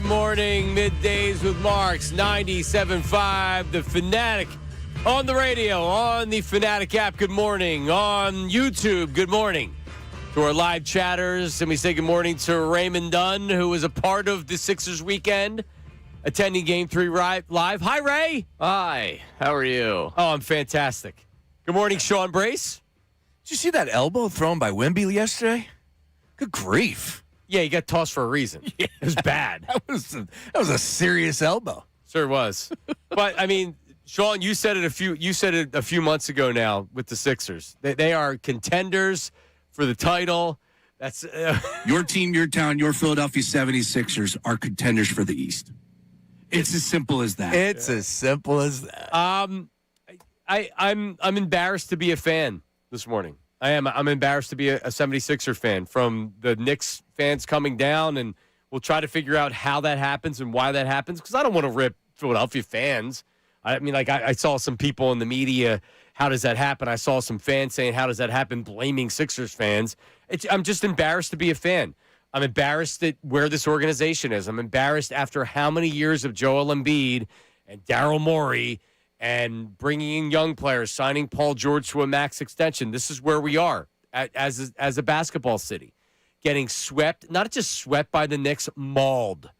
Monday morning, Middays with Marks, 97.5, the Fanatic. On the radio, on the Fanatic app, good morning. On YouTube, good morning. To our live chatters, and we say good morning to Raymond Dunn, who was a part of the Sixers weekend, attending Game 3 live. Hi, Ray. Hi, how are you? Oh, I'm fantastic. Good morning, Sean Brace. Did you see that elbow thrown by Wemby yesterday? Good grief. Yeah, he got tossed for a reason. Yeah. It was bad. That was a serious elbow. Sure was. But, I mean, Sean, you said it a few months ago now with the Sixers. They are contenders for the title. That's your team, your town, your Philadelphia 76ers are contenders for the East. It's as simple as that. It's as simple as that. I'm embarrassed to be a fan this morning. I am. I'm embarrassed to be a 76er fan from the Knicks fans coming down, and we'll try to figure out how that happens and why that happens, because I don't want to rip Philadelphia fans. I mean, like, I saw some people in the media, how does that happen? I saw some fans saying, how does that happen, blaming Sixers fans. I'm just embarrassed to be a fan. I'm embarrassed at where this organization is. I'm embarrassed after how many years of Joel Embiid and Daryl Morey and bringing in young players, signing Paul George to a max extension. This is where we are as a basketball city. Getting swept, not just swept by the Knicks, mauled.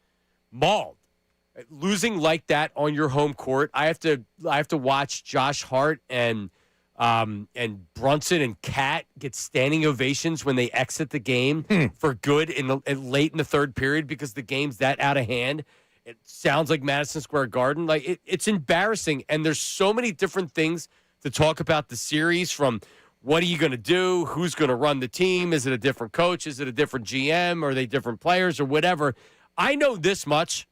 Losing like that on your home court. I have to watch Josh Hart and Brunson and Cat get standing ovations when they exit the game for good late in the third period because the game's that out of hand. It sounds like Madison Square Garden. Like it's embarrassing, and there's so many different things to talk about the series, from what are you going to do, who's going to run the team, is it a different coach, is it a different GM, are they different players or whatever. I know this much.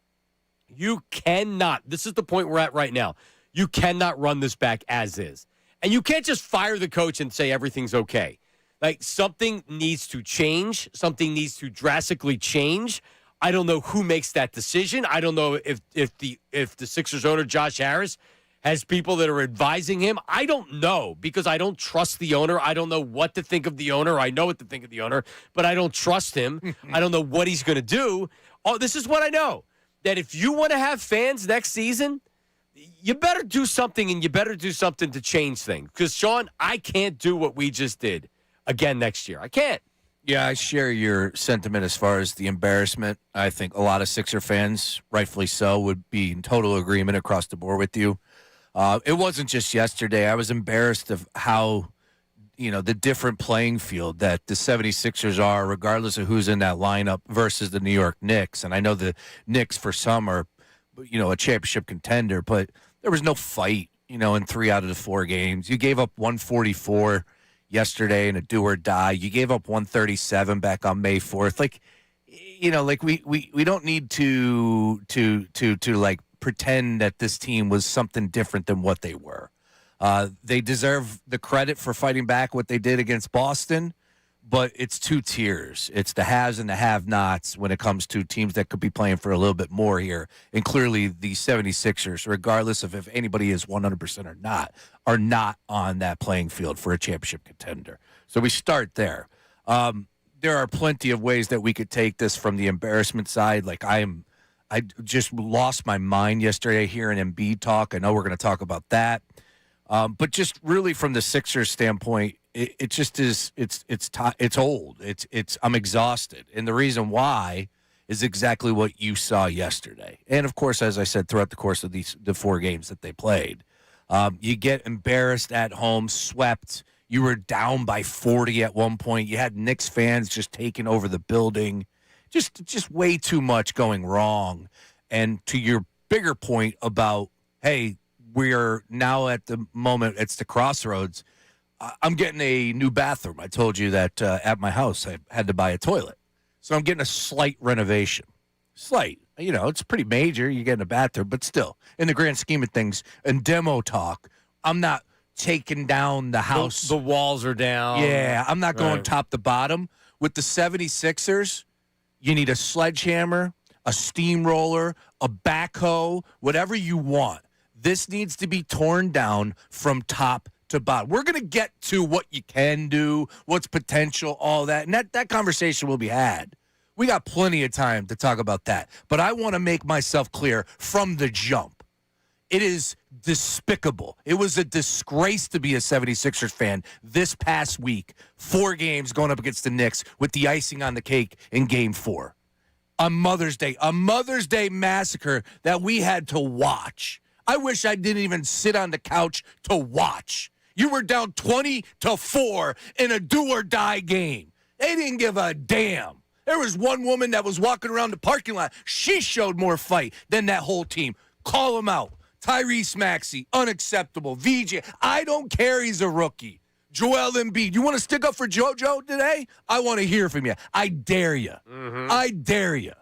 You cannot, this is the point we're at right now, you cannot run this back as is. And you can't just fire the coach and say everything's okay. Like, something needs to change. Something needs to drastically change. I don't know who makes that decision. I don't know if the Sixers owner, Josh Harris, has people that are advising him. I don't know, because I don't trust the owner. I don't know what to think of the owner. I know what to think of the owner, but I don't trust him. I don't know what he's going to do. Oh, this is what I know, that if you want to have fans next season, you better do something, and you better do something to change things. Because, Sean, I can't do what we just did again next year. I can't. Yeah, I share your sentiment as far as the embarrassment. I think a lot of Sixer fans, rightfully so, would be in total agreement across the board with you. It wasn't just yesterday. I was embarrassed of how, the different playing field that the 76ers are, regardless of who's in that lineup, versus the New York Knicks. And I know the Knicks, for some, are, a championship contender, but there was no fight, in 3 out of the 4 games. You gave up 144 yesterday in a do or die. You gave up 137 back on May 4th. We don't need to pretend that this team was something different than what they were. They deserve the credit for fighting back what they did against Boston, but it's 2 tiers. It's the haves and the have-nots when it comes to teams that could be playing for a little bit more here. And clearly the 76ers, regardless of if anybody is 100% or not, are not on that playing field for a championship contender. So we start there. There are plenty of ways that we could take this from the embarrassment side. I just lost my mind yesterday hearing Embiid talk. I know we're going to talk about that. But just really from the Sixers standpoint, it just is. It's old. I'm exhausted, and the reason why is exactly what you saw yesterday. And of course, as I said, throughout the course of the 4 games that they played, you get embarrassed at home, swept. You were down by 40 at one point. You had Knicks fans just taking over the building. Just way too much going wrong. And to your bigger point about, hey, we're now at the moment, it's the crossroads. I'm getting a new bathroom. I told you that at my house I had to buy a toilet. So I'm getting a slight renovation. Slight. It's pretty major. You're getting a bathroom, but still, in the grand scheme of things, in demo talk, I'm not taking down the house. The walls are down. Yeah, I'm not going top to bottom. With the 76ers, you need a sledgehammer, a steamroller, a backhoe, whatever you want. This needs to be torn down from top to bottom. We're going to get to what you can do, what's potential, all that. And that conversation will be had We got plenty of time to talk about that. But I want to make myself clear from the jump. It is despicable. It was a disgrace to be a 76ers fan this past week. 4 games going up against the Knicks with the icing on the cake in Game 4. On Mother's Day. A Mother's Day massacre that we had to watch. I wish I didn't even sit on the couch to watch. You were down 20-4 in a do-or-die game. They didn't give a damn. There was one woman that was walking around the parking lot. She showed more fight than that whole team. Call them out. Tyrese Maxey, unacceptable. VJ, I don't care. He's a rookie. Joel Embiid, you want to stick up for JoJo today? I want to hear from you. I dare you. I dare you.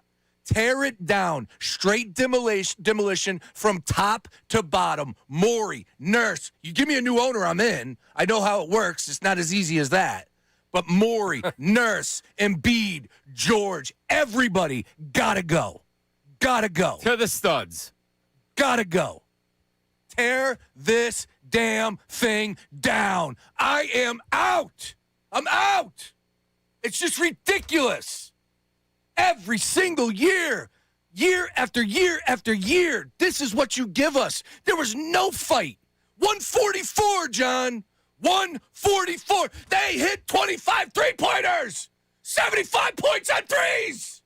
Tear it down. Straight demolition from top to bottom. Morey, Nurse. You give me a new owner, I'm in. I know how it works. It's not as easy as that. But Morey, Nurse, Embiid, George, everybody gotta go. Gotta go. To the studs. Gotta go. Tear this damn thing down. I am out. I'm out. It's just ridiculous. Every single year, year after year after year, this is what you give us. There was no fight. 144, John. 144. They hit 25 three-pointers. 75 points on threes.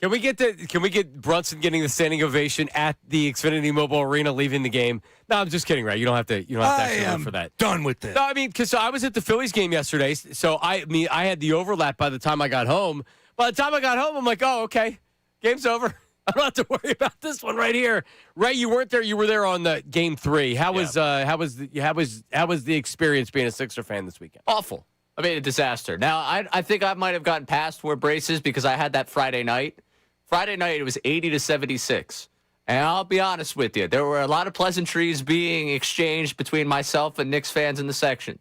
Can we get Brunson getting the standing ovation at the Xfinity Mobile Arena leaving the game? No, I'm just kidding, right? You don't have to actually look for that. Done with this. No, I mean, because I was at the Phillies game yesterday, so I had the overlap by the time I got home. By the time I got home, I'm like, oh, okay, game's over. I don't have to worry about this one right here. Ray, you weren't there. You were there on the Game 3. How was the experience being a Sixer fan this weekend? Awful. I mean, a disaster. Now, I think I might have gotten past 4 braces because I had that Friday night. Friday night, it was 80-76. And I'll be honest with you, there were a lot of pleasantries being exchanged between myself and Knicks fans in the section.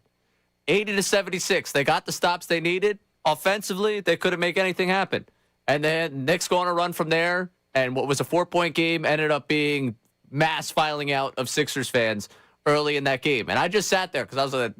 80-76. They got the stops they needed. Offensively, they couldn't make anything happen. And then Knicks going to run from there. And what was a 4-point game ended up being mass filing out of Sixers fans early in that game. And I just sat there because I was like,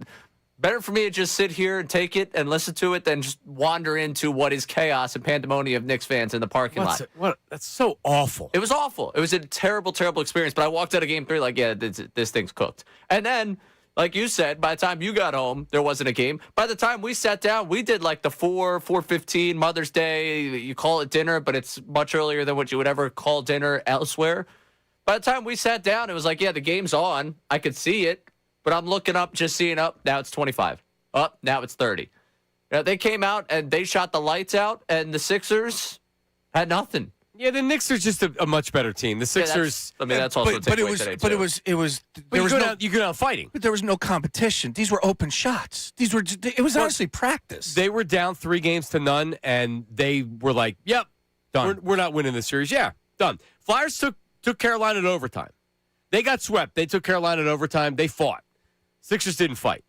better for me to just sit here and take it and listen to it than just wander into what is chaos and pandemonium of Knicks fans in the parking lot. That's so awful. It was awful. It was a terrible, terrible experience. But I walked out of Game 3 like, yeah, this thing's cooked. And then, like you said, by the time you got home, there wasn't a game. By the time we sat down, we did like the 4:15 Mother's Day. You call it dinner, but it's much earlier than what you would ever call dinner elsewhere. By the time we sat down, it was like, yeah, the game's on. I could see it. But I'm looking up, just seeing up. Now it's 25. Up, now it's 30. They came out and they shot the lights out, and the Sixers had nothing. Yeah, the Knicks are just a much better team. The Sixers. Yeah, that's also a takeaway today, too. You go down fighting. But there was no competition. These were open shots. It was honestly practice. They were down 3-0, and they were like, "Yep, done. We're not winning this series." Yeah, done. Flyers took Carolina to overtime. They got swept. They took Carolina to overtime. They fought. Sixers didn't fight.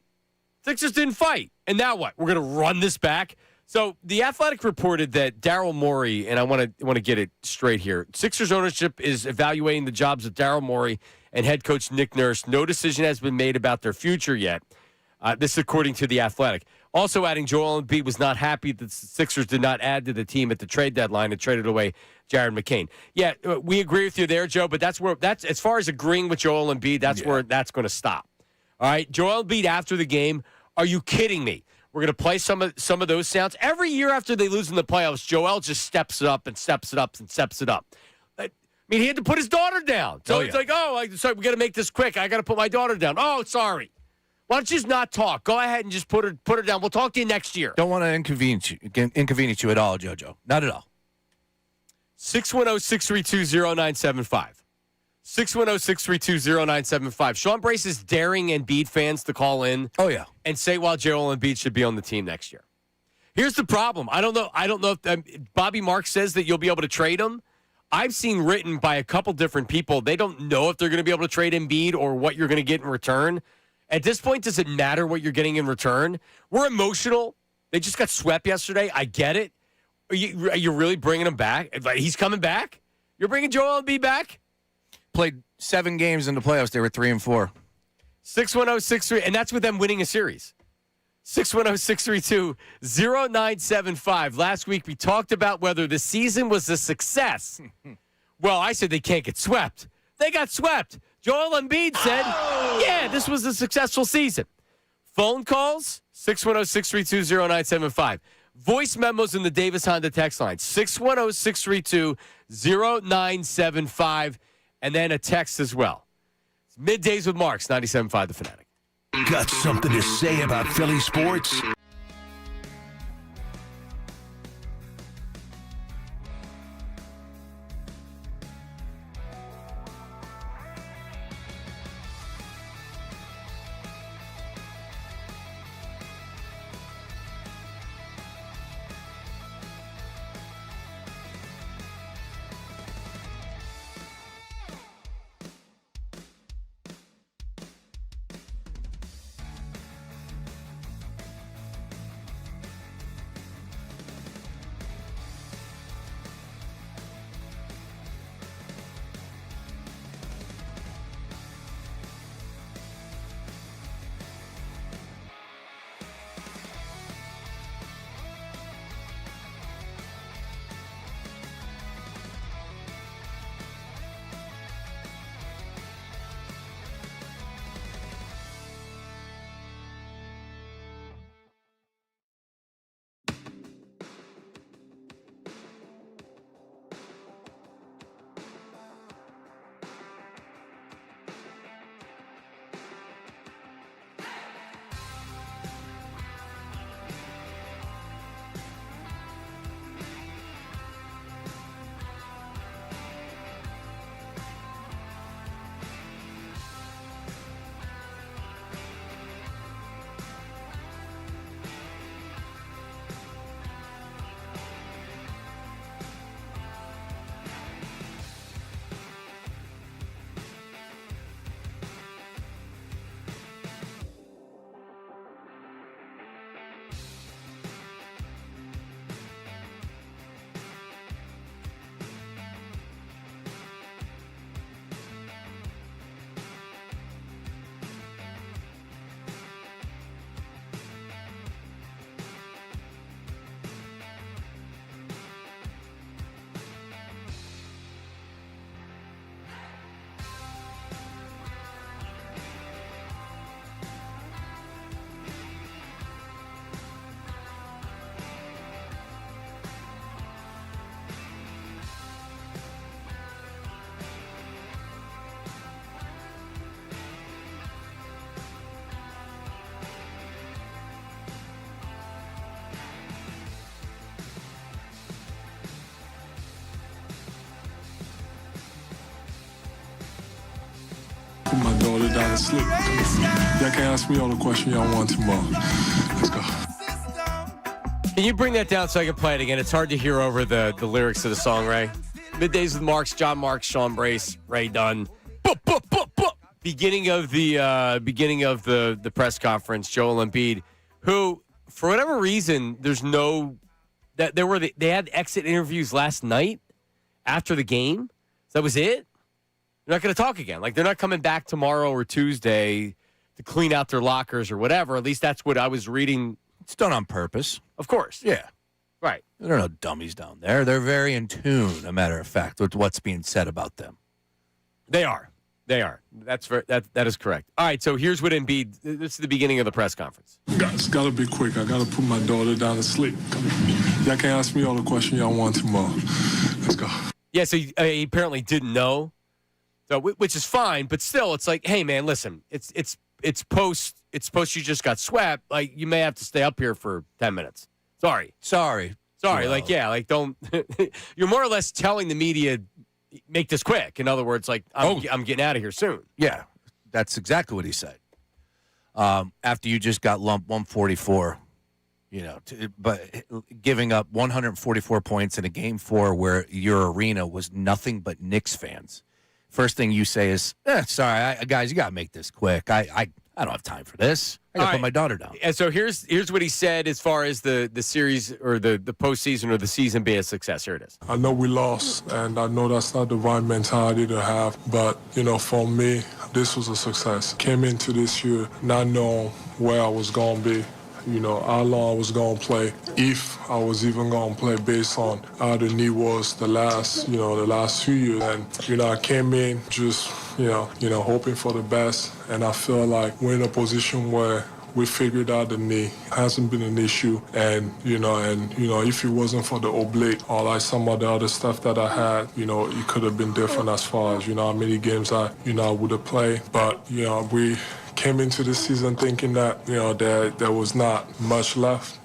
And now what? We're going to run this back? So the Athletic reported that Daryl Morey, and I want to get it straight here, Sixers ownership is evaluating the jobs of Daryl Morey and head coach Nick Nurse. No decision has been made about their future yet. This is according to the Athletic. Also adding, Joel Embiid was not happy that the Sixers did not add to the team at the trade deadline and traded away Jared McCain. Yeah, we agree with you there, Joe, but that's as far as agreeing with Joel Embiid, that's where that's going to stop. All right, Joel Embiid after the game, are you kidding me? We're going to play some of those sounds. Every year after they lose in the playoffs, Joel just steps it up. I mean, he had to put his daughter down. So it's like, sorry, we got to make this quick. I got to put my daughter down. Oh, sorry. Why don't you just not talk? Go ahead and just put her down. We'll talk to you next year. Don't want to inconvenience you at all, JoJo. Not at all. 610-632-0975. 610-632-0975. Sean Brace is daring Embiid fans to call in. Oh, yeah. And say why Joel Embiid should be on the team next year. Here's the problem. I don't know if Bobby Marks says that you'll be able to trade him. I've seen written by a couple different people. They don't know if they're going to be able to trade Embiid or what you're going to get in return. At this point, does it matter what you're getting in return? We're emotional. They just got swept yesterday. I get it. Are you really bringing him back? He's coming back? You're bringing Joel Embiid back? Played 7 games in the playoffs. They were 3-4. 610-63, and that's with them winning a series. 610-632-0975. Last week we talked about whether the season was a success. Well, I said they can't get swept. They got swept. Joel Embiid said, yeah, this was a successful season. Phone calls, 610-632-0975. Voice memos in the Davis Honda text line, 610-632-0975. And then a text as well. It's Middays with Marks, 97.5 The Fanatic. Got something to say about Philly sports? Put my daughter down to sleep. Y'all can ask me all the questions y'all want tomorrow. Let's go. Can you bring that down so I can play it again? It's hard to hear over the lyrics of the song, Ray. Middays with Marks, John Marks, Sean Brace, Ray Dunn. Beginning of the press conference, Joel Embiid, who for whatever reason they had exit interviews last night after the game. That was it. They're not going to talk again. Like, they're not coming back tomorrow or Tuesday to clean out their lockers or whatever. At least that's what I was reading. It's done on purpose. Of course. Yeah. Right. There are no dummies down there. They're very in tune, a matter of fact, with what's being said about them. They are. That is correct. All right, so here's what Embiid, this is the beginning of the press conference. It's got to be quick. I got to put my daughter down to sleep. Y'all can ask me all the questions y'all want tomorrow. Let's go. Yeah, so he apparently didn't know. So, which is fine, but still, it's like, hey, man, listen, it's post you just got swept. Like, you may have to stay up here for 10 minutes. Sorry. Well, Like, yeah, like, don't. You're more or less telling the media, make this quick. In other words, like, I'm getting out of here soon. Yeah, that's exactly what he said. After you just got lumped 144, but giving up 144 points in a Game 4 where your arena was nothing but Knicks fans. First thing you say is, sorry, guys, you got to make this quick. I don't have time for this. I got to put my daughter down. And so here's what he said as far as the series or the postseason or the season being a success. Here it is. I know we lost, and I know that's not the right mentality to have. But, for me, this was a success. Came into this year not knowing where I was going to be. how long I was going to play, if I was even going to play based on how the knee was the last few years. And, I came in just, hoping for the best. And I feel like we're in a position where we figured out the knee. Hasn't been an issue. And, if it wasn't for the oblique or like some of the other stuff that I had, it could have been different as far as, how many games I would have played. But, we came into the season thinking that, there was not much left,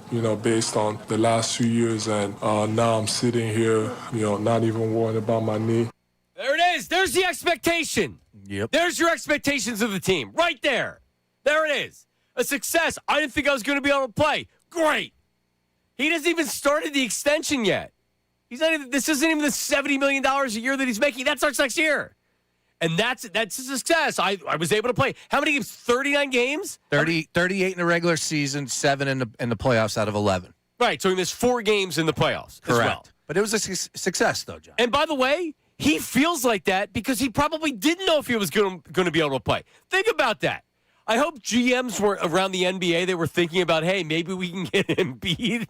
based on the last 2 years. And now I'm sitting here, not even worried about my knee. There it is. There's the expectation. Yep. There's your expectations of the team right there. There it is. A success. I didn't think I was going to be able to play. Great. He hasn't even started the extension yet. This isn't even the $70 million a year that he's making. That starts next year. And that's a success. I was able to play. How many games? 39 games? 38 in the regular season, 7 in the playoffs out of 11. Right. So he missed 4 games in the playoffs as well. But it was a success, though, John. And by the way, he feels like that because he probably didn't know if he was going to be able to play. Think about that. I hope GMs were around the NBA. They were thinking about, hey, maybe we can get Embiid.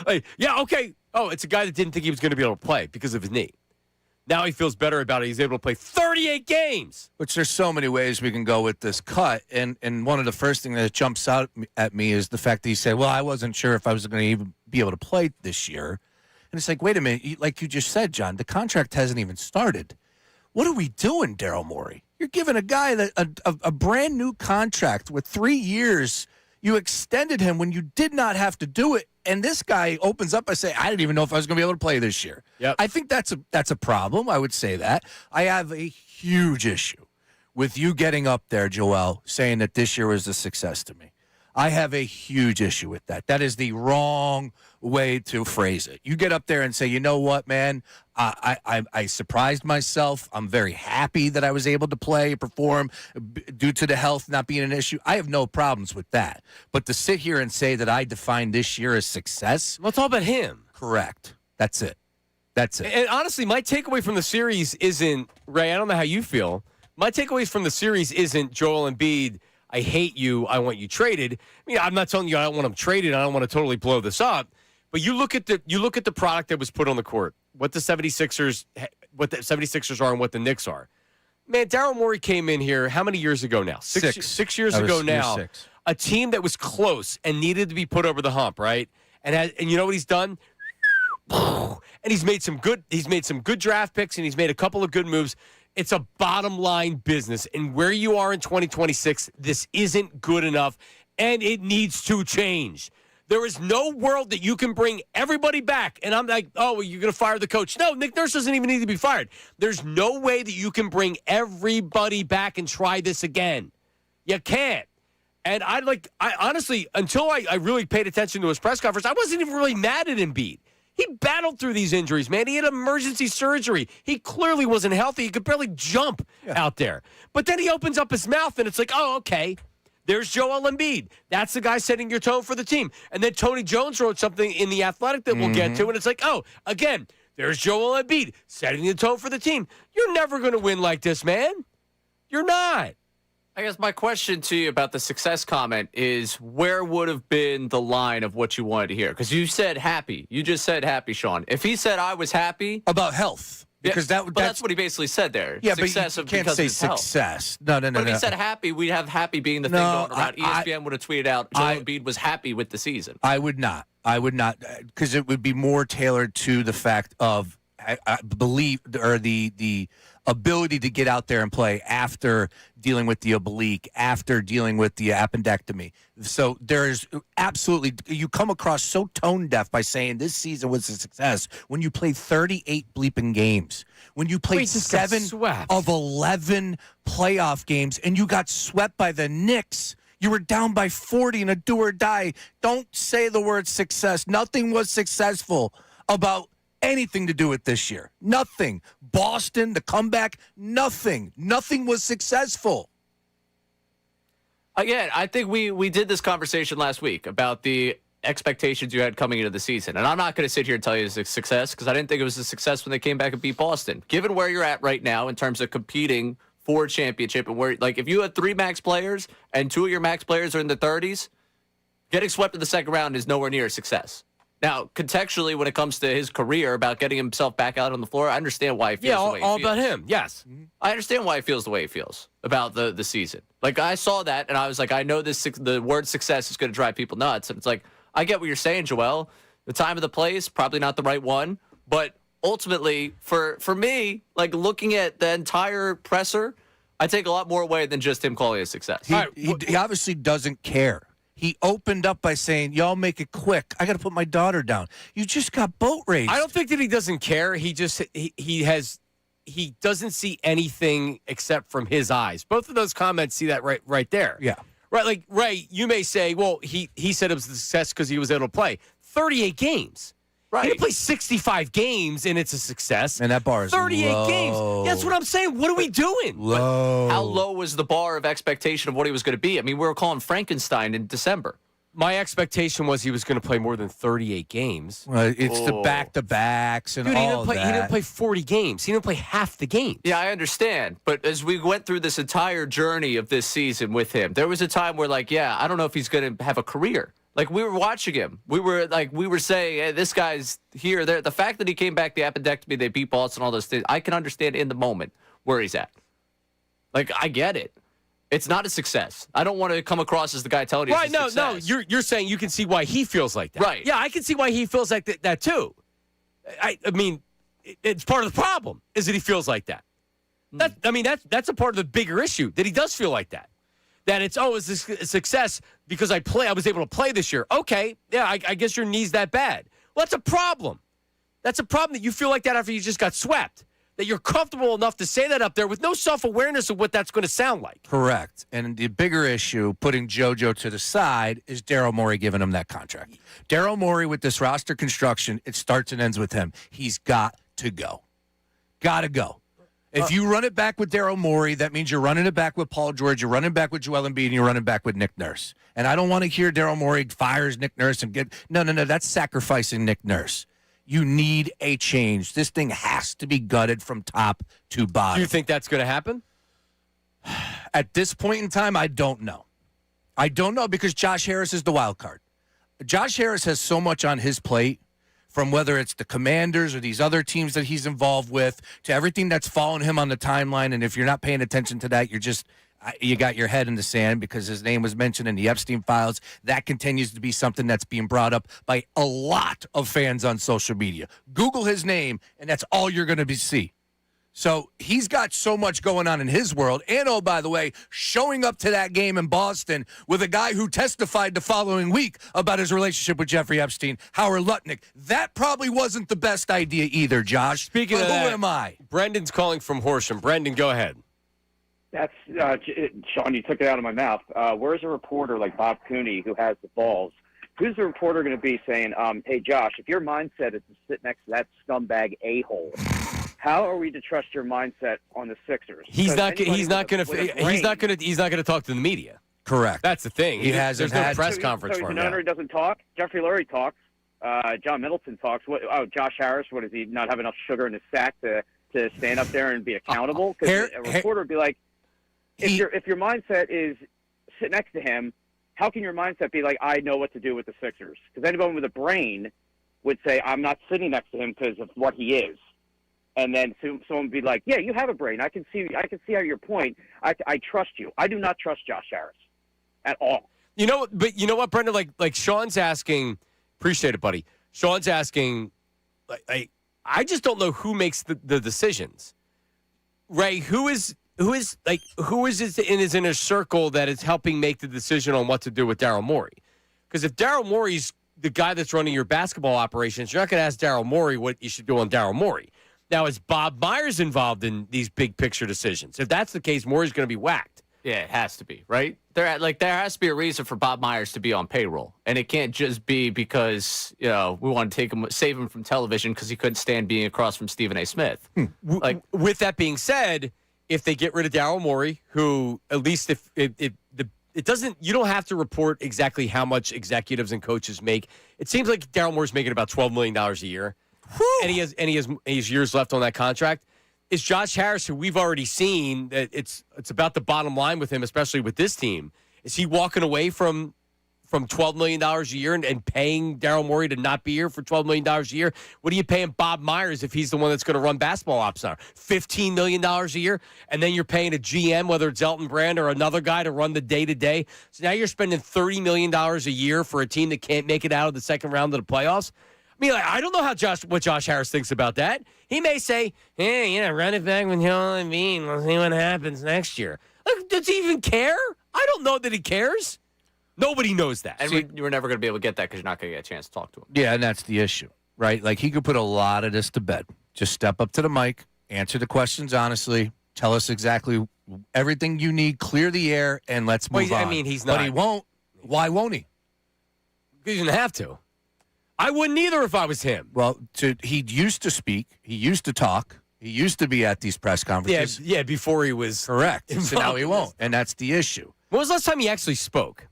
Okay. Oh, it's a guy that didn't think he was going to be able to play because of his knee. Now he feels better about it. He's able to play 38 games. Which there's so many ways we can go with this cut. And one of the first things that jumps out at me is the fact that he said, well, I wasn't sure if I was going to even be able to play this year. And it's like, wait a minute. Like you just said, John, the contract hasn't even started. What are we doing, Daryl Morey? You're giving a guy a brand new contract with 3 years. You extended him when you did not have to do it. And this guy opens up by saying, I didn't even know if I was going to be able to play this year. Yep. I think that's a problem. I would say that. I have a huge issue with you getting up there, Joel, saying that this year was a success to me. I have a huge issue with that. That is the wrong way to phrase it. You get up there and say, you know what, man, I surprised myself. I'm very happy that I was able to play, perform due to the health not being an issue. I have no problems with that. But to sit here and say that I define this year as success. Well, it's all about him. Correct. That's it. And honestly, my takeaway from the series isn't, Ray, I don't know how you feel. My takeaways from the series isn't Joel Embiid, I hate you, I want you traded. I mean, I'm not telling you I don't want him traded. I don't want to totally blow this up. But you look at the product that was put on the court, what the 76ers are and what the Knicks are. Man, Daryl Morey came in here how many years ago now? Six years ago now. A team that was close and needed to be put over the hump, right? And you know what he's done? And he's made some good draft picks and he's made a couple of good moves. It's a bottom line business. And where you are in 2026, this isn't good enough and it needs to change. There is no world that you can bring everybody back. And I'm like, oh, well, you're going to fire the coach. No, Nick Nurse doesn't even need to be fired. There's no way that you can bring everybody back and try this again. You can't. And I honestly, until I really paid attention to his press conference, I wasn't even really mad at Embiid. He battled through these injuries, man. He had emergency surgery. He clearly wasn't healthy. He could barely jump out there. But then he opens up his mouth, and it's like, oh, okay. There's Joel Embiid. That's the guy setting your tone for the team. And then Tony Jones wrote something in The Athletic that we'll get to, and it's like, oh, again, there's Joel Embiid setting the tone for the team. You're never going to win like this, man. You're not. I guess my question to you about the success comment is where would have been the line of what you wanted to hear? Because you said happy. You just said happy, Sean. If he said I was happy. About health. Because that's what he basically said there. Yeah, success but you can't say success. No. But if he said happy, we'd have happy being the thing going around. ESPN would have tweeted out Joel Embiid was happy with the season. I would not, because it would be more tailored to the fact of I believe or the ability to get out there and play after dealing with the oblique, after dealing with the appendectomy. So there's absolutely, you come across so tone deaf by saying this season was a success when you played 38 bleeping games, when you played 7 of 11 playoff games and you got swept by the Knicks. You were down by 40 in a do or die. Don't say the word success. Nothing was successful about anything to do with this year. Nothing. Boston, the comeback, nothing. Nothing was successful. Again, I think we did this conversation last week about the expectations you had coming into the season. And I'm not going to sit here and tell you it's a success because I didn't think it was a success when they came back and beat Boston. Given where you're at right now in terms of competing for a championship and where, like, if you had 3 max players and 2 of your max players are in the 30s, Getting swept in the second round is nowhere near a success. Now, contextually, when it comes to his career about getting himself back out on the floor, I understand why he feels the way he feels. All about him, yes. I understand why he feels the way he feels about the season. Like, I saw that, and I was like, I know the word success is going to drive people nuts. And it's like, I get what you're saying, Joel. The time of the place, probably not the right one. But ultimately, for me, like, looking at the entire presser, I take a lot more away than just him calling it a success. He obviously doesn't care. He opened up by saying, y'all make it quick. I got to put my daughter down. You just got boat raced. I don't think that he doesn't care. He just he doesn't see anything except from his eyes. Both of those comments see that right there. Yeah. Right, like, Ray, you may say, well, he said it was a success because he was able to play 38 games. Right. He can play 65 games, and it's a success. And that bar is 38 low. games. That's what I'm saying. What are we doing? Low. How low was the bar of expectation of what he was going to be? I mean, we were calling Frankenstein in December. My expectation was he was going to play more than 38 games. It's the back-to-backs and Dude, all he that. didn't play 40 games. He didn't play half the games. Yeah, I understand. But as we went through this entire journey of this season with him, there was a time where, like, yeah, I don't know if he's going to have a career. Like, we were watching him. We were saying, hey, this guy's here. There. The fact that he came back, the appendectomy, they beat Boston, all those things, I can understand in the moment where he's at. Like, I get it. It's not a success. I don't want to come across as the guy telling you it's a success. No. You're saying you can see why he feels like that. Right. Yeah, I can see why he feels like that too. I mean, it's part of the problem is that he feels like that. That's a part of the bigger issue, that he does feel like that. That it's this a success because I was able to play this year. Okay, yeah, I guess your knee's that bad. Well, that's a problem. That's a problem that you feel like that after you just got swept. That you're comfortable enough to say that up there with no self-awareness of what that's going to sound like. Correct. And the bigger issue, putting JoJo to the side, is Daryl Morey giving him that contract. Daryl Morey, with this roster construction, it starts and ends with him. He's got to go. Got to go. If you run it back with Daryl Morey, that means you're running it back with Paul George, you're running back with Joel Embiid, and you're running back with Nick Nurse. And I don't want to hear Daryl Morey fires Nick Nurse and get – no. That's sacrificing Nick Nurse. You need a change. This thing has to be gutted from top to bottom. Do you think that's going to happen? At this point in time, I don't know. I don't know because Josh Harris is the wild card. Josh Harris has so much on his plate, from whether it's the Commanders or these other teams that he's involved with, to everything that's following him on the timeline. And if you're not paying attention to that, you got your head in the sand because his name was mentioned in the Epstein files. That continues to be something that's being brought up by a lot of fans on social media. Google his name, and that's all you're going to see. So he's got so much going on in his world. And, oh, by the way, showing up to that game in Boston with a guy who testified the following week about his relationship with Jeffrey Epstein, Howard Lutnick. That probably wasn't the best idea either, Josh. Speaking of who that, am I? Brendan's calling from Horsham. Brendan, go ahead. That's Sean. You took it out of my mouth. Where's a reporter like Bob Cooney who has the balls? Who's the reporter going to be saying, "Hey, Josh, if your mindset is to sit next to that scumbag a-hole, how are we to trust your mindset on the Sixers?" He's not going to talk to the media. Correct. That's the thing. There's no press conference so for him. The owner doesn't talk. Jeffrey Lurie talks. John Middleton talks. Josh Harris. What does he not have enough sugar in his sack to stand up there and be accountable? Because a reporter would be like, if your mindset is sit next to him, how can your mindset be like, I know what to do with the Sixers? Because anyone with a brain would say, I'm not sitting next to him because of what he is. And then someone would be like, yeah, you have a brain. I can see how your point. I trust you. I do not trust Josh Harris at all. You know what, Brendan? Like Sean's asking, appreciate it, buddy. Sean's asking, I just don't know who makes the decisions. Ray, who is in his inner circle that is helping make the decision on what to do with Daryl Morey? Because if Daryl Morey's the guy that's running your basketball operations, you're not going to ask Daryl Morey what you should do on Daryl Morey. Now, is Bob Myers involved in these big picture decisions? If that's the case, Morey's going to be whacked. Yeah, it has to be, right? There has to be a reason for Bob Myers to be on payroll, and it can't just be because we want to save him from television because he couldn't stand being across from Stephen A. Smith. With that being said, if they get rid of Daryl Morey, who at least if it doesn't, you don't have to report exactly how much executives and coaches make. It seems like Daryl Morey's making about $12 million a year, and he has years left on that contract. Is Josh Harris, who we've already seen that it's about the bottom line with him, especially with this team, is he walking away from from $12 million a year and paying Daryl Morey to not be here for $12 million a year? What are you paying Bob Myers if he's the one that's going to run basketball ops now? $15 million a year? And then you're paying a GM, whether it's Elton Brand or another guy, to run the day-to-day. So now you're spending $30 million a year for a team that can't make it out of the second round of the playoffs. I mean, I don't know what Josh Harris thinks about that. He may say, hey, run it back with Joel Embiid. We'll see what happens next year. Like, does he even care? I don't know that he cares. Nobody knows that. And you were never going to be able to get that because you're not going to get a chance to talk to him. Yeah, and that's the issue, right? Like, he could put a lot of this to bed. Just step up to the mic, answer the questions honestly, tell us exactly everything you need, clear the air, and let's move on. I mean, he's not. But he won't. Why won't he? He doesn't have to. I wouldn't either if I was him. Well, he used to speak. He used to talk. He used to be at these press conferences. Yeah, before he was correct. So now he won't, and that's the issue. When was the last time he actually spoke?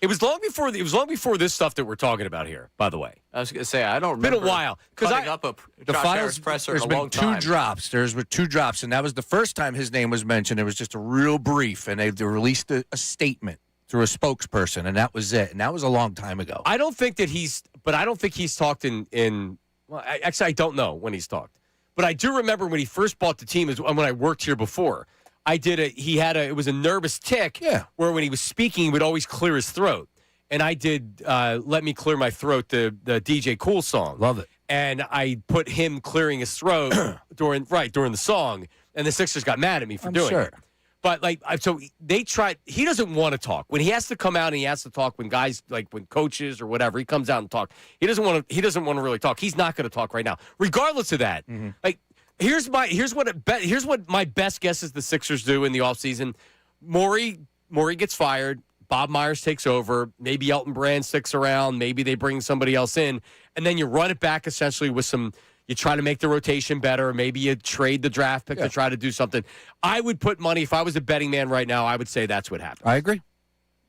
It was long before. It was long before this stuff that we're talking about here. By the way, I was going to say I don't remember. Been a while because up a the Josh finals Harris presser there's in a been long time. two drops. There's been two drops, and that was the first time his name was mentioned. It was just a real brief, and they released a statement through a spokesperson, and that was it. And that was a long time ago. I don't think he's talked in. Well, actually, I don't know when he's talked, but I do remember when he first bought the team. Is when I worked here before. It was a nervous tick. Yeah. Where when he was speaking, he would always clear his throat. And I did Let Me Clear My Throat, the DJ Cool song. Love it. And I put him clearing his throat during the song, and the Sixers got mad at me for doing it. But so they tried. He doesn't want to talk when he has to come out, and he has to talk when guys when coaches or whatever. He comes out and talk. He doesn't want to really talk. He's not going to talk right now. Regardless of that, here's what my best guess is the Sixers do in the offseason. Morey gets fired. Bob Myers takes over. Maybe Elton Brand sticks around. Maybe they bring somebody else in. And then you run it back essentially with you try to make the rotation better. Maybe you trade the draft pick to try to do something. I would put money, if I was a betting man right now, I would say that's what happened. I agree.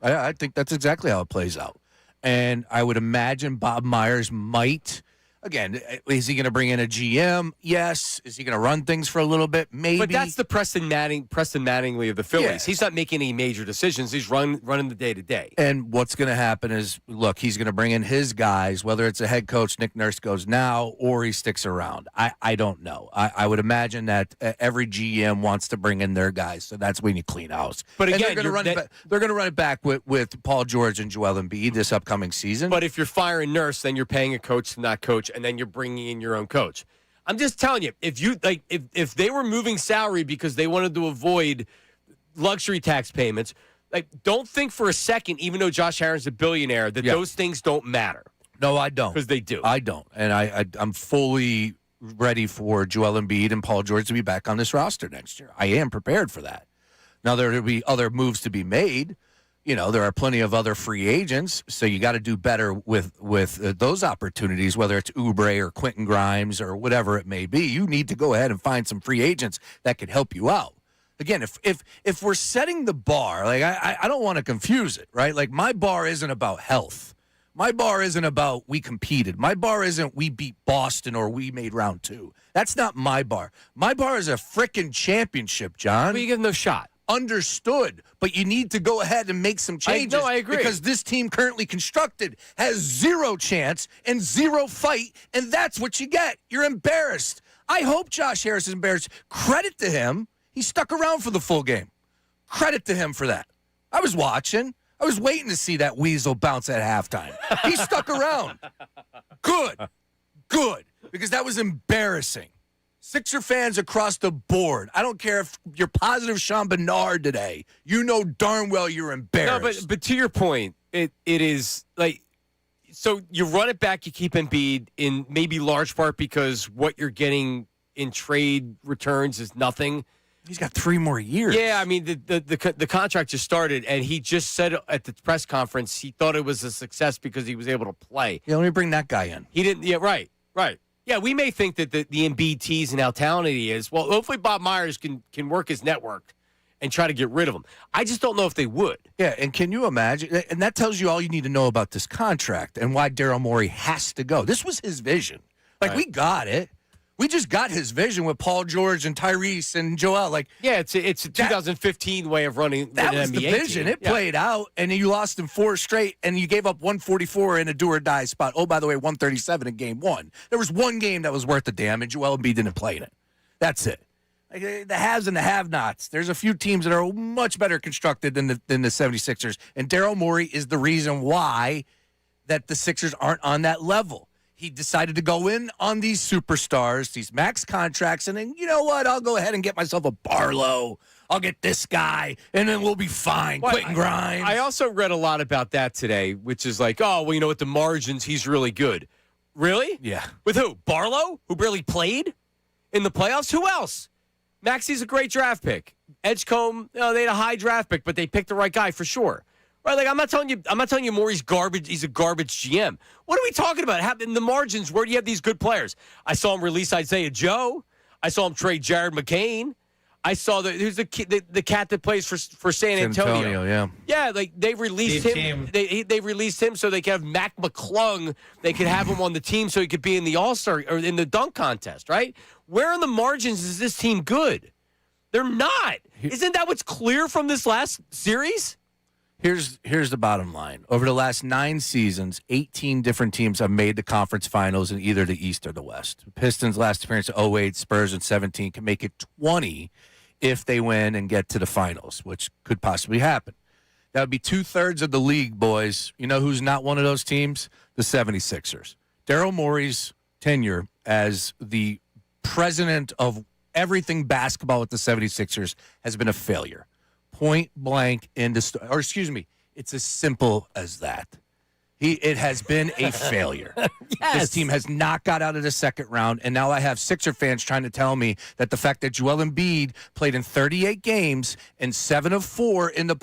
I think that's exactly how it plays out. And I would imagine Bob Myers might. Again, is he going to bring in a GM? Yes. Is he going to run things for a little bit? Maybe. But that's the Preston Mattingly of the Phillies. Yeah. He's not making any major decisions. He's running the day-to-day. And what's going to happen is, look, he's going to bring in his guys, whether it's a head coach, Nick Nurse goes now, or he sticks around. I don't know. I would imagine that every GM wants to bring in their guys, so that's when you clean house. But again, they're going to run it back with Paul George and Joel Embiid this upcoming season. But if you're firing Nurse, then you're paying a coach to not coach, and then you're bringing in your own coach. I'm just telling you, if they were moving salary because they wanted to avoid luxury tax payments, don't think for a second, even though Josh Harris is a billionaire, that those things don't matter. No, I don't. Because they do. I don't. And I'm fully ready for Joel Embiid and Paul George to be back on this roster next year. I am prepared for that. Now, there will be other moves to be made. There are plenty of other free agents, so you got to do better with those opportunities, whether it's Oubre or Quentin Grimes or whatever it may be. You need to go ahead and find some free agents that could help you out. Again, if we're setting the bar, I don't want to confuse it, right? My bar isn't about health. My bar isn't about we competed. My bar isn't we beat Boston or we made round 2. That's not my bar. My bar is a frickin' championship, John. Well, you give them no shot. Understood, but you need to go ahead and make some changes. I agree. Because this team currently constructed has zero chance and zero fight, and that's what you get. You're embarrassed. I hope Josh Harris is embarrassed. Credit to him. He stuck around for the full game. Credit to him for that. I was watching. I was waiting to see that weasel bounce at halftime. He stuck around. Good. Because that was embarrassing. Sixer fans across the board. I don't care if you're positive Sean Bernard today. You know darn well you're embarrassed. No, but to your point, it is so you run it back, you keep Embiid in maybe large part because what you're getting in trade returns is nothing. He's got 3 more years. Yeah, I mean the contract just started, and he just said at the press conference he thought it was a success because he was able to play. Yeah, let me bring that guy in. He didn't. Yeah, right. Yeah, we may think that the Embiid tease and how talented he is. Well, hopefully Bob Myers can work his network and try to get rid of him. I just don't know if they would. Yeah, and can you imagine? And that tells you all you need to know about this contract and why Daryl Morey has to go. This was his vision. We got it. We just got his vision with Paul George and Tyrese and Joel. Like, yeah, it's a 2015 way of running that an was NBA the vision. team. It played out, and then you lost in 4 straight, and you gave up 144 in a do-or-die spot. Oh, by the way, 137 in game 1. There was one game that was worth the damn, and Joel Embiid didn't play in it. That's it. Like, the haves and the have-nots. There's a few teams that are much better constructed than the 76ers, and Daryl Morey is the reason why that the Sixers aren't on that level. He decided to go in on these superstars, these max contracts, and then, you know what? I'll go ahead and get myself a Barlow. I'll get this guy, and then we'll be fine. Quentin Grimes. I also read a lot about that today, which is like, oh, well, you know what? The margins, he's really good. Really? Yeah. With who? Barlow, who barely played in the playoffs? Who else? Maxi's a great draft pick. Edgecombe, they had a high draft pick, but they picked the right guy for sure. Right, like I'm not telling you Morey's garbage. He's a garbage GM. What are we talking about? In the margins, where do you have these good players? I saw him release Isaiah Joe. I saw him trade Jared McCain. I saw who's the cat that plays for San Antonio. Yeah, like they released him. They released him so they could have Mac McClung. They could have him on the team so he could be in the All-Star or in the dunk contest. Right? Where in the margins is this team good? They're not. Isn't that what's clear from this last series? Here's the bottom line. Over the last 9 seasons, 18 different teams have made the conference finals in either the East or the West. Pistons' last appearance in 08, Spurs in 17 can make it 20 if they win and get to the finals, which could possibly happen. That would be 2/3 of the league, boys. You know who's not one of those teams? The 76ers. Daryl Morey's tenure as the president of everything basketball with the 76ers has been a failure. Point blank it's as simple as that. It has been a failure. Yes. This team has not got out of the second round, and now I have Sixer fans trying to tell me that the fact that Joel Embiid played in 38 games and 7 of 11 in the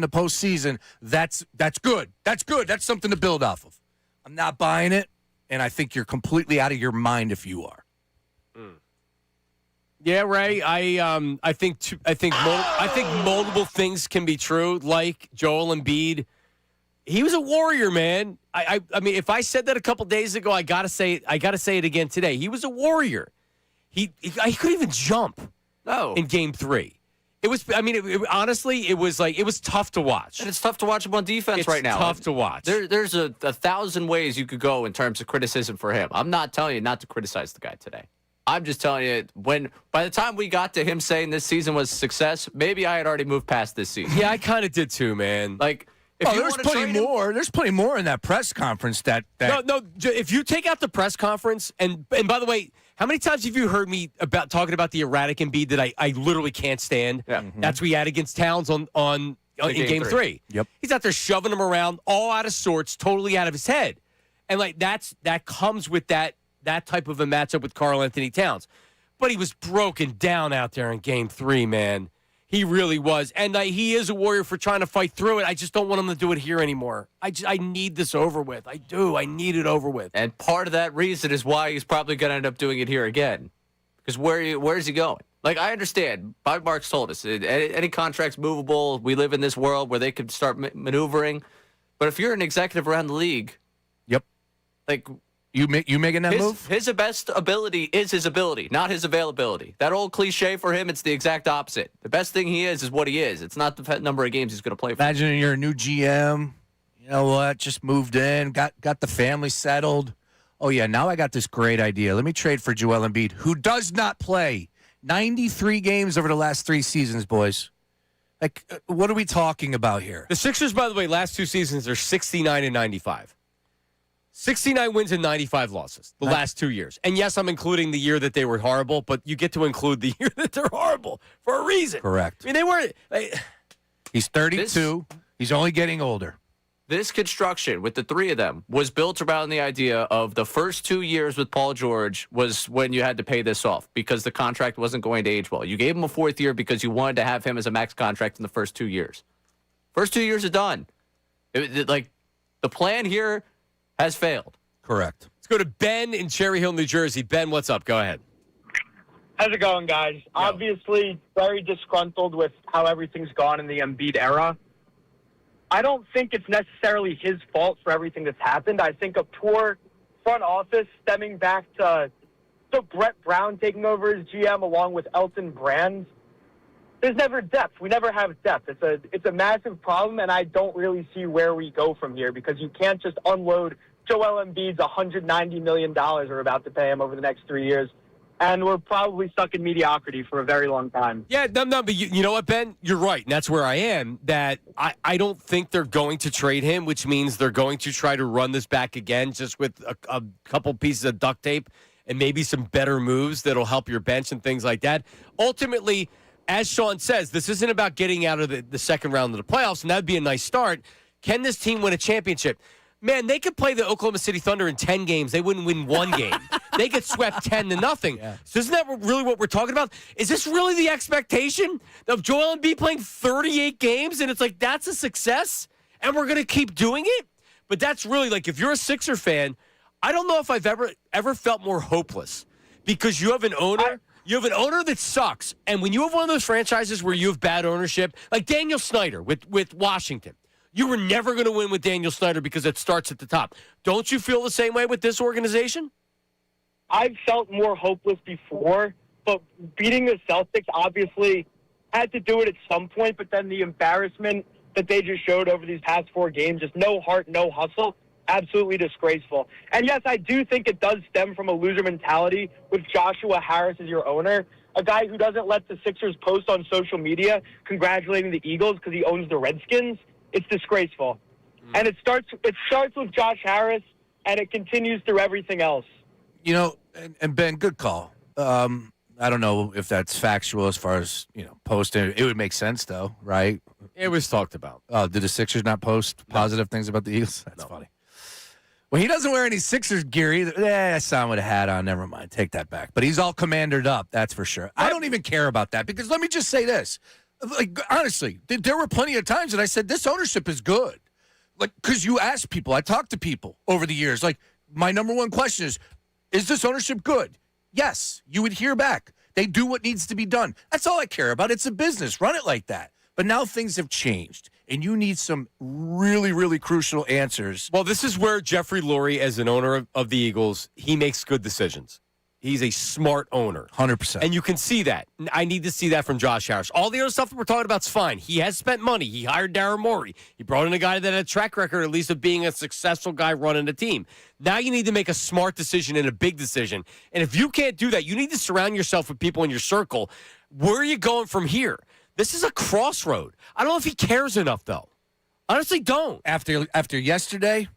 postseason, that's good. That's good. That's something to build off of. I'm not buying it, and I think you're completely out of your mind if you are. Yeah, Ray. I think multiple things can be true. Like Joel Embiid, he was a warrior, man. I mean, if I said that a couple days ago, I gotta say it again today. He was a warrior. He couldn't even jump. No. In Game 3, it was. I mean, honestly, it was tough to watch. And it's tough to watch him on defense right now. It's tough to watch. There's a 1,000 ways you could go in terms of criticism for him. I'm not telling you not to criticize the guy today. I'm just telling you, by the time we got to him saying this season was a success, maybe I had already moved past this season. Yeah, I kind of did too, man. Like, there's plenty more. There's plenty more in that press conference. No. If you take out the press conference, and by the way, how many times have you heard me talking about the erratic Embiid that I literally can't stand? Yeah. That's what he had against Towns in Game 3. Yep. He's out there shoving him around, all out of sorts, totally out of his head, and like that comes with that type of a matchup with Karl Anthony Towns. But he was broken down out there in Game 3, man. He really was. And he is a warrior for trying to fight through it. I just don't want him to do it here anymore. I need this over with. I do. I need it over with. And part of that reason is why he's probably going to end up doing it here again. Because where is he going? Like, I understand. Bob Marks told us, any contract's movable. We live in this world where they could start maneuvering. But if you're an executive around the league, yep, like... You making that move? His best ability is his ability, not his availability. That old cliche for him, it's the exact opposite. The best thing he is what he is. It's not the number of games he's going to play for. Imagine you're a new GM. You know what? Just moved in, got the family settled. Oh, yeah, now I got this great idea. Let me trade for Joel Embiid, who does not play 93 games over the last 3 seasons, boys. Like, what are we talking about here? The Sixers, by the way, last 2 seasons are 69 and 95. 69 wins and 95 losses the last 2 years. And yes, I'm including the year that they were horrible, but you get to include the year that they're horrible for a reason. Correct. I mean, they weren't. He's 32. He's only getting older. This construction with the 3 of them was built around the idea of the first 2 years with Paul George was when you had to pay this off because the contract wasn't going to age well. You gave him a 4th year because you wanted to have him as a max contract in the first 2 years. First 2 years are done. The plan here has failed. Correct. Let's go to Ben in Cherry Hill, New Jersey. Ben, what's up? Go ahead. How's it going, guys? Yo. Obviously, very disgruntled with how everything's gone in the Embiid era. I don't think it's necessarily his fault for everything that's happened. I think a poor front office stemming back to So Brett Brown taking over as GM along with Elton Brand, there's never depth. We never have depth. It's a massive problem, and I don't really see where we go from here because you can't just unload Joel Embiid's $190 million we're about to pay him over the next 3 years. And we're probably stuck in mediocrity for a very long time. Yeah, no, but you know what, Ben? You're right, and that's where I am, that I don't think they're going to trade him, which means they're going to try to run this back again just with a couple pieces of duct tape and maybe some better moves that'll help your bench and things like that. Ultimately, as Sean says, this isn't about getting out of the second round of the playoffs, and that would be a nice start. Can this team win a championship? Man, they could play the Oklahoma City Thunder in 10 games. They wouldn't win one game. They get swept 10-0. Yeah. So isn't that really what we're talking about? Is this really the expectation of Joel Embiid playing 38 games and it's like that's a success and we're going to keep doing it? But that's really like if you're a Sixer fan, I don't know if I've ever felt more hopeless because you have an owner. You have an owner that sucks. And when you have one of those franchises where you have bad ownership, like Daniel Snyder with Washington, you were never going to win with Daniel Snyder because it starts at the top. Don't you feel the same way with this organization? I've felt more hopeless before, but beating the Celtics obviously had to do it at some point, but then the embarrassment that they just showed over these past 4 games, just no heart, no hustle, absolutely disgraceful. And yes, I do think it does stem from a loser mentality with Joshua Harris as your owner, a guy who doesn't let the Sixers post on social media congratulating the Eagles because he owns the Redskins. It's disgraceful. And it starts with Josh Harris, and it continues through everything else. You know, and Ben, good call. I don't know if that's factual as far as, posting. It would make sense, though, right? It was talked about. Oh, did the Sixers not post positive things about the Eagles? That's funny. Well, he doesn't wear any Sixers gear either. I saw him with a hat on. Never mind. Take that back. But he's all commandered up, that's for sure. I don't even care about that because let me just say this. Like, honestly, there were plenty of times that I said, this ownership is good. Like, because you ask people, I talked to people over the years. Like, my number one question is this ownership good? Yes, you would hear back. They do what needs to be done. That's all I care about. It's a business. Run it like that. But now things have changed, and you need some really, really crucial answers. Well, this is where Jeffrey Lurie, as an owner of the Eagles, he makes good decisions. He's a smart owner. 100%. And you can see that. I need to see that from Josh Harris. All the other stuff that we're talking about is fine. He has spent money. He hired Daryl Morey. He brought in a guy that had a track record, at least, of being a successful guy running a team. Now you need to make a smart decision and a big decision. And if you can't do that, you need to surround yourself with people in your circle. Where are you going from here? This is a crossroad. I don't know if he cares enough, though. Honestly, don't. After yesterday,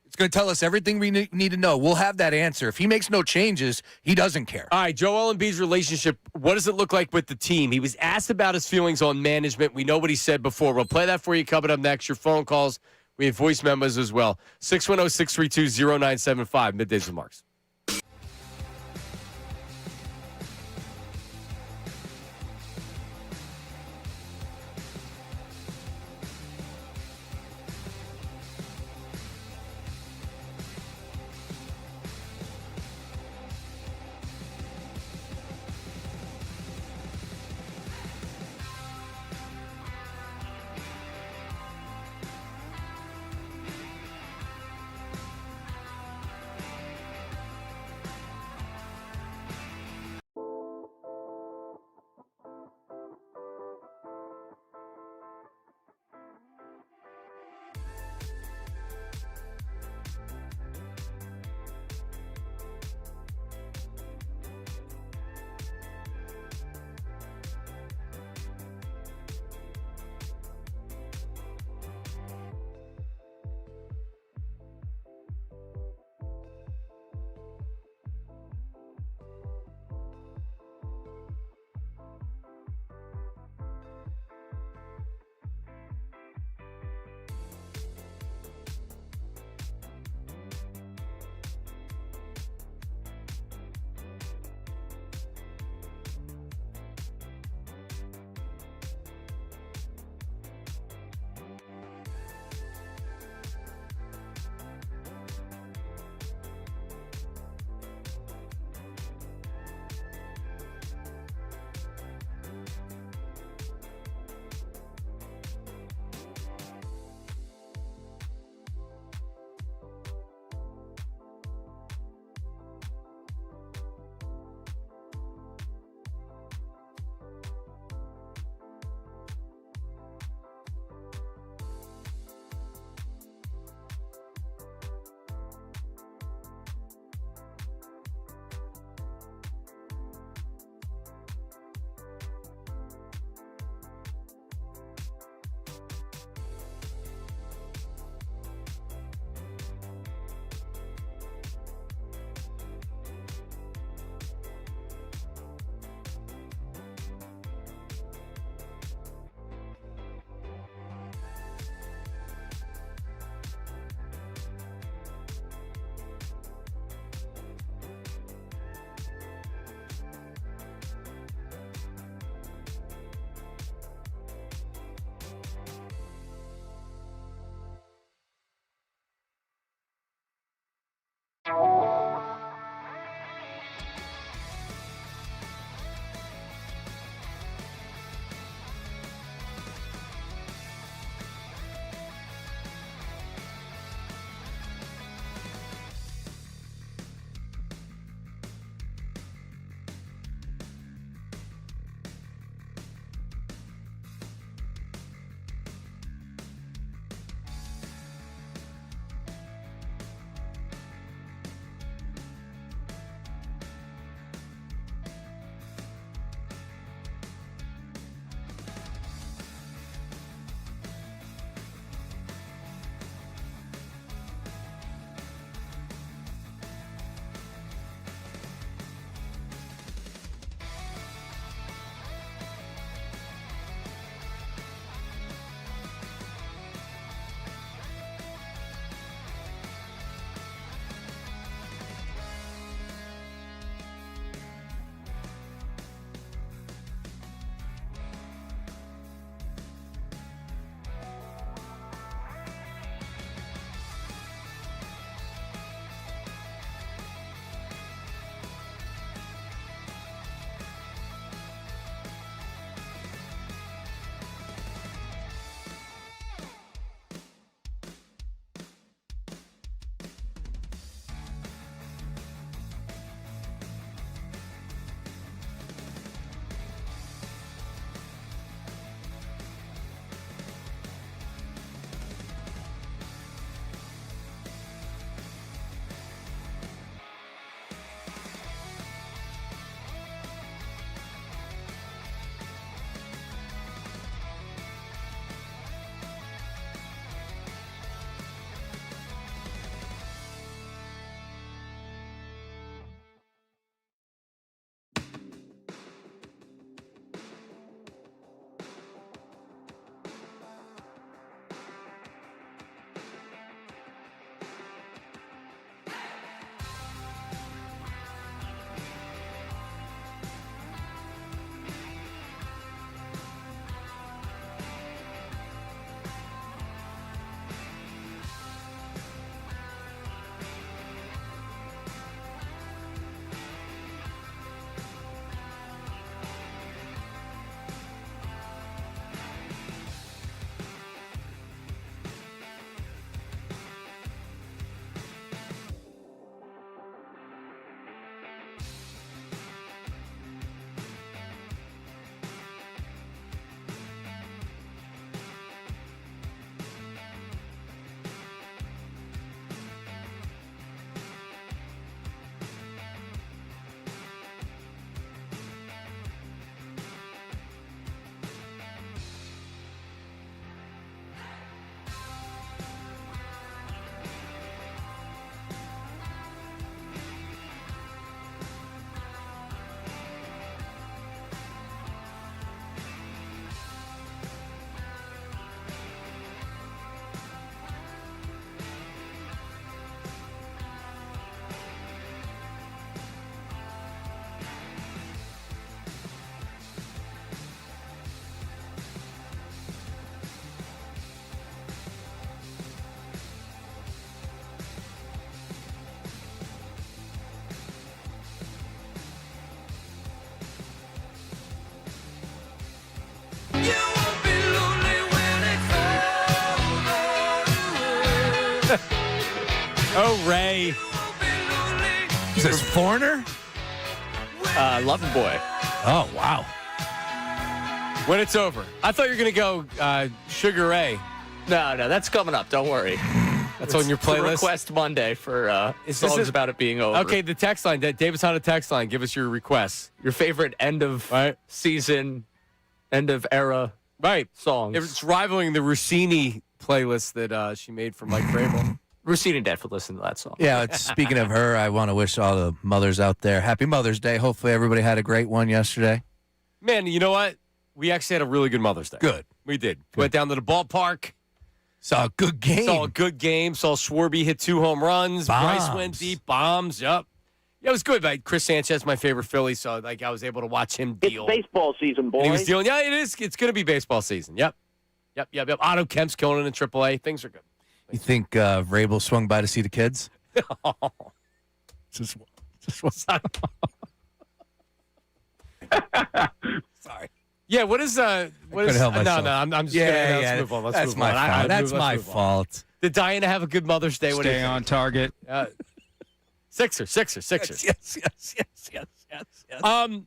it's going to tell us everything we need to know. We'll have that answer. If he makes no changes, he doesn't care. All right, Joel Embiid's relationship, what does it look like with the team? He was asked about his feelings on management. We know what he said before. We'll play that for you coming up next. Your phone calls. We have voice memos as well. 610-632-0975. Middays with Marks. Oh, Ray. Is this Foreigner? Lover Boy. Oh, wow. When it's over. I thought you were going to go Sugar Ray. No, that's coming up. Don't worry. That's on your playlist? Request Monday for songs about it being over. Okay, the text line. David's on a text line. Give us your requests. Your favorite end of season, end of era songs. It's rivaling the Rossini playlist that she made for Mike Vrabel. Rossini Dad would listen to that song. Yeah, speaking of her, I want to wish all the mothers out there Happy Mother's Day. Hopefully everybody had a great one yesterday. Man, you know what? We actually had a really good Mother's Day. Good. We did. Went down to the ballpark. Saw a good game. Saw Schwarby hit 2 home runs. Bombs. Bryce went deep. Bombs. Yep. Yeah, it was good. Like Chris Sanchez, my favorite Philly, so I was able to watch him deal. It's baseball season, boy. And he was dealing. Yeah, it is. It's going to be baseball season. Yep. Otto Kemp's killing it in AAA. Things are good. You think Vrabel swung by to see the kids? just Sorry. Yeah, what is couldn't help myself. No, I'm just kidding. Let's move on. That's my fault. That's my fault. Did Diana have a good Mother's Day? Stay on target. Sixers. Yes.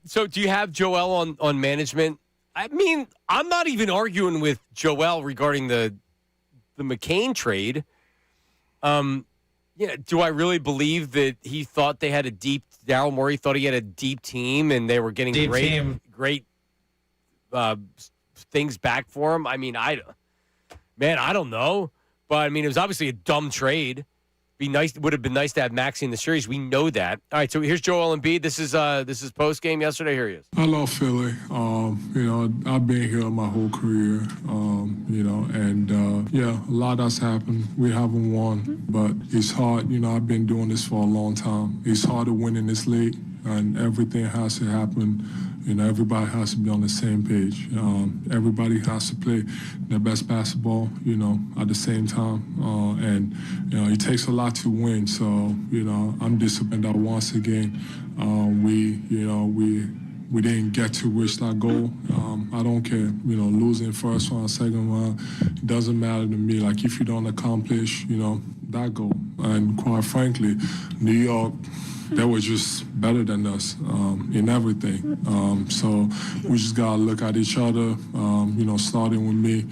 So do you have Joel on management? I mean, I'm not even arguing with Joel regarding the McCain trade. Do I really believe that he thought they had a deep Daryl Morey thought he had a deep team and they were getting great things back for him? I mean, I don't know. But I mean, it was obviously a dumb trade. It would have been nice to have Maxey in the series. We know that. All right, so here's Joel Embiid. This is post game yesterday. Here he is. I love Philly. I've been here my whole career. A lot has happened. We haven't won, but it's hard. I've been doing this for a long time. It's hard to win in this league, and everything has to happen. Everybody has to be on the same page. Everybody has to play their best basketball, at the same time. It takes a lot to win. So, I'm disappointed that once again we didn't get to reach that goal. I don't care, losing first round, second round, it doesn't matter to me. Like, if you don't accomplish, that goal. And quite frankly, New York, they were just better than us in everything. So we just got to look at each other, starting with me.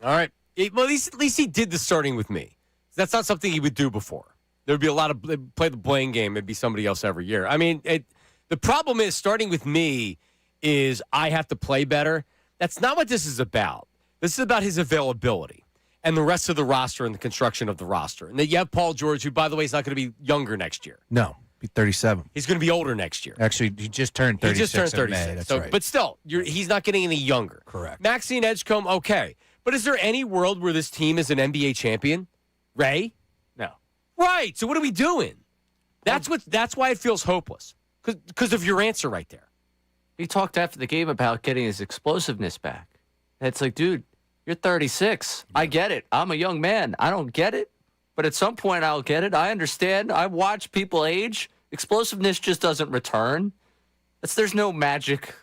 All right. Well, at least he did the starting with me. That's not something he would do before. There would be a lot of play the blame game. It'd be somebody else every year. I mean, the problem is starting with me is I have to play better. That's not what this is about. This is about his availability and the rest of the roster and the construction of the roster. And then you have Paul George, who, by the way, is not going to be younger next year. No, be 37. He's going to be older next year. Actually, he just turned 36. He just turned 36. In May. That's so, right. But still, he's not getting any younger. Correct. Maxey and Edgecombe, okay. But is there any world where this team is an NBA champion? Ray? No. Right. So what are we doing? That's why it feels hopeless. Because of your answer right there. He talked after the game about getting his explosiveness back. And it's like, dude, you're 36. I get it. I'm a young man. I don't get it. But at some point, I'll get it. I understand. I watch people age. Explosiveness just doesn't return. There's no magic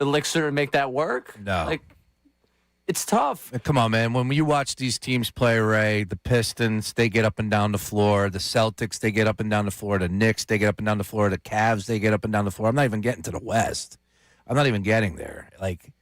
elixir to make that work. No. It's tough. Come on, man. When you watch these teams play, Ray, the Pistons, they get up and down the floor. The Celtics, they get up and down the floor. The Knicks, they get up and down the floor. The Cavs, they get up and down the floor. I'm not even getting to the West. I'm not even getting there.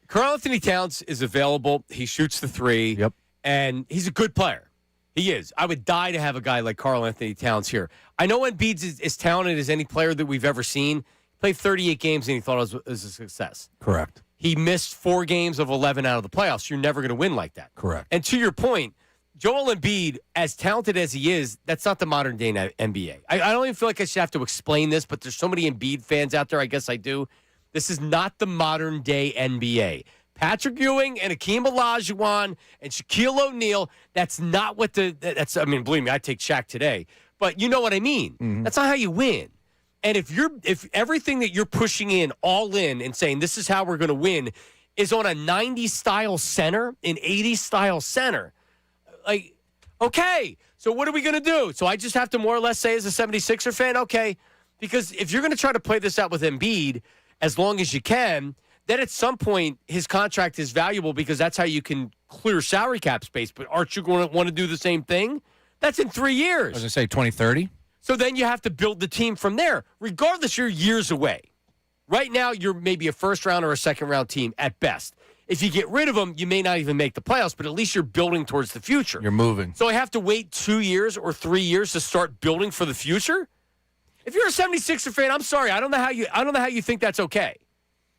Karl-Anthony Towns is available. He shoots the three. Yep. And he's a good player. He is. I would die to have a guy like Karl-Anthony Towns here. I know Embiid's as talented as any player that we've ever seen. He played 38 games and he thought it was a success. Correct. He missed 4 games of 11 out of the playoffs. You're never going to win like that. Correct. And to your point, Joel Embiid, as talented as he is, that's not the modern day NBA. I don't even feel like I should have to explain this, but there's so many Embiid fans out there. I guess I do. This is not the modern day NBA. Patrick Ewing and Akeem Olajuwon and Shaquille O'Neal, that's not what believe me, I'd take Shaq today. But you know what I mean. Mm-hmm. That's not how you win. And if everything that you're pushing in all in and saying this is how we're going to win is on a 90s style center, an 80s style center, okay, so what are we going to do? So I just have to more or less say as a 76er fan, okay, because if you're going to try to play this out with Embiid as long as you can, then at some point his contract is valuable because that's how you can clear salary cap space. But aren't you going to want to do the same thing? That's in 3 I was years. going to say 2030. So then you have to build the team from there. Regardless, you're years away. Right now, you're maybe a first-round or a second-round team at best. If you get rid of them, you may not even make the playoffs, but at least you're building towards the future. You're moving. So I have to wait 2 years or 3 years to start building for the future? If you're a 76er fan, I'm sorry. I don't know how you think that's okay.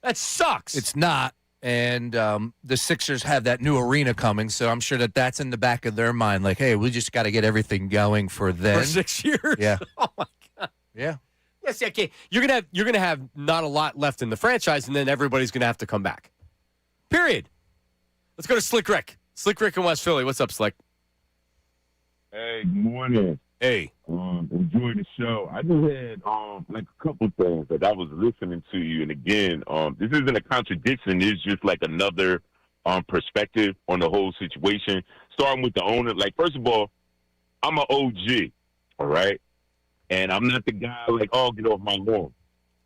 That sucks. It's not. And the Sixers have that new arena coming, so I'm sure that's in the back of their mind. Like, hey, we just got to get everything going for then. For 6 years? Yeah. Oh, my God. Yeah. Yes, okay. You're gonna have not a lot left in the franchise, and then everybody's going to have to come back. Period. Let's go to Slick Rick. Slick Rick in West Philly. What's up, Slick? Hey, good morning. Hey. Enjoy the show. I just had like a couple things that I was listening to you, and again, this isn't a contradiction. It's just like another perspective on the whole situation. Starting with the owner, like first of all, I'm an OG, all right, and I'm not the guy like, oh, get off my lawn.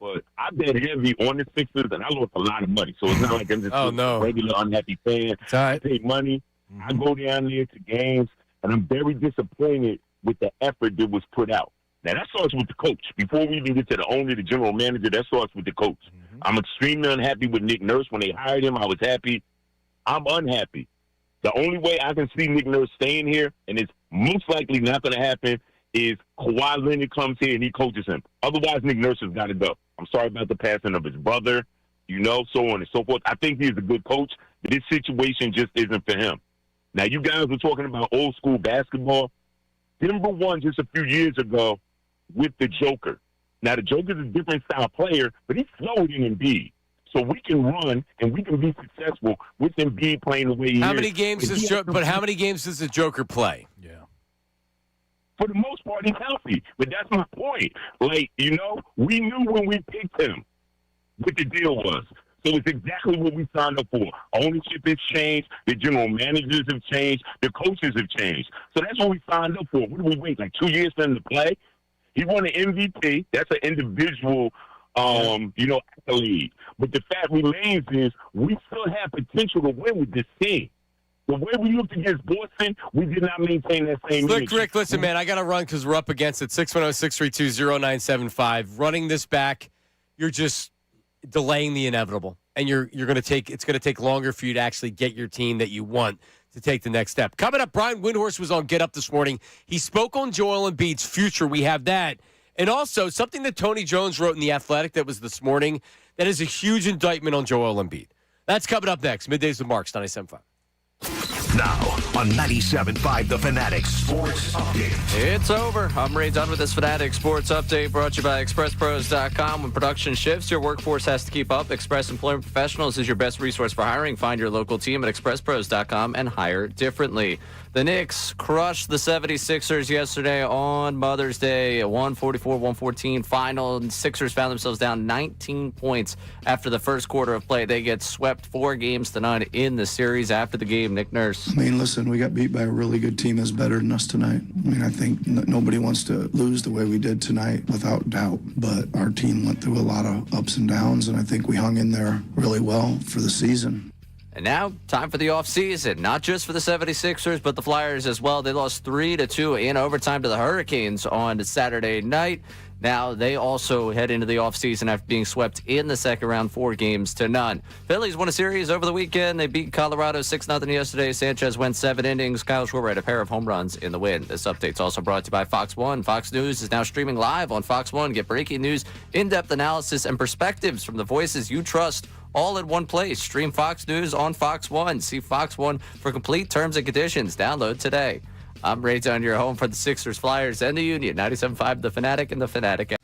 But I bet heavy on the Sixers, and I lost a lot of money. So it's not like I'm just a regular unhappy fan. It's all right. I pay money. I go down there to games, and I'm very disappointed with the effort that was put out. Now, that starts with the coach. Before we even get to the owner, the general manager, that starts with the coach. I'm extremely unhappy with Nick Nurse. When they hired him, I was happy. I'm unhappy. The only way I can see Nick Nurse staying here, and it's most likely not going to happen, is Kawhi Leonard comes here and he coaches him. Otherwise, Nick Nurse has got to go. I'm sorry about the passing of his brother, so on and so forth. I think he's a good coach, but this situation just isn't for him. Now, you guys were talking about old school basketball. Denver won just a few years ago with the Joker. Now, the Joker's a different style player, but he's slower than Embiid. So we can run and we can be successful with Embiid playing the way he is. How many games does the Joker play? Yeah. For the most part, he's healthy. But that's my point. Like, we knew when we picked him what the deal was. So it's exactly what we signed up for. Ownership has changed. The general managers have changed. The coaches have changed. So that's what we signed up for. What do we wait, like 2 years for him to play? He won an MVP. That's an individual, accolade. But the fact remains is we still have potential to win with this team. The way we looked against Boston, we did not maintain that same Slick Rick, listen, man, I got to run because we're up against it. 610-632-0975. Running this back, you're just delaying the inevitable. And it's going to take longer for you to actually get your team that you want to take the next step. Coming up, Brian Windhorst was on Get Up this morning. He spoke on Joel Embiid's future. We have that. And also, something that Tony Jones wrote in The Athletic that was this morning that is a huge indictment on Joel Embiid. That's coming up next. Middays with Marks, 97.5. Now on 97.5 The Fanatic Sports Update. It's over. I'm Ray done with this Fanatic Sports Update brought to you by ExpressPros.com. When production shifts, your workforce has to keep up. Express Employment Professionals is your best resource for hiring. Find your local team at ExpressPros.com and hire differently. The Knicks crushed the 76ers yesterday on Mother's Day, a 144-114 final. And Sixers found themselves down 19 points after the first quarter of play. They get swept 4-0 in the series. After the game, Nick Nurse. I mean, listen, we got beat by a really good team that's better than us tonight. I mean, I think nobody wants to lose the way we did tonight, without doubt. But our team went through a lot of ups and downs, and I think we hung in there really well for the season. And now, time for the offseason. Not just for the 76ers, but the Flyers as well. They lost 3-2 in overtime to the Hurricanes on Saturday night. Now, they also head into the offseason after being swept in the second round 4-0. Phillies won a series over the weekend. They beat Colorado 6-0 yesterday. Sanchez went 7 innings. Kyle Schwarber had a pair of home runs in the win. This update's also brought to you by Fox 1. Fox News is now streaming live on Fox 1. Get breaking news, in-depth analysis, and perspectives from the voices you trust all in one place. Stream Fox News on Fox 1. See Fox 1 for complete terms and conditions. Download today. I'm Ray Dunn, your home for the Sixers, Flyers, and the Union. 97.5 The Fanatic and The Fanatic app.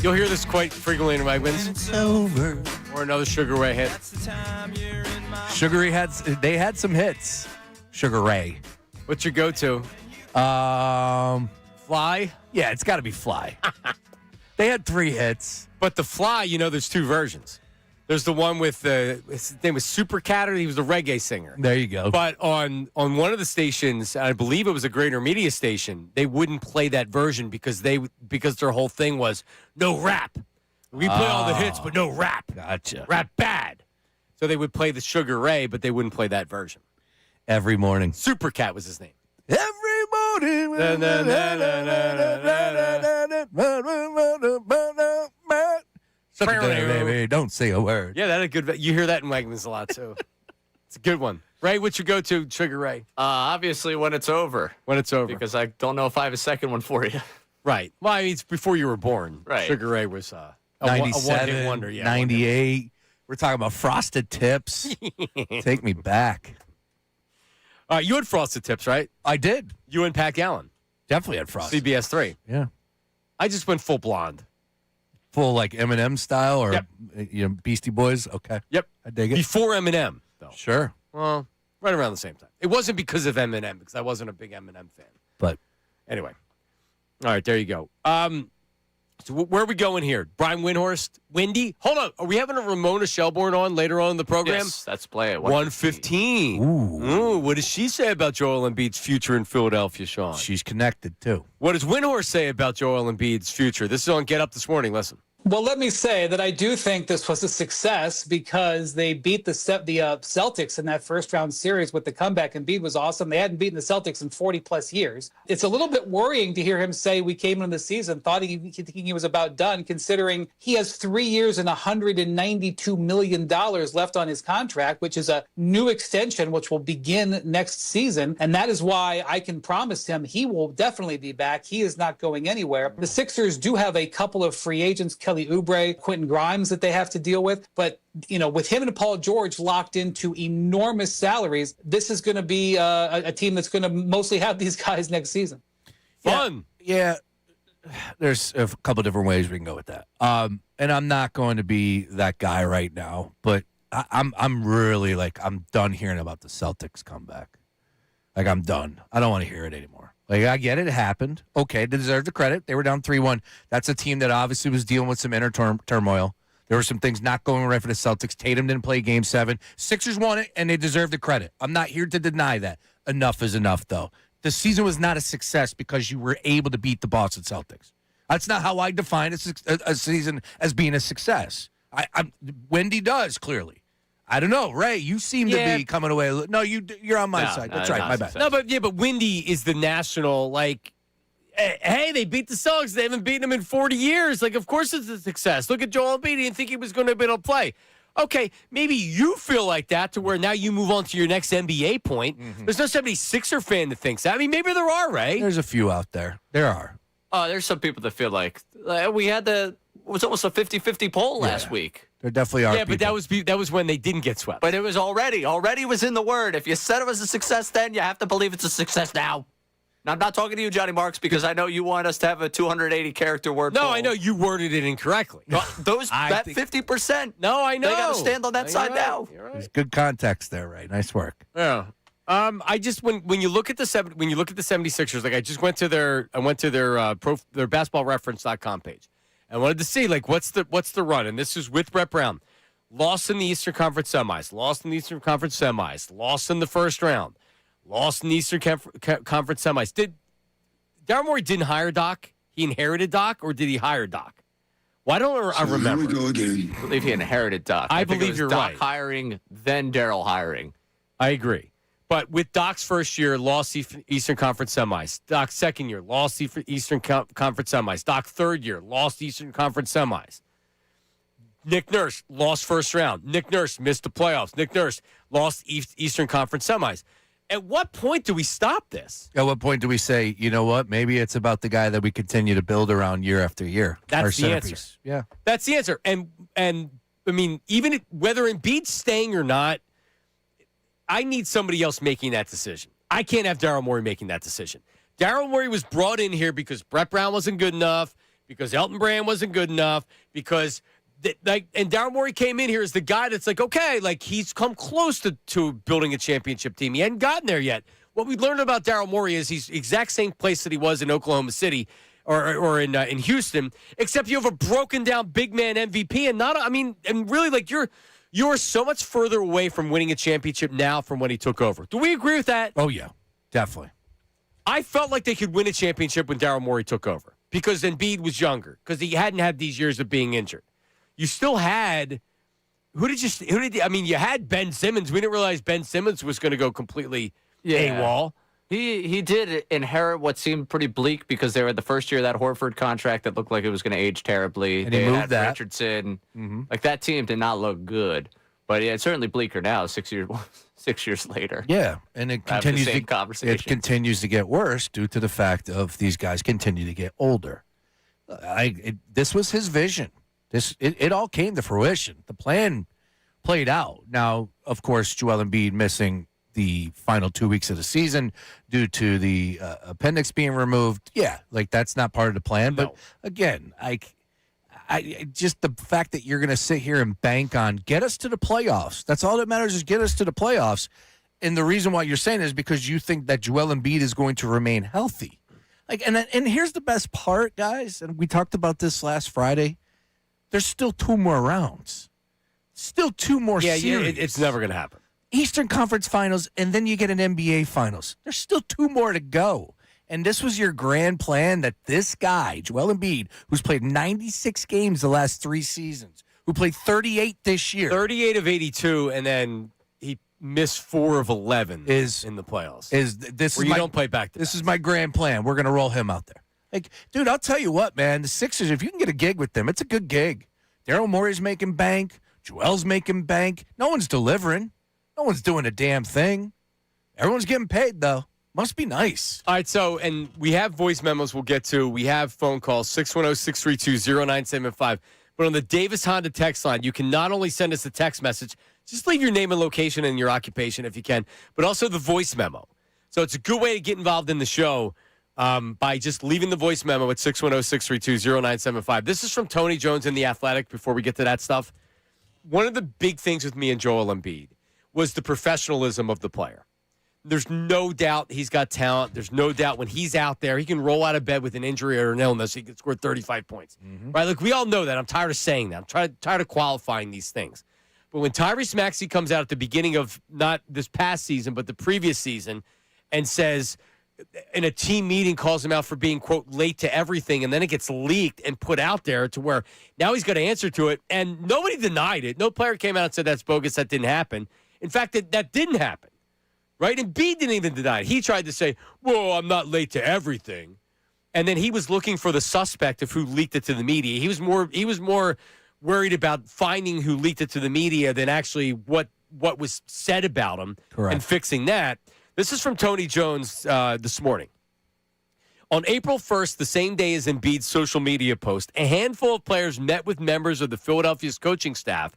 You'll hear this quite frequently in Wegmans. It's over. Or another Sugar Ray hit. They had some hits. Sugar Ray. What's your go-to? Fly? Yeah, it's got to be Fly. They had 3 hits. But the Fly, there's 2 versions. There's the one with his name was Super Cat, or he was a reggae singer. There you go. But on one of the stations, I believe it was a greater media station, they wouldn't play that version because their whole thing was no rap. We play all the hits, but no rap. Gotcha. Rap bad. So they would play the Sugar Ray, but they wouldn't play that version. Every morning. Super Cat was his name. Every morning. Such a day, baby. Don't say a word. Yeah, that a good. You hear that in Wegmans a lot too. It's a good one. Ray, what's your go-to Sugar Ray? Obviously, when it's over. When it's over. Because I don't know if I have a second one for you. Right. Well, I mean, it's before you were born. Right. Sugar Ray was a 97, one-hit wonder. Yeah, 98. We're talking about Frosted Tips. Take me back. You had Frosted Tips, right? I did. You and Pat Gallen. Definitely had Frosted. CBS 3. Yeah. I just went full blonde. Full like Eminem style or Yep. Beastie Boys? Okay. Yep. I dig it. Before Eminem, though. Sure. Well, right around the same time. It wasn't because of Eminem, because I wasn't a big Eminem fan. But anyway. All right, there you go. So where are we going here? Brian Windhorst? Windy? Hold on. Are we having a Ramona Shelburn on later on in the program? Yes, let's play it. 1:15. Ooh, what does she say about Joel Embiid's future in Philadelphia, Sean? she's connected too. What does Windhorst say about Joel Embiid's future? This is on Get Up this morning. Listen. Well, let me say that I do think this was a success because they beat the Celtics in that first-round series with the comeback. Embiid was awesome. They hadn't beaten the Celtics in 40-plus years. It's a little bit worrying to hear him say we came into the season thinking he was about done, considering he has 3 years and $192 million left on his contract, which is a new extension which will begin next season. And that is why I can promise him he will definitely be back. He is not going anywhere. The Sixers do have a couple of free agents, Kelly Oubre, Quentin Grimes, that they have to deal with. But, with him and Paul George locked into enormous salaries, this is going to be a team that's going to mostly have these guys next season. Fun. Yeah. There's a couple different ways we can go with that. And I'm not going to be that guy right now, but I'm really I'm done hearing about the Celtics comeback. I'm done. I don't want to hear it anymore. I get it. It happened. Okay, they deserve the credit. They were down 3-1. That's a team that obviously was dealing with some inner turmoil. There were some things not going right for the Celtics. Tatum didn't play Game 7. Sixers won it, and they deserve the credit. I'm not here to deny that. Enough is enough, though. The season was not a success because you were able to beat the Boston Celtics. That's not how I define a season as being a success. Wendy does, clearly. I don't know, Ray. You seem to be coming away. No, you're on my side. That's right. My bad. No, but Windy is the national. Hey, they beat the Celtics. They haven't beaten them in 40 years. Of course it's a success. Look at Joel Embiid. He didn't think he was going to be able to play. Okay, maybe you feel like that to where now you move on to your next NBA point. Mm-hmm. There's no 76er fan that thinks that. I mean, maybe there are, Ray. There's a few out there. There are. There's some people that feel like we had it was almost a 50-50 poll last week. There definitely are. Yeah, but that was when they didn't get swept. But it was already was in the word. If you said it was a success then, you have to believe it's a success now. Now, I'm not talking to you, Johnny Marks, because I know you want us to have a 280-character word poll. No, I know you worded it incorrectly. That 50%. No, I know. They got to stand on that side now. You're right. There's good context there, Ray. Nice work. Yeah. I just when you look at the 76ers, I just went to their their basketballreference.com page. I wanted to see what's the run, and this is with Brett Brown. Lost in the Eastern Conference semis, lost in the first round, lost in the Eastern Conference semis. Daryl Morey didn't hire Doc? He inherited Doc, or did he hire Doc? Why don't I remember? Here we go again. I believe he inherited Doc. I think believe it was you're Doc right. hiring, then Daryl hiring. I agree. But with Doc's first year, lost Eastern Conference semis. Doc's second year, lost Eastern Conference semis. Doc's third year, lost Eastern Conference semis. Nick Nurse lost first round. Nick Nurse missed the playoffs. Nick Nurse lost Eastern Conference semis. At what point do we stop this? At what point do we say, you know what, maybe it's about the guy that we continue to build around year after year? That's the answer. Yeah. That's the answer. And I mean, even whether Embiid's staying or not, I need somebody else making that decision. I can't have Daryl Morey making that decision. Daryl Morey was brought in here because Brett Brown wasn't good enough, because Elton Brand wasn't good enough, because and Daryl Morey came in here as the guy that's like, okay, like he's come close to building a championship team. He hadn't gotten there yet. What we learned about Daryl Morey is he's exact same place that he was in Oklahoma City or in Houston, except you have a broken down big man MVP and really like you're so much further away from winning a championship now from when he took over. Do we agree with that? Oh yeah, definitely. I felt like they could win a championship when Daryl Morey took over because Embiid was younger, because he hadn't had these years of being injured. You still had you had Ben Simmons. We didn't realize Ben Simmons was going to go completely AWOL. He did inherit what seemed pretty bleak because they were the first year of that Horford contract that looked like it was going to age terribly. And he moved had that. Richardson. Like that team did not look good. But yeah, it's certainly bleaker now, 6 years later. Yeah, and it continues the same conversation. It continues to get worse due to the fact of these guys continue to get older. This was his vision. It all came to fruition. The plan played out. Now, of course, Joel Embiid missing the final 2 weeks of the season due to the appendix being removed. Yeah, like that's not part of the plan. No. But again, I just the fact that you're going to sit here and bank on get us to the playoffs. That's all that matters is get us to the playoffs. And the reason why you're saying it is because you think that Joel Embiid is going to remain healthy. And here's the best part, guys. And we talked about this last Friday. There's still 2 more rounds. Still 2 more series. Yeah, it's never going to happen. Eastern Conference Finals, and then you get an NBA Finals. There's still 2 more to go. And this was your grand plan that this guy, Joel Embiid, who's played 96 games the last 3 seasons, who played 38 this year. 38 of 82, and then he missed 4 of 11 in the playoffs. You don't play back to This is my grand plan. We're going to roll him out there. Like, dude, I'll tell you what, man. The Sixers, if you can get a gig with them, it's a good gig. Daryl Morey's making bank. Joel's making bank. No one's delivering. No one's doing a damn thing. Everyone's getting paid, though. Must be nice. All right, so, and we have voice memos we'll get to. We have phone calls, 610-632-0975. But on the Davis Honda text line, you can not only send us a text message, just leave your name and location and your occupation if you can, but also the voice memo. So it's a good way to get involved in the show by just leaving the voice memo at 610-632-0975. This is from Tony Jones in The Athletic before we get to that stuff. One of the big things with me and Joel Embiid was the professionalism of the player. There's no doubt he's got talent. There's no doubt when he's out there, he can roll out of bed with an injury or an illness. He can score 35 points. Right? Like, we all know that. I'm tired of saying that. I'm tired of qualifying these things. But when Tyrese Maxey comes out at the beginning of not this past season, but the previous season, and says in a team meeting, calls him out for being, quote, late to everything, and then it gets leaked and put out there to where now he's got to answer to it, and nobody denied it. No player came out and said that's bogus, that didn't happen. In fact, that didn't happen. Right? And Embiid didn't even deny it. He tried to say, well, I'm not late to everything. And then he was looking for the suspect of who leaked it to the media. He was more worried about finding who leaked it to the media than actually what was said about him. Correct. And fixing that. This is from Tony Jones this morning. On April 1st, the same day as Embiid's social media post, a handful of players met with members of the Philadelphia's coaching staff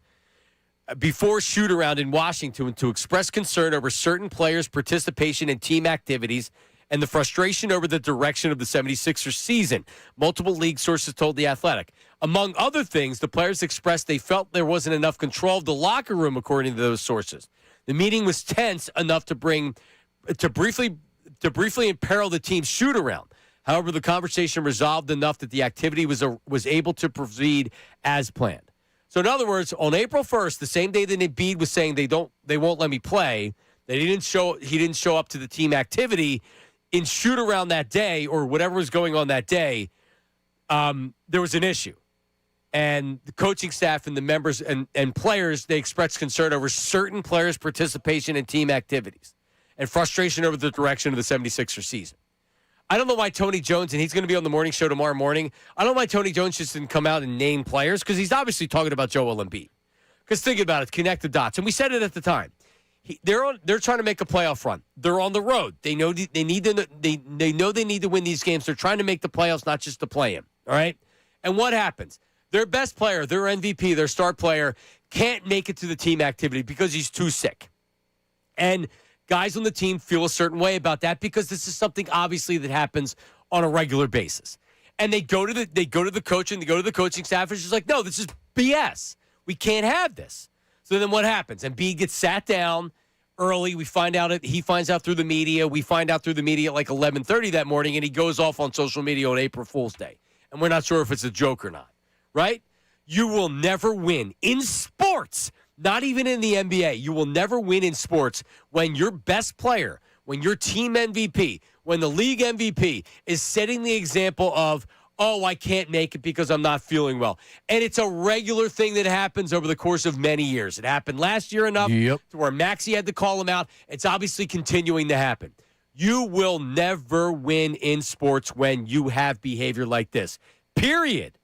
before shoot-around in Washington to express concern over certain players' participation in team activities and the frustration over the direction of the 76ers season, multiple league sources told The Athletic. Among other things, the players expressed they felt there wasn't enough control of the locker room, according to those sources. The meeting was tense enough to briefly imperil the team's shoot-around. However, the conversation resolved enough that the activity was able to proceed as planned. So, in other words, on April 1st, the same day that Embiid was saying they won't let me play, that he didn't show up to the team activity, in shoot around that day or whatever was going on that day, there was an issue. And the coaching staff and the members and players, they expressed concern over certain players' participation in team activities and frustration over the direction of the 76ers season. I don't know why Tony Jones, and he's going to be on the morning show tomorrow morning, I don't know why Tony Jones just didn't come out and name players, because he's obviously talking about Joel Embiid. Because think about it, connect the dots. And we said it at the time. They're trying to make a playoff run. They're on the road. They know they need to win these games. They're trying to make the playoffs, not just to play in. All right? And what happens? Their best player, their MVP, their star player, can't make it to the team activity because he's too sick. And guys on the team feel a certain way about that because this is something obviously that happens on a regular basis. And they go to the coach and they go to the coaching staff, and she's like, no, this is BS. We can't have this. So then what happens? Embiid gets sat down early. We find out he finds out through the media. We find out through the media at like 11:30 that morning, and he goes off on social media on April Fool's Day. And we're not sure if it's a joke or not, right? You will never win in sports, not even in the NBA. You will never win in sports when your best player, when your team MVP, when the league MVP is setting the example of, oh, I can't make it because I'm not feeling well. And it's a regular thing that happens over the course of many years. It happened last year enough to where Maxey had to call him out. It's obviously continuing to happen. You will never win in sports when you have behavior like this. Period.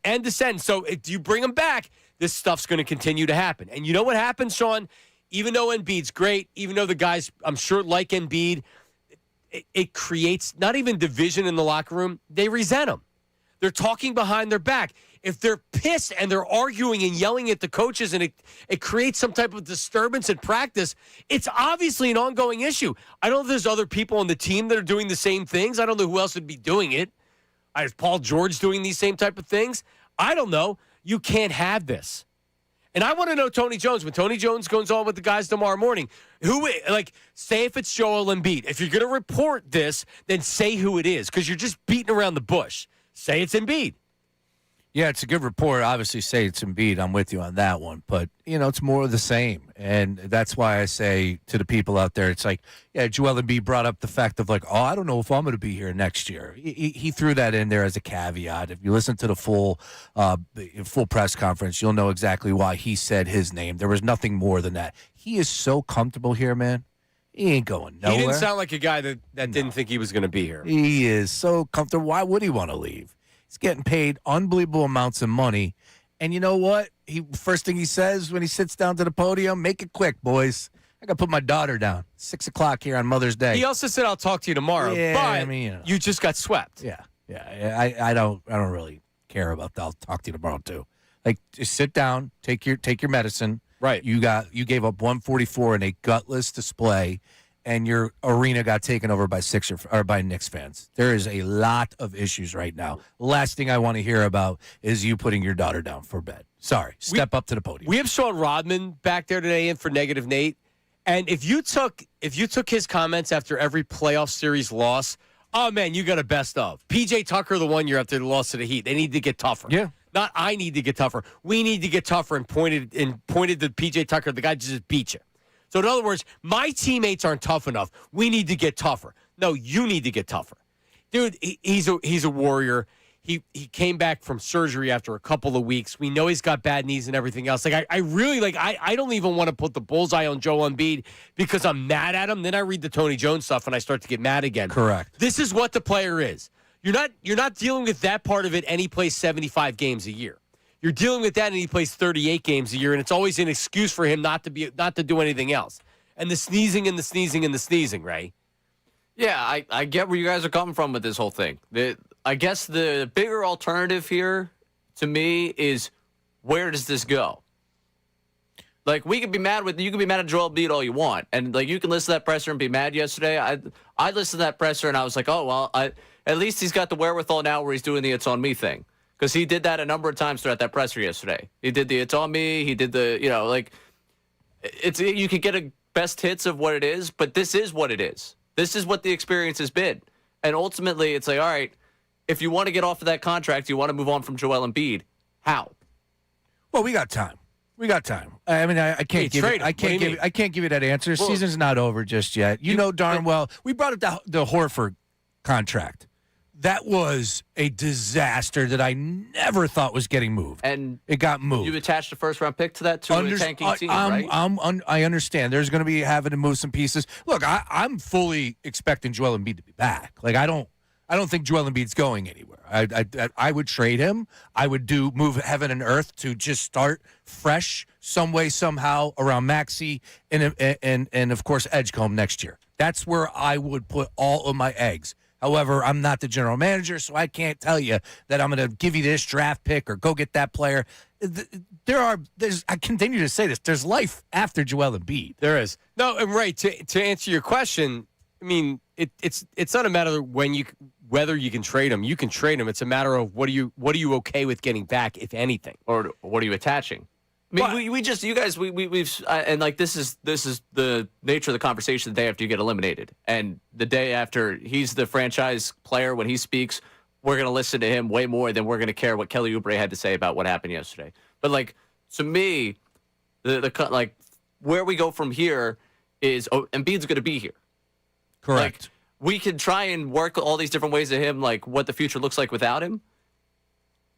End of sentence. So if you bring them back, this stuff's going to continue to happen. And you know what happens, Sean? Even though Embiid's great, even though the guys, I'm sure, like Embiid, it creates not even division in the locker room. They resent him. They're talking behind their back. If they're pissed and they're arguing and yelling at the coaches and it creates some type of disturbance in practice, it's obviously an ongoing issue. I don't know if there's other people on the team that are doing the same things. I don't know who else would be doing it. Is Paul George doing these same type of things? I don't know. You can't have this. And I want to know Tony Jones. When Tony Jones goes on with the guys tomorrow morning, say if it's Joel Embiid. If you're going to report this, then say who it is, because you're just beating around the bush. Say it's Embiid. Yeah, it's a good report. Obviously, say it's Embiid. I'm with you on that one. But, it's more of the same. And that's why I say to the people out there, it's like, yeah, Joel Embiid brought up the fact of like, I don't know if I'm going to be here next year. He threw that in there as a caveat. If you listen to the full press conference, you'll know exactly why he said his name. There was nothing more than that. He is so comfortable here, man. He ain't going nowhere. He didn't sound like a guy that didn't think he was going to be here. He is so comfortable. Why would he want to leave? He's getting paid unbelievable amounts of money. And you know what? First thing he says when he sits down to the podium, make it quick, boys. I got to put my daughter down. 6 o'clock here on Mother's Day. He also said, I'll talk to you tomorrow. Yeah, but you just got swept. Yeah. I don't really care about that. I'll talk to you tomorrow, too. Like, just sit down, take your medicine. Right. You gave up 144 in a gutless display, and your arena got taken over by by Knicks fans. There is a lot of issues right now. Last thing I want to hear about is you putting your daughter down for bed. Sorry. Step up to the podium. We have Sean Rodman back there today in for Negative Nate. And if you took his comments after every playoff series loss, oh man, you got a best of. PJ Tucker, the 1 year after the loss to the Heat, they need to get tougher. Yeah. Not I need to get tougher. We need to get tougher, and pointed to PJ Tucker, the guy just beat you. So in other words, my teammates aren't tough enough. We need to get tougher. No, you need to get tougher. Dude, he's a warrior. He came back from surgery after a couple of weeks. We know he's got bad knees and everything else. Like I really I don't even want to put the bullseye on Joel Embiid because I'm mad at him. Then I read the Tony Jones stuff and I start to get mad again. Correct. This is what the player is. You're not dealing with that part of it, and he plays 75 games a year. You're dealing with that, and he plays 38 games a year, and it's always an excuse for him not to do anything else. And the sneezing and the sneezing and the sneezing, right? Yeah, I get where you guys are coming from with this whole thing. I guess the bigger alternative here, to me, is where does this go? Like, you can be mad at Joel Embiid all you want, and like you can listen to that presser and be mad yesterday. I listened to that presser and I was like, oh well, at least he's got the wherewithal now where he's doing the "it's on me" thing. Because he did that a number of times throughout that presser yesterday. He did the "it's on me." He did the, you could get a best hits of what it is, but this is what it is. This is what the experience has been. And ultimately, it's like, all right, if you want to get off of that contract, you want to move on from Joel Embiid, how? Well, we got time. I mean, I can't give you that answer. Well, Season's not over just yet. You know darn well. We brought up the Horford contract. That was a disaster that I never thought was getting moved. And it got moved. You attached a first-round pick to that to a tanking team, right? I understand. There's going to be having to move some pieces. Look, I'm fully expecting Joel Embiid to be back. Like, I don't think Joel Embiid's going anywhere. I would trade him. I would move heaven and earth to just start fresh some way, somehow around Maxey and of course, Edgecombe next year. That's where I would put all of my eggs. However, I'm not the general manager, so I can't tell you that I'm going to give you this draft pick or go get that player. I continue to say this. There's life after Joel Embiid. There is. No, and right, to answer your question, I mean, it's not a matter of when you whether you can trade him. You can trade him. It's a matter of what are you okay with getting back, if anything, or what are you attaching? I mean, we've and like this is the nature of the conversation the day after you get eliminated, and the day after he's the franchise player. When he speaks, we're going to listen to him way more than we're going to care what Kelly Oubre had to say about what happened yesterday. But like to me, the where we go from here is Embiid's going to be here. Correct. Like, we can try and work all these different ways of him, like what the future looks like without him.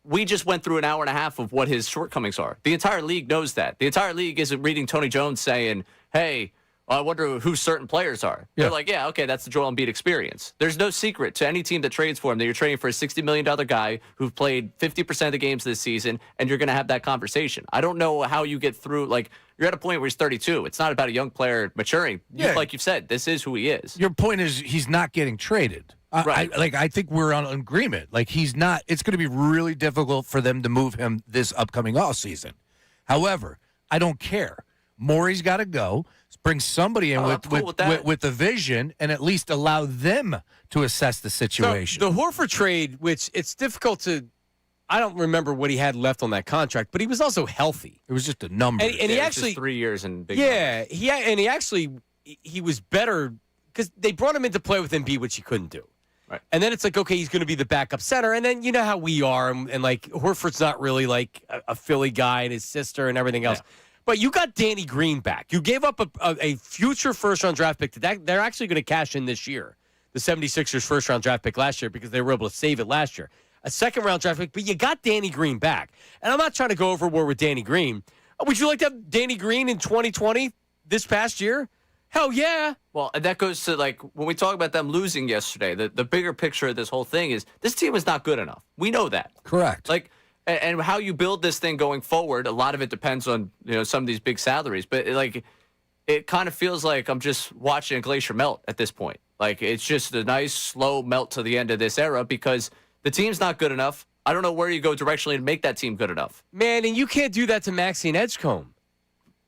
We just went through an hour and a half of what his shortcomings are. The entire league knows that. The entire league isn't reading Tony Jones saying, hey, I wonder who certain players are. Yeah. They're like, yeah, okay, that's the Joel Embiid experience. There's no secret to any team that trades for him that you're trading for a $60 million guy who's played 50% of the games this season, and you're going to have that conversation. I don't know how you get through, like, you're at a point where he's 32. It's not about a young player maturing. Yeah. Like you've said, this is who he is. Your point is he's not getting traded. Right. I think we're on agreement. Like, he's not. It's going to be really difficult for them to move him this upcoming offseason. However, I don't care. Morey's got to go. Bring somebody in with a vision and at least allow them to assess the situation. The Horford trade, which it's difficult to – I don't remember what he had left on that contract, but he was also healthy. It was just a number. And he actually – 3 years and big numbers. He was better because they brought him into play with Embiid, which he couldn't do. Right. And then it's like, okay, he's going to be the backup center. And then you know how we are. And like Horford's not really like a Philly guy and his sister and everything else. Yeah. But you got Danny Green back. You gave up a future first-round draft pick. They're actually going to cash in this year, the 76ers first-round draft pick last year because they were able to save it last year. A second-round draft pick, but you got Danny Green back. And I'm not trying to go overboard with Danny Green. Would you like to have Danny Green in 2020 this past year? Hell yeah. Well, and that goes to, like, when we talk about them losing yesterday, the bigger picture of this whole thing is this team is not good enough. We know that. Correct. Like, and how you build this thing going forward, a lot of it depends on, some of these big salaries. But, it kind of feels like I'm just watching a glacier melt at this point. Like, it's just a nice, slow melt to the end of this era because the team's not good enough. I don't know where you go directionally to make that team good enough. Man, and you can't do that to Maxine Edgecombe.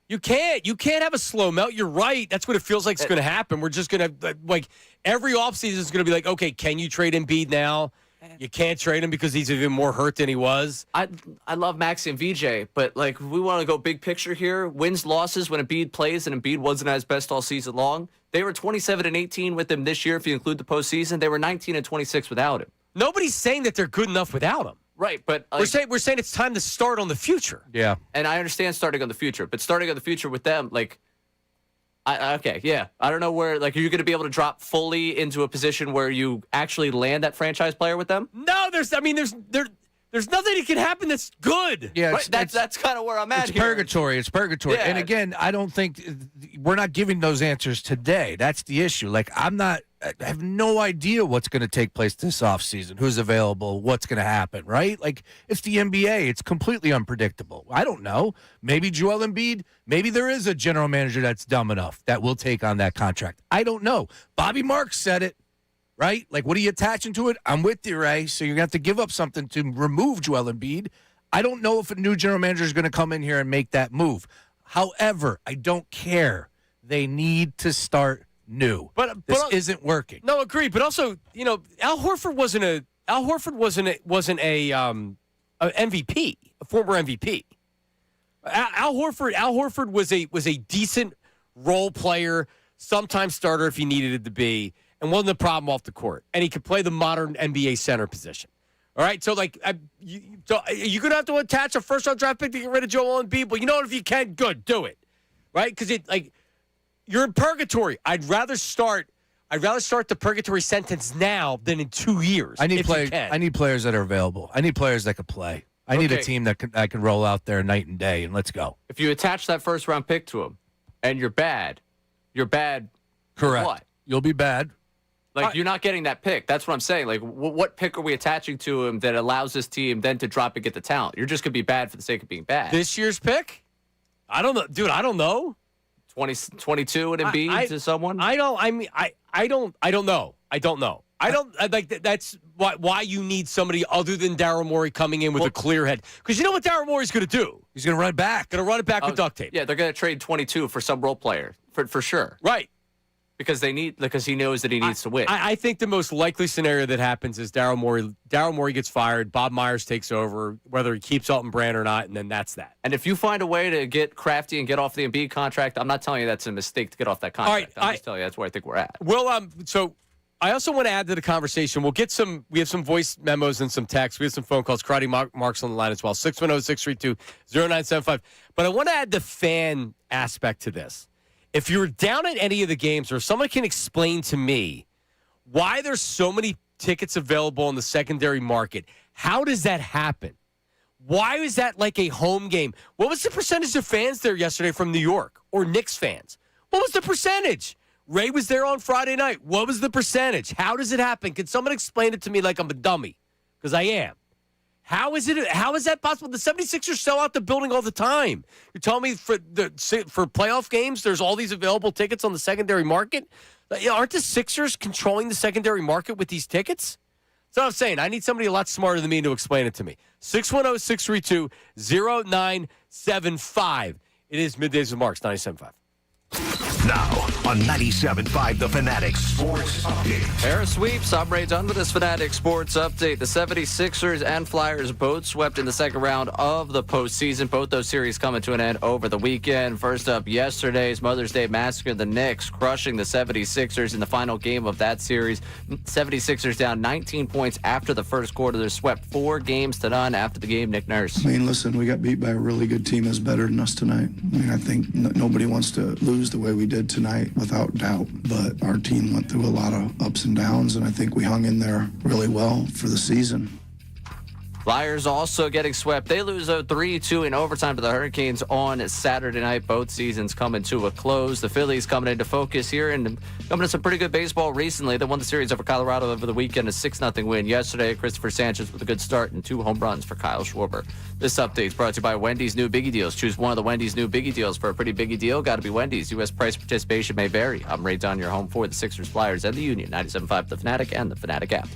You can't. You can't have a slow melt. You're right. That's what it feels like is going to happen. We're just going to, like, every offseason is going to be like, okay, can you trade Embiid now? You can't trade him because he's even more hurt than he was. I love Maxi and VJ, but like we want to go big picture here. Wins, losses when Embiid plays, and Embiid wasn't at his best all season long. They were 27-18 with him this year. If you include the postseason, they were 19-26 without him. Nobody's saying that they're good enough without him. Right, but we're saying it's time to start on the future. Yeah, and I understand starting on the future, but starting on the future with them, like. I don't know where, like, are you going to be able to drop fully into a position where you actually land that franchise player with them? No, there's nothing that can happen that's good. Yeah, right? That's kind of where I'm at. It's purgatory. It's purgatory. Yeah. And again, I don't think we're not giving those answers today. That's the issue. Like, I have no idea what's going to take place this offseason, who's available, what's going to happen, right? Like, it's the NBA. It's completely unpredictable. I don't know. Maybe Joel Embiid, maybe there is a general manager that's dumb enough that will take on that contract. I don't know. Bobby Marks said it, right? Like, what are you attaching to it? I'm with you, Ray. So you're going to have to give up something to remove Joel Embiid. I don't know if a new general manager is going to come in here and make that move. However, I don't care. They need to start new. But this isn't working. No, agree. But also, Al Horford wasn't a MVP, a former MVP. Al Horford was a decent role player, sometimes starter if he needed it to be, and wasn't a problem off the court. And he could play the modern NBA center position. All right, so like, you're gonna have to attach a first-round draft pick to get rid of Joel Embiid. But you know what? If you can, good, do it. Right? Because you're in purgatory. I'd rather start the purgatory sentence now than in 2 years. I need players that are available. I need players that can play. I need a team that can roll out there night and day, and let's go. If you attach that first round pick to him, and you're bad. Correct. What? You'll be bad. Like, you're not getting that pick. That's what I'm saying. Like, what pick are we attaching to him that allows this team then to drop and get the talent? You're just going to be bad for the sake of being bad. This year's pick? I don't know. Dude, I don't know. 22 and Embiid to someone? I don't know. I don't know. That's why you need somebody other than Daryl Morey coming in with a clear head. Because you know what Daryl Morey's going to do? He's going to run it back. Going to run it back with duct tape. Yeah, they're going to trade 22 for some role player, for sure. Right. because he knows that he needs to win. I think the most likely scenario that happens is Daryl Morey gets fired, Bob Myers takes over, whether he keeps Alton Brand or not, and then that's that. And if you find a way to get crafty and get off the Embiid contract, I'm not telling you that's a mistake to get off that contract. I'm just telling you that's where I think we're at. Well, so I also want to add to the conversation. We have some voice memos and some texts. We have some phone calls. Karate Mark's on the line as well. 610-632-0975. But I want to add the fan aspect to this. If you're down at any of the games, or someone can explain to me why there's so many tickets available in the secondary market, how does that happen? Why is that like a home game? What was the percentage of fans there yesterday from New York or Knicks fans? What was the percentage? Ray was there on Friday night. What was the percentage? How does it happen? Can someone explain it to me like I'm a dummy? Because I am. How is that possible? The 76ers sell out the building all the time. You're telling me for playoff games, there's all these available tickets on the secondary market? Aren't the Sixers controlling the secondary market with these tickets? That's what I'm saying. I need somebody a lot smarter than me to explain it to me. 610-632-0975. It is Middays with Marks, 97.5. Now on 97.5 The Fanatic Sports Update. Pair of sweeps. I'm Ray Dunn with this Fanatic Sports Update. The 76ers and Flyers both swept in the second round of the postseason. Both those series coming to an end over the weekend. First up, yesterday's Mother's Day Massacre. The Knicks crushing the 76ers in the final game of that series. 76ers down 19 points after the first quarter. They're swept 4-0 after the game. Nick Nurse. I mean, listen, we got beat by a really good team that's better than us tonight. I mean, I think nobody wants to lose the way we did tonight, without doubt. But our team went through a lot of ups and downs, and I think we hung in there really well for the season. Flyers also getting swept. They lose 3-2 in overtime to the Hurricanes on Saturday night. Both seasons coming to a close. The Phillies coming into focus here and coming to some pretty good baseball recently. They won the series over Colorado over the weekend, a 6-0 win yesterday. Christopher Sanchez with a good start and 2 home runs for Kyle Schwarber. This update is brought to you by Wendy's new Biggie Deals. Choose one of the Wendy's new Biggie Deals for a pretty biggie deal. Got to be Wendy's. U.S. price participation may vary. I'm Ray Dunn, your home for the Sixers, Flyers, and the Union. 97.5 The Fanatic and the Fanatic app.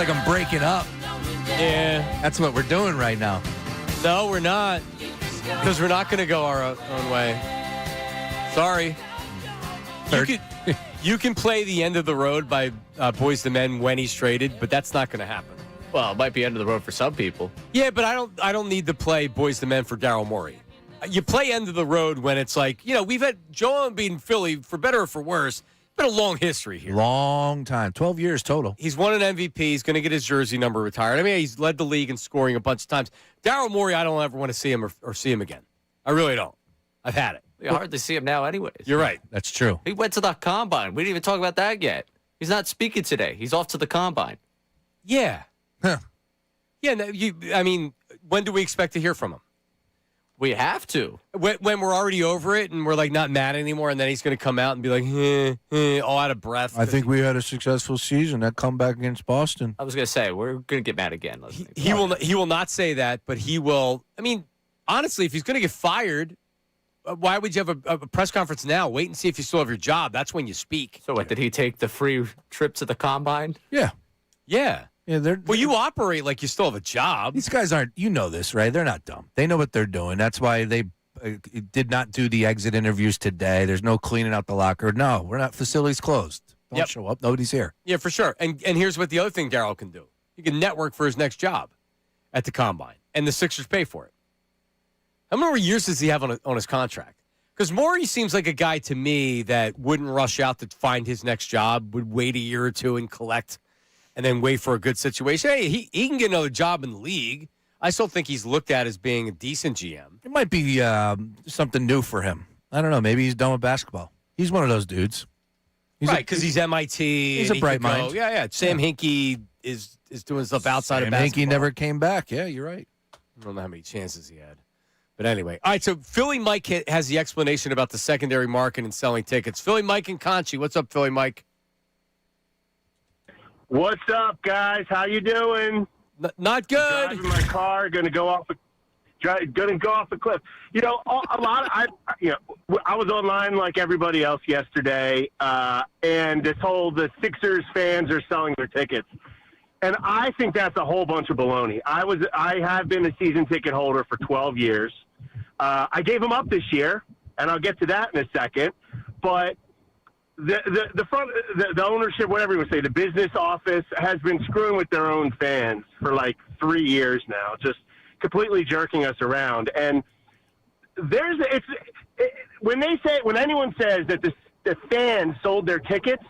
like I'm breaking up. Yeah. That's what we're doing right now. No, we're not. Because we're not going to go our own way. Sorry. You can play the end of the road by Boys to Men when he's traded, but that's not going to happen. Well, it might be end of the road for some people. Yeah, but I don't need to play Boys to Men for Daryl Morey. You play end of the road when it's like, we've had Joel Embiid in Philly, for better or for worse. It's been a long history here. Long time. 12 years total. He's won an MVP. He's going to get his jersey number retired. I mean, he's led the league in scoring a bunch of times. Daryl Morey, I don't ever want to see him or see him again. I really don't. I've had it. You hardly see him now anyways. You're right. That's true. He went to the combine. We didn't even talk about that yet. He's not speaking today. He's off to the combine. Yeah. Huh. Yeah, when do we expect to hear from him? We have to. When we're already over it and we're like not mad anymore, and then he's going to come out and be like, all out of breath. I think we had a successful season. That comeback against Boston. I was going to say, we're going to get mad again. He will not say that, but he will. I mean, honestly, if he's going to get fired, why would you have a press conference now? Wait and see if you still have your job. That's when you speak. So what, did he take the free trip to the combine? Yeah. Yeah. Yeah, well, you operate like you still have a job. These guys aren't, this, right? They're not dumb. They know what they're doing. That's why they did not do the exit interviews today. There's no cleaning out the locker. No, we're not. Facilities closed. Don't show up. Nobody's here. Yeah, for sure. And here's what the other thing Daryl can do. He can network for his next job at the combine, and the Sixers pay for it. How many more years does he have on his contract? Because Morey seems like a guy to me that wouldn't rush out to find his next job, would wait a year or two and collect, and then wait for a good situation. Hey, he can get another job in the league. I still think he's looked at as being a decent GM. It might be something new for him. I don't know. Maybe he's done with basketball. He's one of those dudes. Right, because he's MIT. He's a bright mind. Yeah. Sam Hinkie is doing stuff outside of basketball. Hinkie never came back. Yeah, you're right. I don't know how many chances he had. But anyway. All right, so Philly Mike has the explanation about the secondary market and selling tickets. Philly Mike and Conchi. What's up, Philly Mike? What's up, guys? How you doing? Not good. I'm driving my car, going to go off the cliff. I was online like everybody else yesterday, and the Sixers fans are selling their tickets, and I think that's a whole bunch of baloney. I have been a season ticket holder for 12 years. I gave them up this year, and I'll get to that in a second, but. The ownership, whatever you would say, the business office has been screwing with their own fans for like 3 years now, just completely jerking us around. And when anyone says that the fans sold their tickets,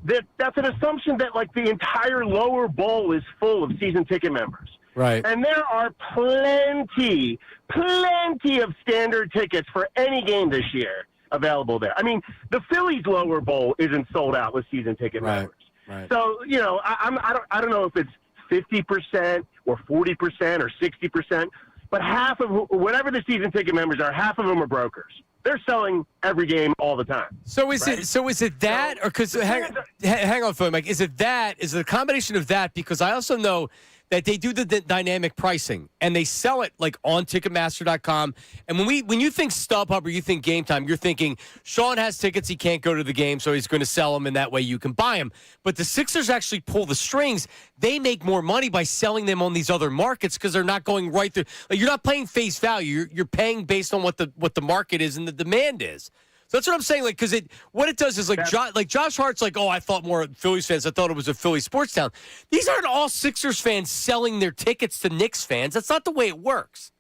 that's an assumption that like the entire lower bowl is full of season ticket members. Right. And there are plenty of standard tickets for any game this year available there. I mean, the Phillies lower bowl isn't sold out with season ticket members. Right. So, I don't know if it's 50% or 40% or 60%, but half of whatever the season ticket members are, half of them are brokers. They're selling every game all the time. So is it that, or because hang on, Philly Mike, is it a combination of that? Because I also know that they do the dynamic pricing and they sell it like on Ticketmaster.com. And when you think StubHub or you think Game Time, you're thinking Sean has tickets, he can't go to the game, so he's going to sell them, and that way you can buy them. But the Sixers actually pull the strings. They make more money by selling them on these other markets because they're not going right through. Like, you're not paying face value. You're paying based on what the market is and the demand is. So that's what I'm saying. Like, because what it does is Josh Hart's like, oh, I thought more Phillies fans. I thought it was a Philly sports town. These aren't all Sixers fans selling their tickets to Knicks fans. That's not the way it works.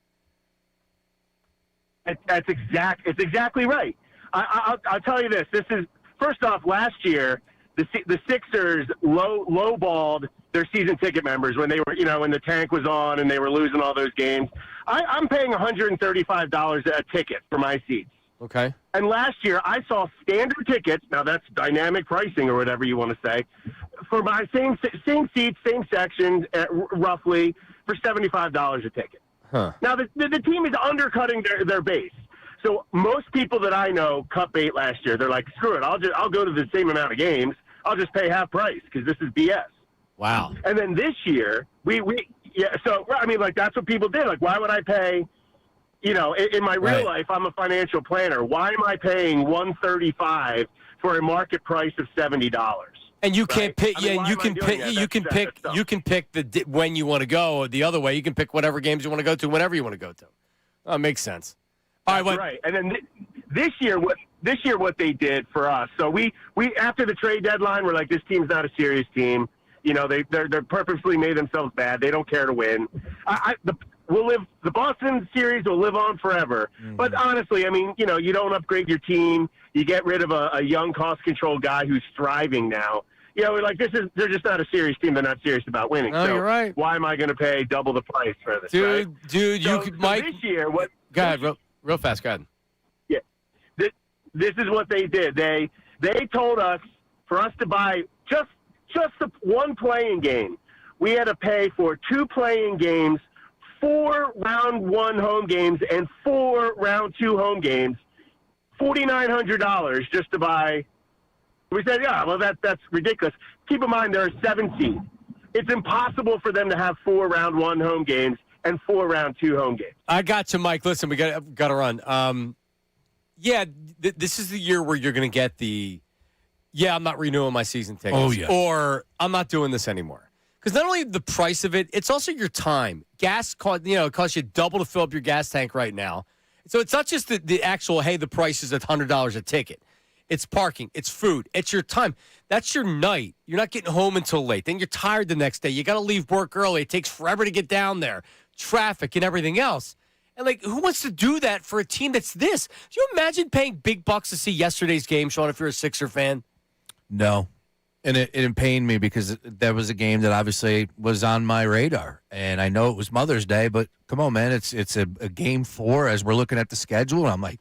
It's exactly right. I'll tell you this. This is first off. Last year, the Sixers lowballed their season ticket members when they were, when the tank was on and they were losing all those games. I'm paying $135 a ticket for my seats. Okay. And last year, I saw standard tickets. Now, that's dynamic pricing or whatever you want to say. For my same seats, same sections, roughly, for $75 a ticket. Huh. Now, the team is undercutting their base. So most people that I know cut bait last year. They're like, screw it. I'll go to the same amount of games. I'll just pay half price because this is BS. Wow. And then this year, so, I mean, like, that's what people did. Like, why would I pay... in my real life, I'm a financial planner. Why am I paying $135 for a market price of $70? And you can't pick. I mean, Yeah, why and you am I can doing pick. that? You can That's pick. dumb. You can pick when you want to go. The other way, you can pick whatever games you want to go to whenever you want to go to. Oh, makes sense. All right, Right. And then this year, what they did for us. So we after the trade deadline, we're like, this team's not a serious team. You know, they're purposely made themselves bad. They don't care to win. The Boston series will live on forever. Mm-hmm. But honestly, I mean, you know, you don't upgrade your team. You get rid of a young cost control guy who's thriving now. You know, like they're just not a serious team. They're not serious about winning. No, so you're right. Why am I going to pay double the price for this? Dude, right? you could, Mike. This year, what? Go ahead, real fast. Go ahead. Yeah, this is what they did. They told us for us to buy just the one playing game, we had to pay for 2 playing games, 4 round 1 home games, and 4 round 2 home games, $4,900 just to buy. We said, yeah, well, that's ridiculous. Keep in mind, they're a 7 seed. It's impossible for them to have 4 round 1 home games and 4 round 2 home games. I got you, Mike. Listen, we got to run. This is the year where you're going to get I'm not renewing my season tickets. Oh, yeah. Or I'm not doing this anymore. Because not only the price of it, it's also your time. Gas costs you double to fill up your gas tank right now. So it's not just the actual, hey, the price is $100 a ticket. It's parking. It's food. It's your time. That's your night. You're not getting home until late. Then you're tired the next day. You got to leave work early. It takes forever to get down there. Traffic and everything else. And, who wants to do that for a team that's this? Do you imagine paying big bucks to see yesterday's game, Sean, if you're a Sixer fan? No. And it pained me because that was a game that obviously was on my radar. And I know it was Mother's Day, but come on, man. It's a game 4 as we're looking at the schedule. And I'm like,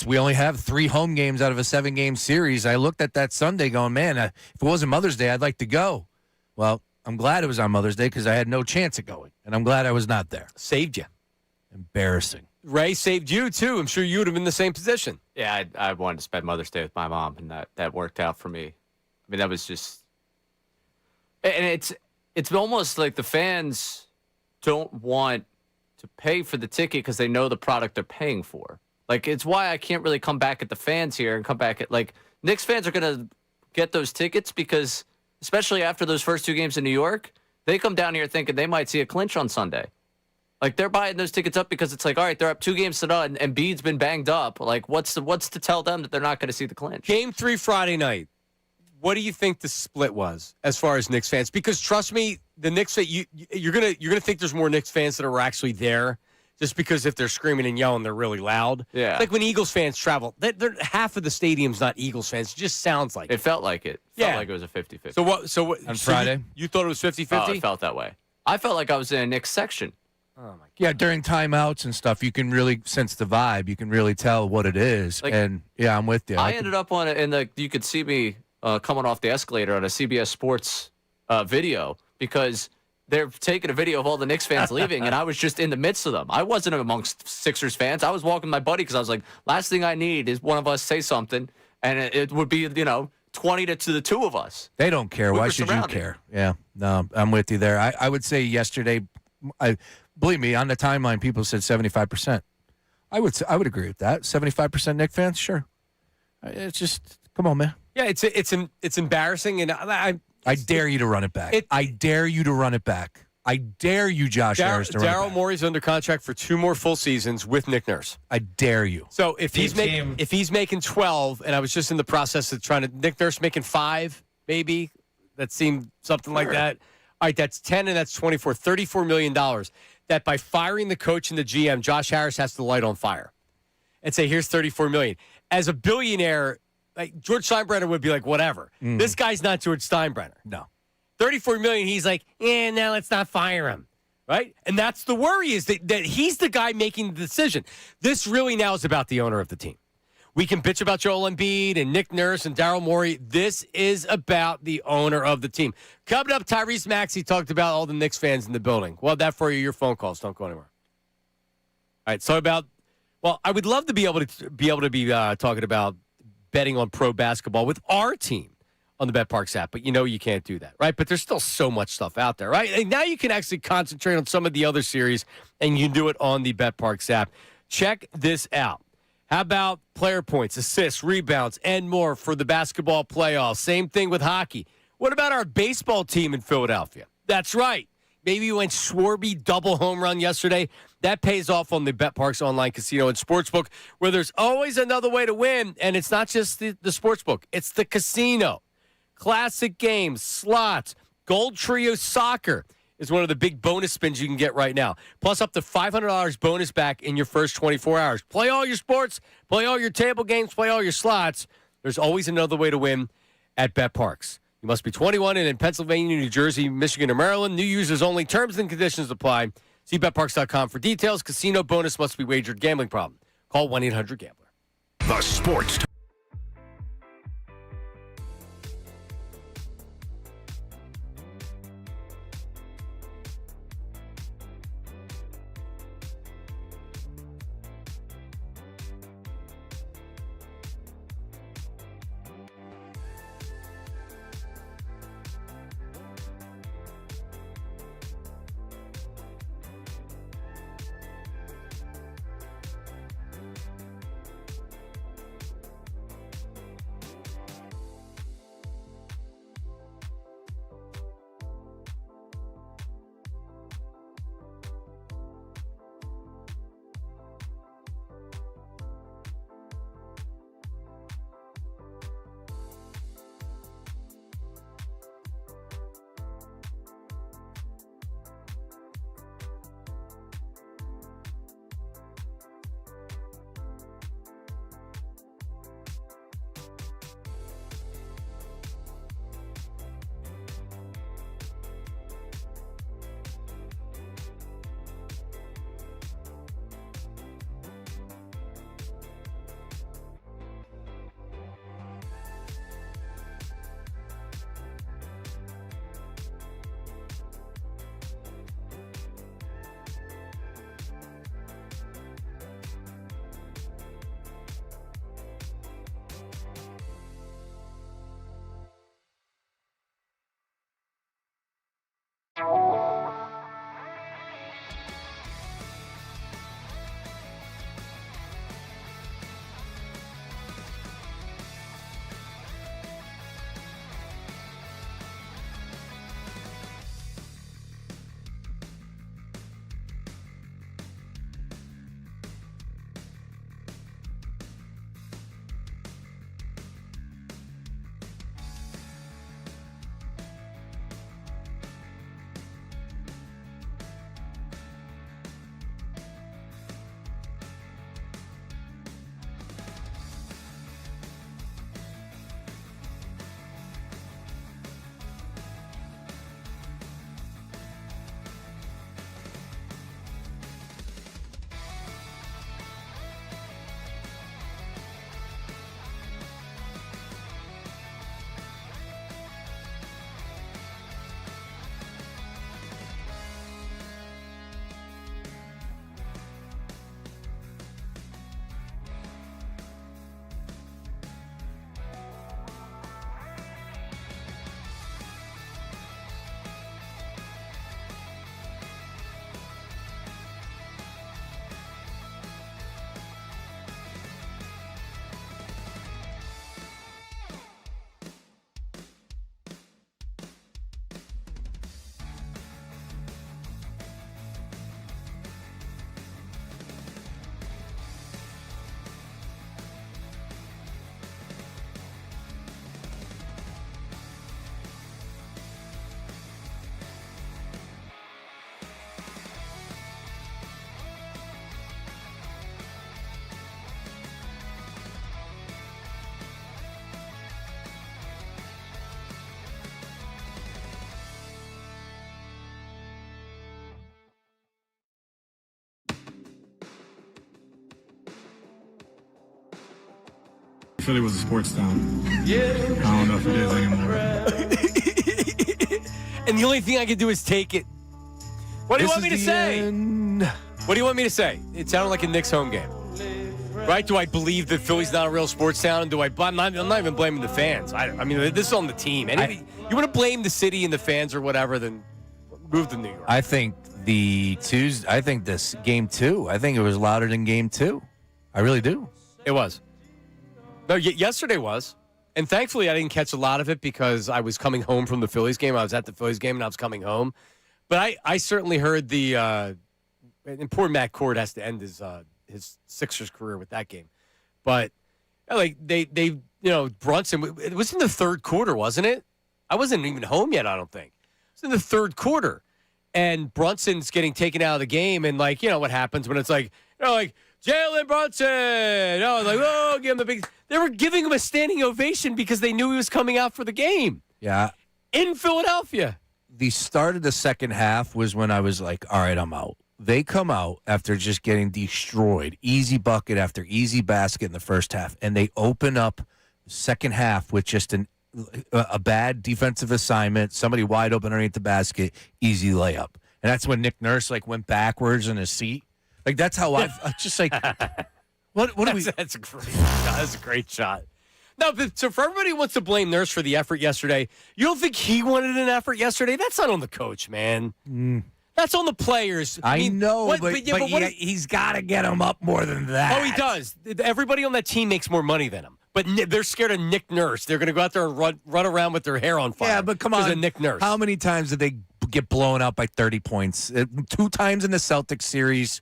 we only have 3 home games out of a 7-game series. I looked at that Sunday going, man, if it wasn't Mother's Day, I'd like to go. Well, I'm glad it was on Mother's Day because I had no chance of going. And I'm glad I was not there. Saved you. Embarrassing. Ray saved you, too. I'm sure you would have been in the same position. Yeah, I wanted to spend Mother's Day with my mom, and that worked out for me. I mean, that was just – and it's almost like the fans don't want to pay for the ticket because they know the product they're paying for. It's why I can't really come back at the fans here and come back at – Knicks fans are going to get those tickets because, especially after those first 2 games in New York, they come down here thinking they might see a clinch on Sunday. They're buying those tickets up because it's all right, they're up 2 games to none, and Embiid's been banged up. What's to tell them that they're not going to see the clinch? Game 3 Friday night. What do you think the split was as far as Knicks fans? Because trust me, the Knicks you're gonna think there's more Knicks fans that are actually there, just because if they're screaming and yelling, they're really loud. Yeah, like when Eagles fans travel, half of the stadium's not Eagles fans. It just sounds like it felt like it. Felt like it was a 50-50. So what? On Friday, you thought it was 50-50? Oh, it felt that way. I felt like I was in a Knicks section. Oh my God. Yeah, during timeouts and stuff, you can really sense the vibe. You can really tell what it is. And yeah, I'm with you. I ended up on it, and you could see me coming off the escalator on a CBS Sports video because they're taking a video of all the Knicks fans leaving, and I was just in the midst of them. I wasn't amongst Sixers fans. I was walking my buddy because I was like, last thing I need is one of us say something, and it would be 20 to the 2 of us. They don't care. Why should you care? Yeah, no, I'm with you there. I would say yesterday, believe me, on the timeline, people said 75%. I would agree with that. 75% Knicks fans, sure. It's just, come on, man. Yeah, it's embarrassing, and I dare you to run it back. I dare you to run it back. I dare you, Josh Harris, to run it back. Daryl Morey's under contract for 2 more full seasons with Nick Nurse. I dare you. So if he's making 12, and I was just in the process of trying to Nick Nurse making 5, maybe that seemed something like that. All right, that's 10 and that's 24, $34 million. That by firing the coach and the GM, Josh Harris has to light on fire and say, "Here's $34 million." As a billionaire, like George Steinbrenner would be like, "Whatever." This guy's not George Steinbrenner. No. $34 million, he's like, now let's not fire him, right? And that's the worry, is that he's the guy making the decision. This really now is about the owner of the team. We can bitch about Joel Embiid and Nick Nurse and Daryl Morey. This is about the owner of the team. Coming up, Tyrese Maxey talked about all the Knicks fans in the building. We'll have that for you, your phone calls. Don't go anywhere. All right, so I would love to be able to talking about betting on pro basketball with our team on the BetParks app, but you can't do that, right? But there's still so much stuff out there, right? And now you can actually concentrate on some of the other series, and you can do it on the BetParks app. Check this out. How about player points, assists, rebounds, and more for the basketball playoffs? Same thing with hockey. What about our baseball team in Philadelphia? That's right. Maybe you went Schwarby double home run yesterday. That pays off on the BetParx online casino and sportsbook, where there's always another way to win. And it's not just the sportsbook. It's the casino. Classic games, slots, Gold Trio Soccer is one of the big bonus spins you can get right now. Plus up to $500 bonus back in your first 24 hours. Play all your sports, play all your table games, play all your slots. There's always another way to win at BetParx. You must be 21 and in Pennsylvania, New Jersey, Michigan, or Maryland. New users only. Terms and conditions apply. See BetParx.com for details. Casino bonus must be wagered. Gambling problem. Call 1-800-GAMBLER. The Sports Philly was a sports town. Yeah. I don't know if it is anymore. And the only thing I can do is take it. What do you want me to say? What do you want me to say? It sounded like a Knicks home game. Right? Do I believe that Philly's not a real sports town? I'm not even blaming the fans. I mean, this is on the team. You want to blame the city and the fans or whatever, then move to New York. I think this game 2, I think it was louder than game 2. I really do. It was. No, yesterday was. And thankfully, I didn't catch a lot of it because I was coming home from the Phillies game. I was at the Phillies game, and I was coming home. But I certainly heard the and poor Matt Cord has to end his Sixers career with that game. But like they Brunson, it was in the third quarter, wasn't it? I wasn't even home yet, I don't think. It was in the third quarter. And Brunson's getting taken out of the game, and like, what happens when it's like, like Jalen Brunson, like, oh, give him the big. They were giving him a standing ovation because they knew he was coming out for the game. Yeah. In Philadelphia. The start of the second half was when I was like, all right, I'm out. They come out after just getting destroyed, easy bucket after easy basket in the first half, and they open up the second half with just a bad defensive assignment, somebody wide open underneath the basket, easy layup. And that's when Nick Nurse went backwards in his seat. Like, that's how I just like, what are we? That's a great shot. That's a great shot. No, but so for everybody who wants to blame Nurse for the effort yesterday, you don't think he wanted an effort yesterday? That's not on the coach, man. That's on the players. I know, but he's got to get him up more than that. Oh, he does. Everybody on that team makes more money than him. But they're scared of Nick Nurse. They're going to go out there and run around with their hair on fire. Yeah, but come on. Of Nick Nurse. How many times did they get blown out by 30 points? 2 times in the Celtics series.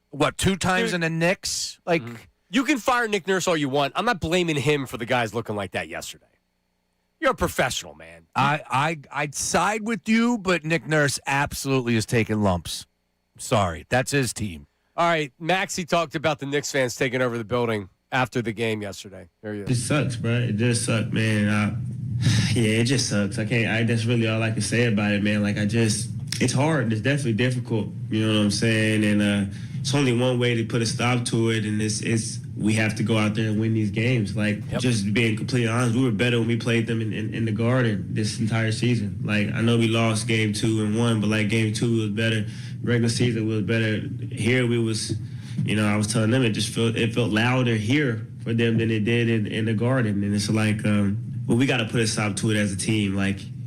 What, 2 times in the Knicks? Like, you can fire Nick Nurse all you want. I'm not blaming him for the guys looking like that yesterday. You're a professional, man. I'd side with you, but Nick Nurse absolutely is taking lumps. Sorry, that's his team. All right, Maxie talked about the Knicks fans taking over the building after the game yesterday. There you go. It sucks, bro. It just sucks, man. It just sucks. That's really all I can say about it, man. It's hard. It's definitely difficult. You know what I'm saying? And it's only one way to put a stop to it, and it's we have to go out there and win these games. Just being completely honest, we were better when we played them in the Garden this entire season. I know we lost game 2 and 1, but game 2 was better. Regular season was better. Here we was, I was telling them it felt louder here for them than it did in the Garden, and it's but we got to put a stop to it as a team.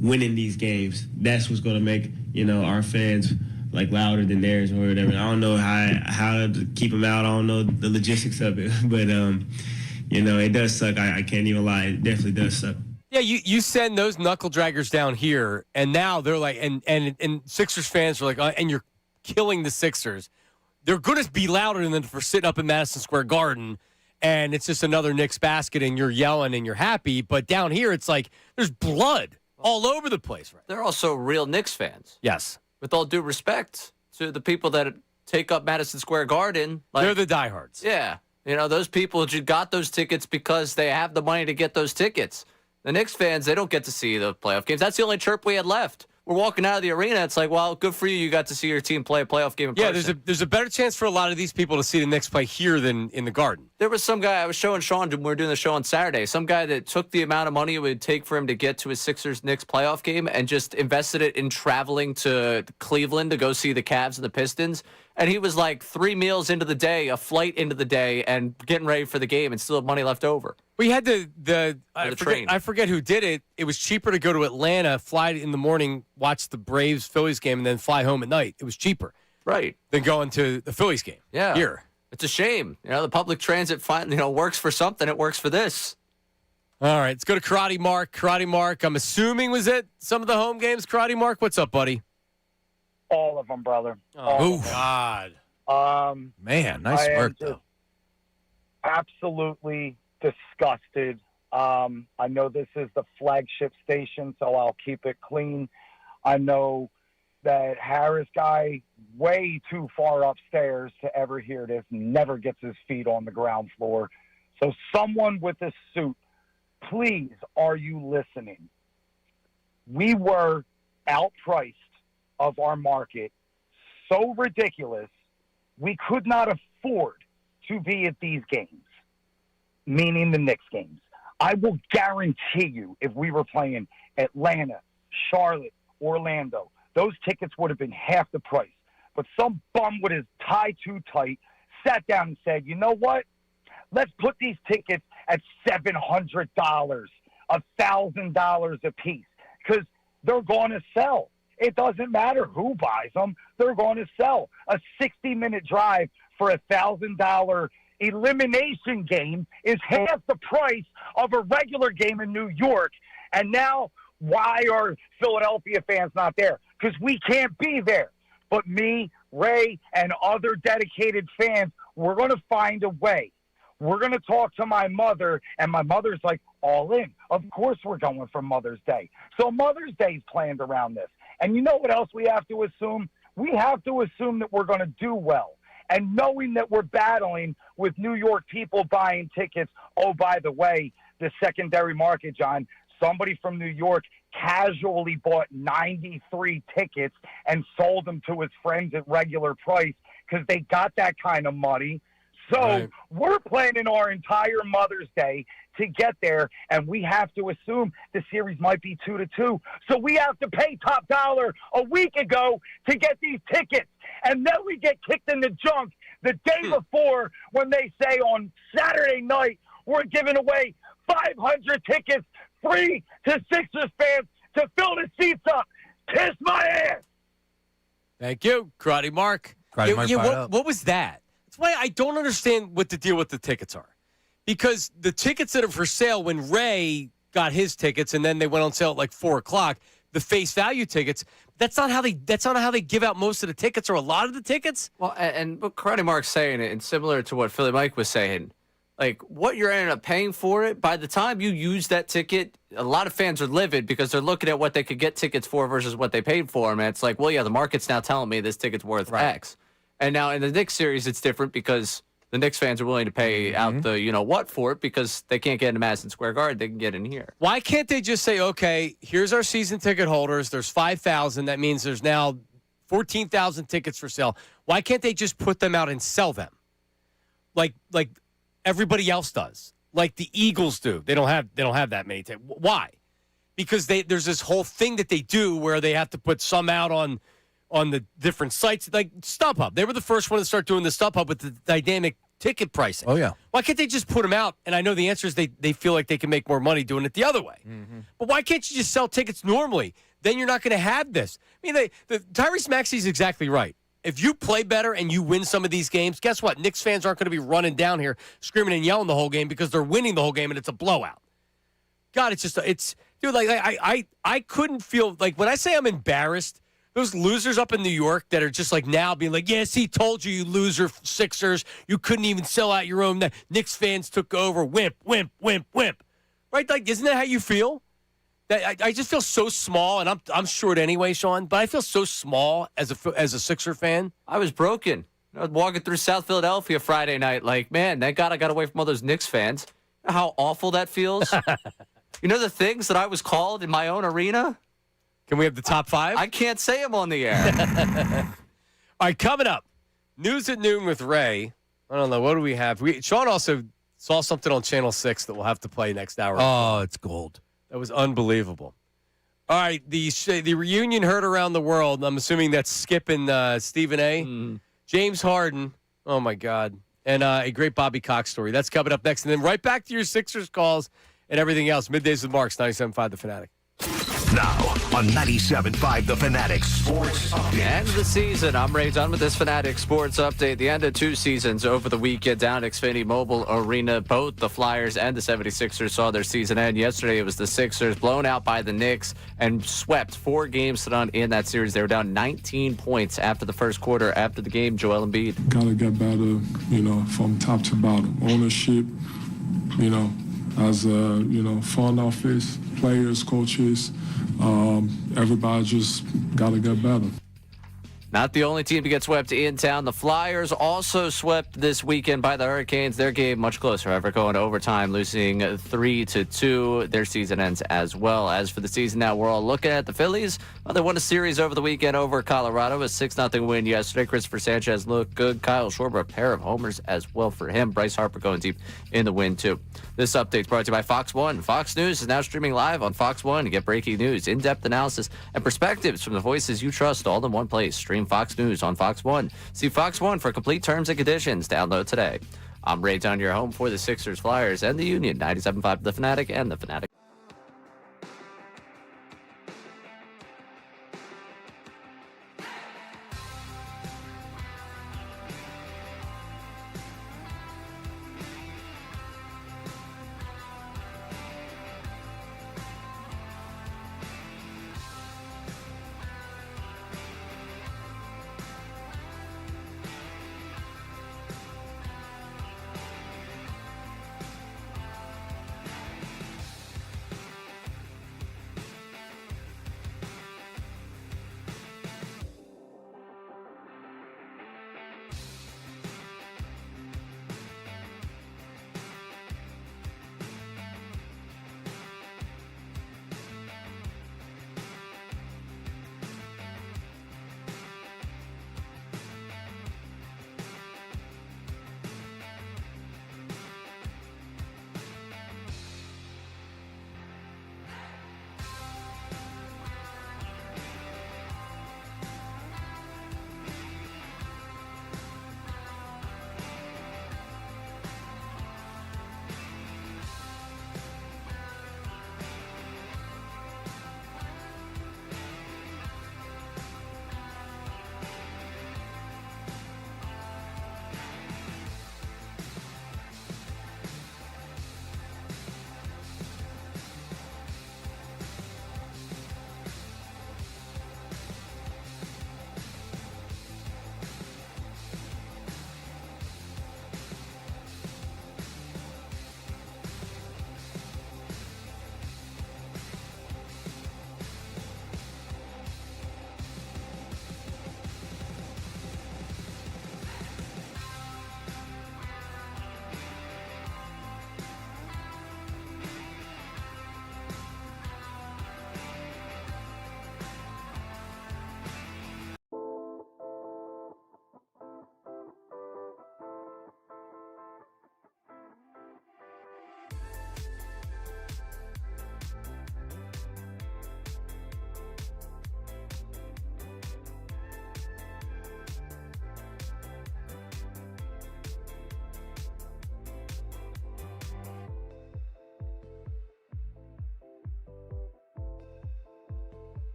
Winning these games, that's what's going to make our fans louder than theirs or whatever. I don't know how to keep them out. I don't know the logistics of it, but it does suck. I can't even lie. It definitely does suck. Yeah, you send those knuckle draggers down here, and now they're like, and Sixers fans are like, and you're killing the Sixers. They're going to be louder than for sitting up in Madison Square Garden, and it's just another Knicks basket, and you're yelling and you're happy. But down here, it's like there's blood all over the place. Right? They're also real Knicks fans. Yes. With all due respect to the people that take up Madison Square Garden. They're the diehards. Yeah. Those people just got those tickets because they have the money to get those tickets. The Knicks fans, they don't get to see the playoff games. That's the only chirp we had left. We're walking out of the arena. It's like, well, good for you. You got to see your team play a playoff game in person. Yeah, there's a better chance for a lot of these people to see the Knicks play here than in the Garden. There was some guy, I was showing Sean when we were doing the show on Saturday, some guy that took the amount of money it would take for him to get to his Sixers-Knicks playoff game and just invested it in traveling to Cleveland to go see the Cavs and the Pistons. And he was 3 meals into the day, a flight into the day, and getting ready for the game and still have money left over. We had I forget who did it. It was cheaper to go to Atlanta, fly in the morning, watch the Braves-Phillies game, and then fly home at night. It was cheaper. Right. Than going to the Phillies game. Yeah. Here. It's a shame. The public transit works for something. It works for this. All right, let's go to Karate Mark. Karate Mark, I'm assuming was it some of the home games, Karate Mark? What's up, buddy? All of them, brother. Oh, God. Man, nice work, though. Absolutely disgusted. I know this is the flagship station, so I'll keep it clean. I know that Harris guy way too far upstairs to ever hear this, never gets his feet on the ground floor. So someone with a suit, please, are you listening? We were outpriced of our market, so ridiculous, we could not afford to be at these games, meaning the Knicks games. I will guarantee you, if we were playing Atlanta, Charlotte, Orlando, those tickets would have been half the price. But some bum with his tie too tight sat down and said, you know what? Let's put these tickets at $700, $1,000 a piece, because they're going to sell. It doesn't matter who buys them. They're going to sell. A 60-minute drive for $1,000 elimination game is half the price of a regular game in New York. And now, why are Philadelphia fans not there? Because we can't be there. But me, Ray, and other dedicated fans, we're going to find a way. We're going to talk to my mother, and my mother's like, all in. Of course we're going for Mother's Day. So Mother's Day's planned around this. And you know what else we have to assume? We have to assume that we're going to do well. And knowing that we're battling with New York people buying tickets, oh, by the way, the secondary market, John, somebody from New York casually bought 93 tickets and sold them to his friends at regular price because they got that kind of money. So we're planning our entire Mother's Day to get there, and we have to assume the series might be 2-2. So we have to pay top dollar a week ago to get these tickets. And then we get kicked in the junk the day before when they say on Saturday night, we're giving away 500 tickets free to Sixers fans to fill the seats up. Kiss my ass. Thank you, Karate Mark. What was that? That's why I don't understand what the deal with the tickets are. Because the tickets that are for sale, when Ray got his tickets and then they went on sale at like 4 o'clock, the face value tickets, that's not how they give out most of the tickets or a lot of the tickets. Well, and what Karate Mark's saying, and similar to what Philly Mike was saying, like what you're ending up paying for it, by the time you use that ticket, a lot of fans are livid because they're looking at what they could get tickets for versus what they paid for them. And it's like, well, yeah, the market's now telling me this ticket's worth X. And now in the Knicks series, it's different because the Knicks fans are willing to pay out the you-know-what for it because they can't get into Madison Square Garden. They can get in here. Why can't they just say, okay, here's our season ticket holders. There's 5,000. That means there's now 14,000 tickets for sale. Why can't they just put them out and sell them? Like everybody else does. Like the Eagles do. They don't have that many tickets. Why? Because there's this whole thing that they do where they have to put some out on the different sites, like StubHub. They were the first one to start doing the StubHub with the dynamic ticket pricing. Oh, yeah. Why can't they just put them out? And I know the answer is they feel like they can make more money doing it the other way. But why can't you just sell tickets normally? Then you're not going to have this. I mean, Tyrese Maxey's exactly right. If you play better and you win some of these games, guess what? Knicks fans aren't going to be running down here screaming and yelling the whole game because they're winning the whole game and it's a blowout. God, dude, like I couldn't feel, like when I say I'm embarrassed, those losers up in New York that are just like now being like, yes, he told you, you loser Sixers. You couldn't even sell out your own. Knicks fans took over. Wimp. Right? Like, isn't that how you feel? That I just feel so small, and I'm short anyway, Sean, but I feel so small as a Sixer fan. I was broken. I was walking through South Philadelphia Friday night like, man, thank God I got away from all those Knicks fans. You know how awful that feels? You know the things that I was called in my own arena? Can we have the top 5? I can't say them on the air. All right, coming up, News at Noon with Ray. I don't know. What do we have? Sean also saw something on Channel 6 that we'll have to play next hour. Oh, it's gold. That was unbelievable. All right, the reunion heard around the world. I'm assuming that's Skip and Stephen A. James Harden. Oh, my God. And a great Bobby Cox story. That's coming up next. And then right back to your Sixers calls and everything else. Middays with Marks, 97.5 The Fanatic. Now on 97.5 The Fanatic Sports Update. End of the season. I'm Ray Dunn with this Fanatic Sports Update. The end of 2 seasons over the weekend down at Xfinity Mobile Arena. Both the Flyers and the 76ers saw their season end. Yesterday it was the Sixers blown out by the Knicks and swept 4 games to none in that series. They were down 19 points after the first quarter. After the game, Joel Embiid. Got to get better, from top to bottom. Ownership, as front office, players, coaches, everybody just got to get better. Not the only team to get swept in town. The Flyers also swept this weekend by the Hurricanes. Their game much closer, however, going to overtime, losing 3-2. Their season ends as well. As for the season now, we're all looking at the Phillies. They won a series over the weekend over Colorado, a 6-0 win yesterday. Christopher Sanchez looked good. Kyle Schwarber, a pair of homers as well for him. Bryce Harper going deep in the win, too. This update is brought to you by Fox One. Fox News is now streaming live on Fox One. You get breaking news, in-depth analysis, and perspectives from the voices you trust all in one place. Stream Fox News on Fox One. See Fox One for complete terms and conditions. Download today. I'm Ray Dunn, your home for the Sixers, Flyers, and the Union. 97.5 The Fanatic and The Fanatic.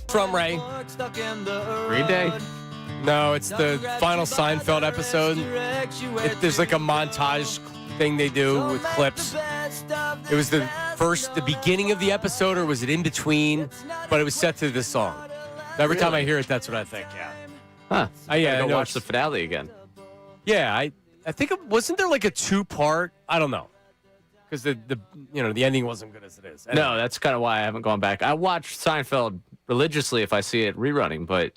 From Ray. Green Day. No, it's the final Seinfeld episode. There's like a montage thing they do with clips. It was the beginning of the episode, or was it in between? But it was set to this song. Every time I hear it, that's what I think. Yeah. Huh. Yeah. Go watch the finale again. Yeah, I think wasn't there like a 2-part? I don't know, because the ending wasn't good as it is. Anyway. No, that's kind of why I haven't gone back. I watch Seinfeld religiously if I see it rerunning, but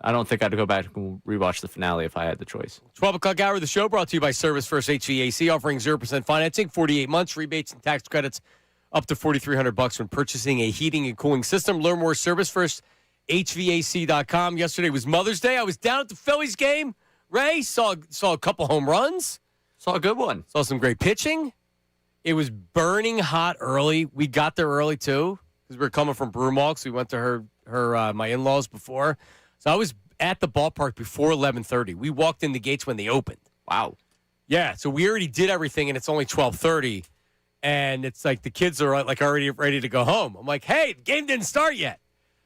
I don't think I'd go back and rewatch the finale if I had the choice. 12 o'clock hour of the show brought to you by Service First HVAC, offering 0% financing, 48 months, rebates and tax credits up to $4,300 when purchasing a heating and cooling system. Learn more at ServiceFirstHVAC.com. Yesterday was Mother's Day. I was down at the Phillies game. Ray saw a couple home runs. Saw a good one. Saw some great pitching. It was burning hot early. We got there early, too, because we were coming from Broomall. We went to my in-laws before. So I was at the ballpark before 11:30. We walked in the gates when they opened. Wow. Yeah, so we already did everything, and it's only 12:30. And it's like the kids are like already ready to go home. I'm like, hey, the game didn't start yet.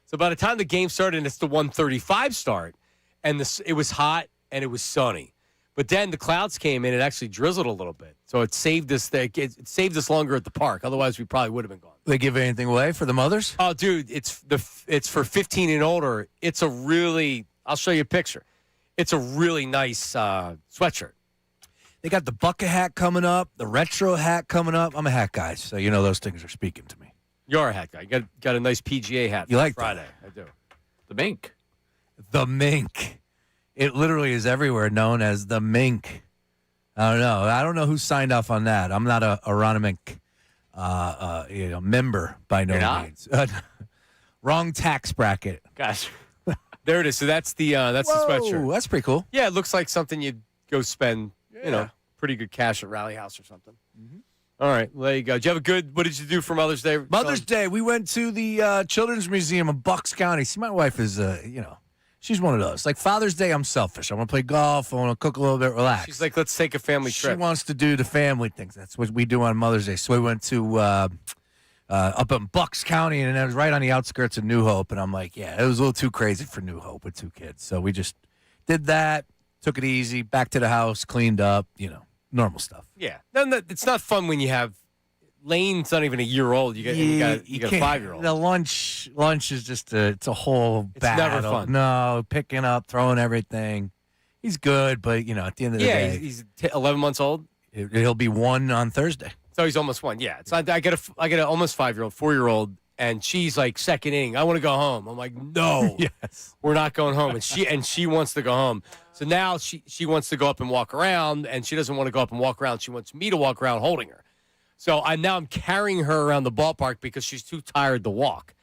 So by the time the game started, and it's the 1:35 start, and it was hot and it was sunny. But then the clouds came in and actually drizzled a little bit. So it saved us longer at the park. Otherwise, we probably would have been gone. They give anything away for the mothers? Oh, dude, it's for 15 and older. It's a really, I'll show you a picture. It's a really nice sweatshirt. They got the bucket hat coming up, the retro hat coming up. I'm a hat guy, so you know those things are speaking to me. You're a hat guy. You got a nice PGA hat. You like Friday? that? I do. The mink. The mink. It literally is everywhere known as the mink. I don't know. I don't know who signed off on that. I'm not a Aronimink member by no means. Wrong tax bracket. Gosh. There it is. So that's the sweatshirt. That's pretty cool. Yeah, it looks like something you'd go spend, pretty good cash at Rally House or something. Mm-hmm. All right, well, there you go. Did you have what did you do for Mother's Day? Mother's Day, we went to the Children's Museum of Bucks County. See, my wife is, she's one of those. Like Father's Day, I'm selfish. I want to play golf. I want to cook a little bit, relax. She's like, let's take a family trip. She wants to do the family things. That's what we do on Mother's Day. So we went to up in Bucks County, and it was right on the outskirts of New Hope. And I'm like, yeah, it was a little too crazy for New Hope with 2 kids. So we just did that, took it easy, back to the house, cleaned up, normal stuff. Yeah. It's not fun when you have Lane's not even a year old. You got a 5-year-old. The lunch is just it's a whole battle. It's never fun. No, picking up, throwing everything. He's good, but at the end of the day, he's 11 months old. He'll be 1 on Thursday. So he's almost 1. Yeah, it's not, I got an almost 5-year-old, 4-year-old, and she's like second inning. I want to go home. I'm like, no, yes, we're not going home. And she wants to go home. So now she wants to go up and walk around, and she doesn't want to go up and walk around. She wants me to walk around holding her. So I'm carrying her around the ballpark because she's too tired to walk.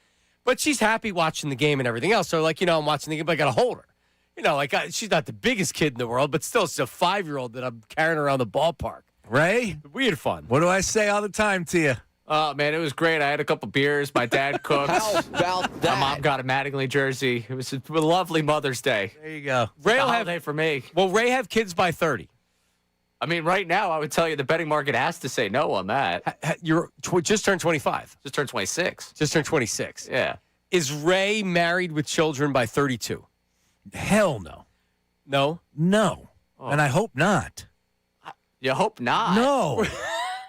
But she's happy watching the game and everything else. So I'm watching the game, but I got to hold her. She's not the biggest kid in the world, but still, it's a 5-year-old that I'm carrying around the ballpark. Ray? Weird fun. What do I say all the time to you? Oh, man, it was great. I had a couple beers. My dad cooked. How about that? My mom got a Mattingly jersey. It was a lovely Mother's Day. There you go. Ray will holiday for me. Will Ray have kids by 30? I mean, right now, I would tell you the betting market has to say no on that. You're just turned 25. Just turned 26. Just turned 26. Yeah. Is Ray married with children by 32? Hell no. No? No. Oh. And I hope not. You hope not? No.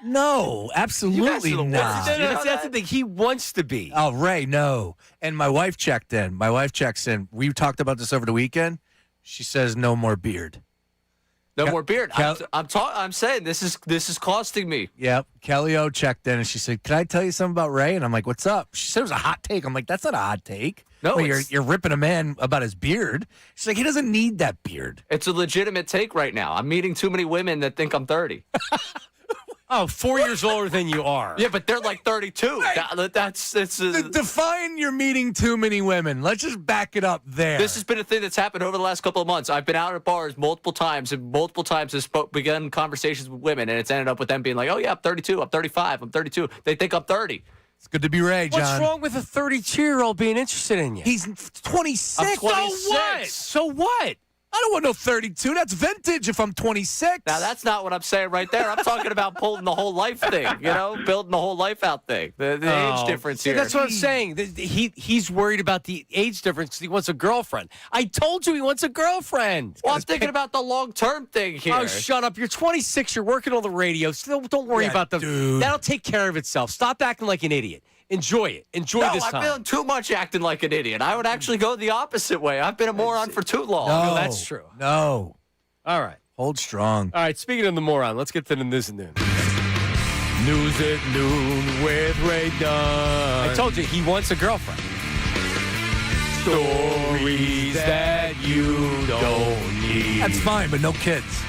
No, absolutely not. That's the thing. He wants to be. Oh, Ray, no. And my wife checked in. My wife checks in. We talked about this over the weekend. She says no more beard. No more beard. I'm saying this is costing me. Yep. Kelly O checked in and she said, "Can I tell you something about Ray?" And I'm like, "What's up?" She said it was a hot take. I'm like, "That's not a hot take. No, you're ripping a man about his beard." She's like, "He doesn't need that beard." It's a legitimate take right now. I'm meeting too many women that think I'm 30. Oh, 4 years older than you are. Yeah, but they're like 32. Right. It's define you're meeting too many women. Let's just back it up there. This has been a thing that's happened over the last couple of months. I've been out at bars multiple times, and multiple times has begun conversations with women, and it's ended up with them being like, "Oh yeah, I'm 32, I'm 35, I'm 32." They think I'm 30. It's good to be Ray, John. What's wrong with a 32-year-old being interested in you? He's 26. I'm 26. So what? I don't want no 32. That's vintage if I'm 26. Now, that's not what I'm saying right there. I'm talking about pulling the whole life thing, building the whole life out thing. The age difference here. That's what I'm saying. He's worried about the age difference because he wants a girlfriend. I told you he wants a girlfriend. Well, I'm thinking about the long-term thing here. Oh, shut up. You're 26. You're working on the radio. Still, don't worry about the... dude. That'll take care of itself. Stop acting like an idiot. Enjoy it. Enjoy this time. I'm feeling too much acting like an idiot. I would actually go the opposite way. I've been a moron for too long. No, that's true. No. All right. Hold strong. All right, speaking of the moron, let's get to the news at noon. News at noon with Ray Dunn. I told you, he wants a girlfriend. Stories that you don't need. That's fine, but no kids.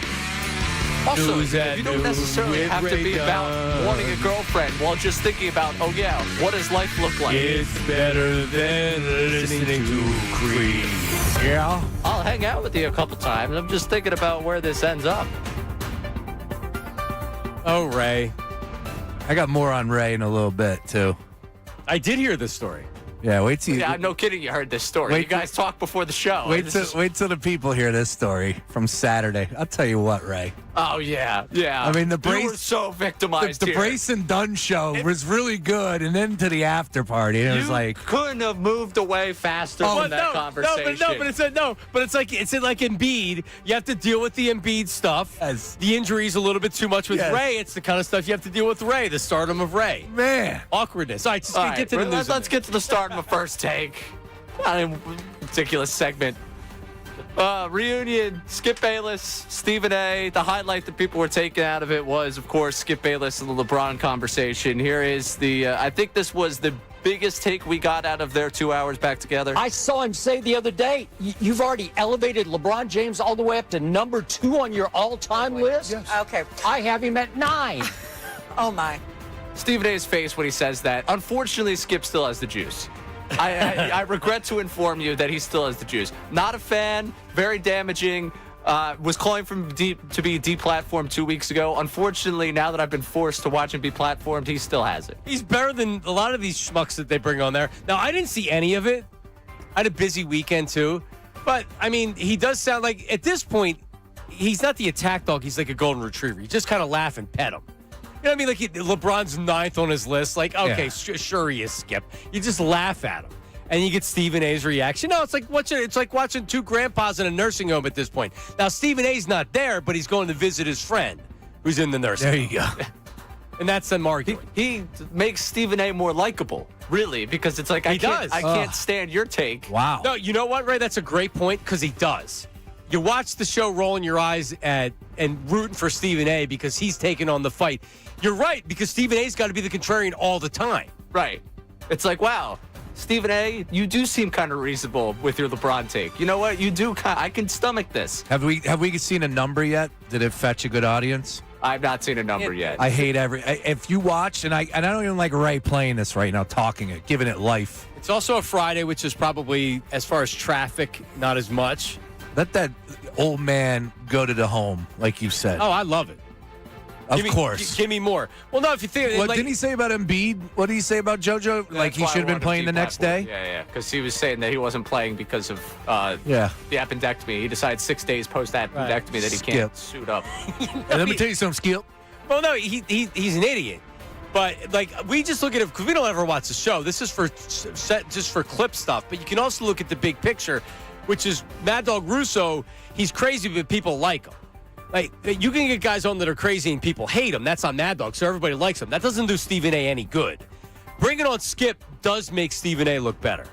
Also, you don't necessarily have to be about wanting a girlfriend while just thinking about, what does life look like? It's better than listening to Creed. Yeah. I'll hang out with you a couple times. I'm just thinking about where this ends up. Oh, Ray. I got more on Ray in a little bit, too. I did hear this story. Yeah, wait till you... Yeah, no kidding, you heard this story. You guys talked before the show. Wait till the people hear this story from Saturday. I'll tell you what, Ray. Oh, yeah. I mean, you were so victimized The Brace and Dunn show was really good, and then to the after party, it was like... couldn't have moved away faster from that conversation. But it's like Embiid. You have to deal with the Embiid stuff. Yes. The injury's a little bit too much with Yes. Ray. It's the kind of stuff you have to deal with Ray, the stardom of Ray. Man. Awkwardness. All right, just All right, get to the news. let's get to the start of the first take. Ridiculous segment. Reunion, Skip Bayless, Stephen A. The highlight that people were taking out of it was, of course, Skip Bayless and the LeBron conversation. Here is the, I think this was the biggest take we got out of their 2 hours back together. I saw him say the other day, you've already elevated LeBron James all the way up to number 2 on your all-time list? Yes. Okay. I have him at 9. Oh, my. Stephen A's face when he says that. Unfortunately, Skip still has the juice. I regret to inform you that he still has the juice. Not a fan, very damaging. Was calling for him to be deplatformed 2 weeks ago. Unfortunately, now that I've been forced to watch him be platformed, he still has it. He's better than a lot of these schmucks that they bring on there. Now, I didn't see any of it. I had a busy weekend, too. But, I mean, he does sound like, at this point, he's not the attack dog. He's like a golden retriever. You just kind of laugh and pet him. You know what I mean? Like LeBron's 9th on his list. Like, okay, sure he is, Skip. You just laugh at him. And you get Stephen A's reaction. No, it's like watching two grandpas in a nursing home at this point. Now, Stephen A's not there, but he's going to visit his friend who's in the nursing home. There you go. And that's them arguing. He makes Stephen A more likable, really, because it's like, I can't stand your take. Wow. No, you know what, Ray? That's a great point because he does. You watch the show rolling your eyes at and rooting for Stephen A because he's taking on the fight. You're right, because Stephen A's got to be the contrarian all the time. Right. It's like, wow, Stephen A, you do seem kind of reasonable with your LeBron take. You know what? You do. I can stomach this. Have we seen a number yet? Did it fetch a good audience? I've not seen a number yet. I hate if you watch, and I don't even like Ray playing this right now, talking it, giving it life. It's also a Friday, which is probably, as far as traffic, not as much. Let that old man go to the home, like you said. Oh, I love it. Of course. Give me more. Well, no, if you think... What didn't he say about Embiid? What did he say about JoJo? Like he should have been playing the next day? Yeah, because he was saying that he wasn't playing because of the appendectomy. He decided 6 days post-appendectomy that he can't suit up. Let me tell you something, Skip. Well, no, he's an idiot. But, like, we just look at it because we don't ever watch the show. This is just for clip stuff. But you can also look at the big picture, which is Mad Dog Russo, he's crazy, but people like him. Like, you can get guys on that are crazy and people hate him. That's on Mad Dog, so everybody likes him. That doesn't do Stephen A any good. Bringing on Skip does make Stephen A look better.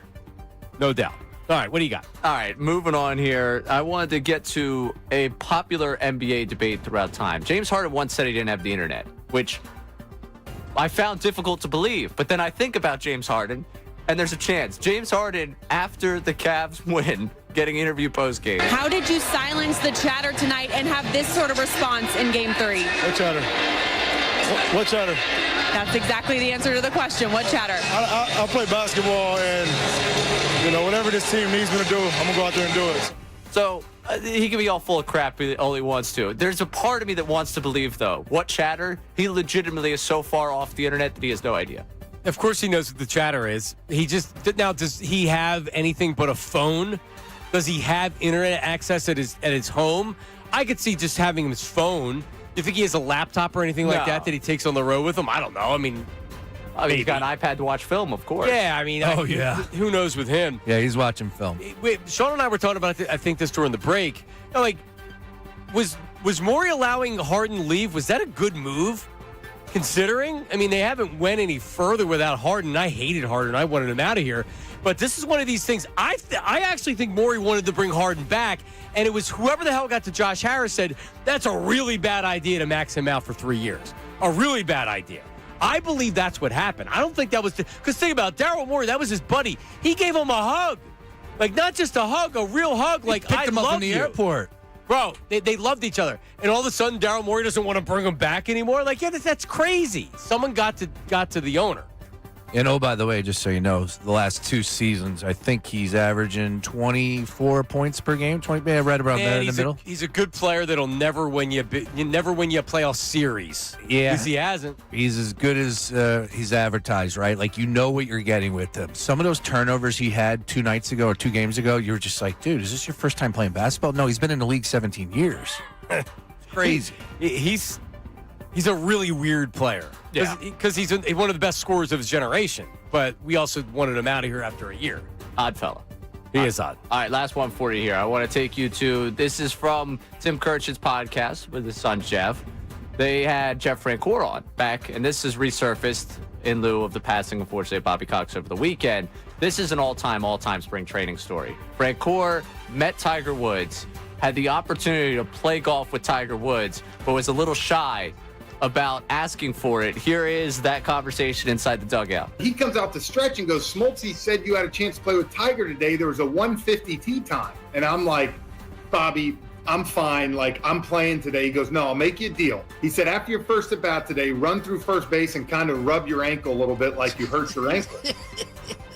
No doubt. All right, what do you got? All right, moving on here. I wanted to get to a popular NBA debate throughout time. James Harden once said he didn't have the internet, which I found difficult to believe. But then I think about James Harden, and there's a chance. James Harden, after the Cavs win, getting interview post-game. How did you silence the chatter tonight and have this sort of response in Game 3? What chatter? What chatter? That's exactly the answer to the question. What chatter? I play basketball, and, whatever this team needs me to do, I'm going to go out there and do it. So he can be all full of crap all he wants to. There's a part of me that wants to believe, though. What chatter? He legitimately is so far off the internet that he has no idea. Of course he knows what the chatter is. Now, does he have anything but a phone Does he have internet access at his home? I could see just having his phone. You think he has a laptop or anything like that he takes on the road with him? I don't know. I mean, he's got an iPad to watch film, of course. Yeah, I mean, who knows with him? Yeah, he's watching film. Wait, Sean and I were talking about I think this during the break. You know, like, was Morey allowing Harden to leave? Was that a good move? Considering, I mean, they haven't went any further without Harden. I hated Harden. I wanted him out of here. But this is one of these things. I actually think Morey wanted to bring Harden back, and it was whoever the hell got to Josh Harris said, that's a really bad idea to max him out for 3 years. A really bad idea. I believe that's what happened. I don't think that was because think about it, Daryl Morey. That was his buddy. He gave him a hug, like not just a hug, a real hug. Like picked him up in the airport, bro. They loved each other, and all of a sudden Daryl Morey doesn't want to bring him back anymore. Like, yeah, that's crazy. Someone got to the owner. And oh, by the way, just so you know, the last 2 seasons, I think he's averaging 24 points per game. 20, right around there in the middle. He's a good player that'll never win you a playoff series. Yeah, because he hasn't. He's as good as he's advertised, right? Like, you know what you're getting with him. Some of those turnovers he had 2 nights ago or 2 games ago, you were just like, dude, is this your first time playing basketball? No, he's been in the league 17 years. It's crazy. He's a really weird player. Yeah. Because he's one of the best scorers of his generation. But we also wanted him out of here after a year. Odd fella. He is odd. All right, last one for you here. I want to take you to, this is from Tim Kirchin's podcast with his son, Jeff. They had Jeff Francoeur on back, and this is resurfaced in lieu of the passing, unfortunately, of Bobby Cox over the weekend. This is an all-time spring training story. Francoeur met Tiger Woods, had the opportunity to play golf with Tiger Woods, but was a little shy about asking for it. Here is that conversation inside the dugout. He comes out to stretch and goes, Smoltzy said you had a chance to play with Tiger today. There was a 150 tee time. And I'm like, Bobby, I'm fine. Like, I'm playing today. He goes, no, I'll make you a deal. He said, after your first at bat today, run through first base and kind of rub your ankle a little bit like you hurt your ankle.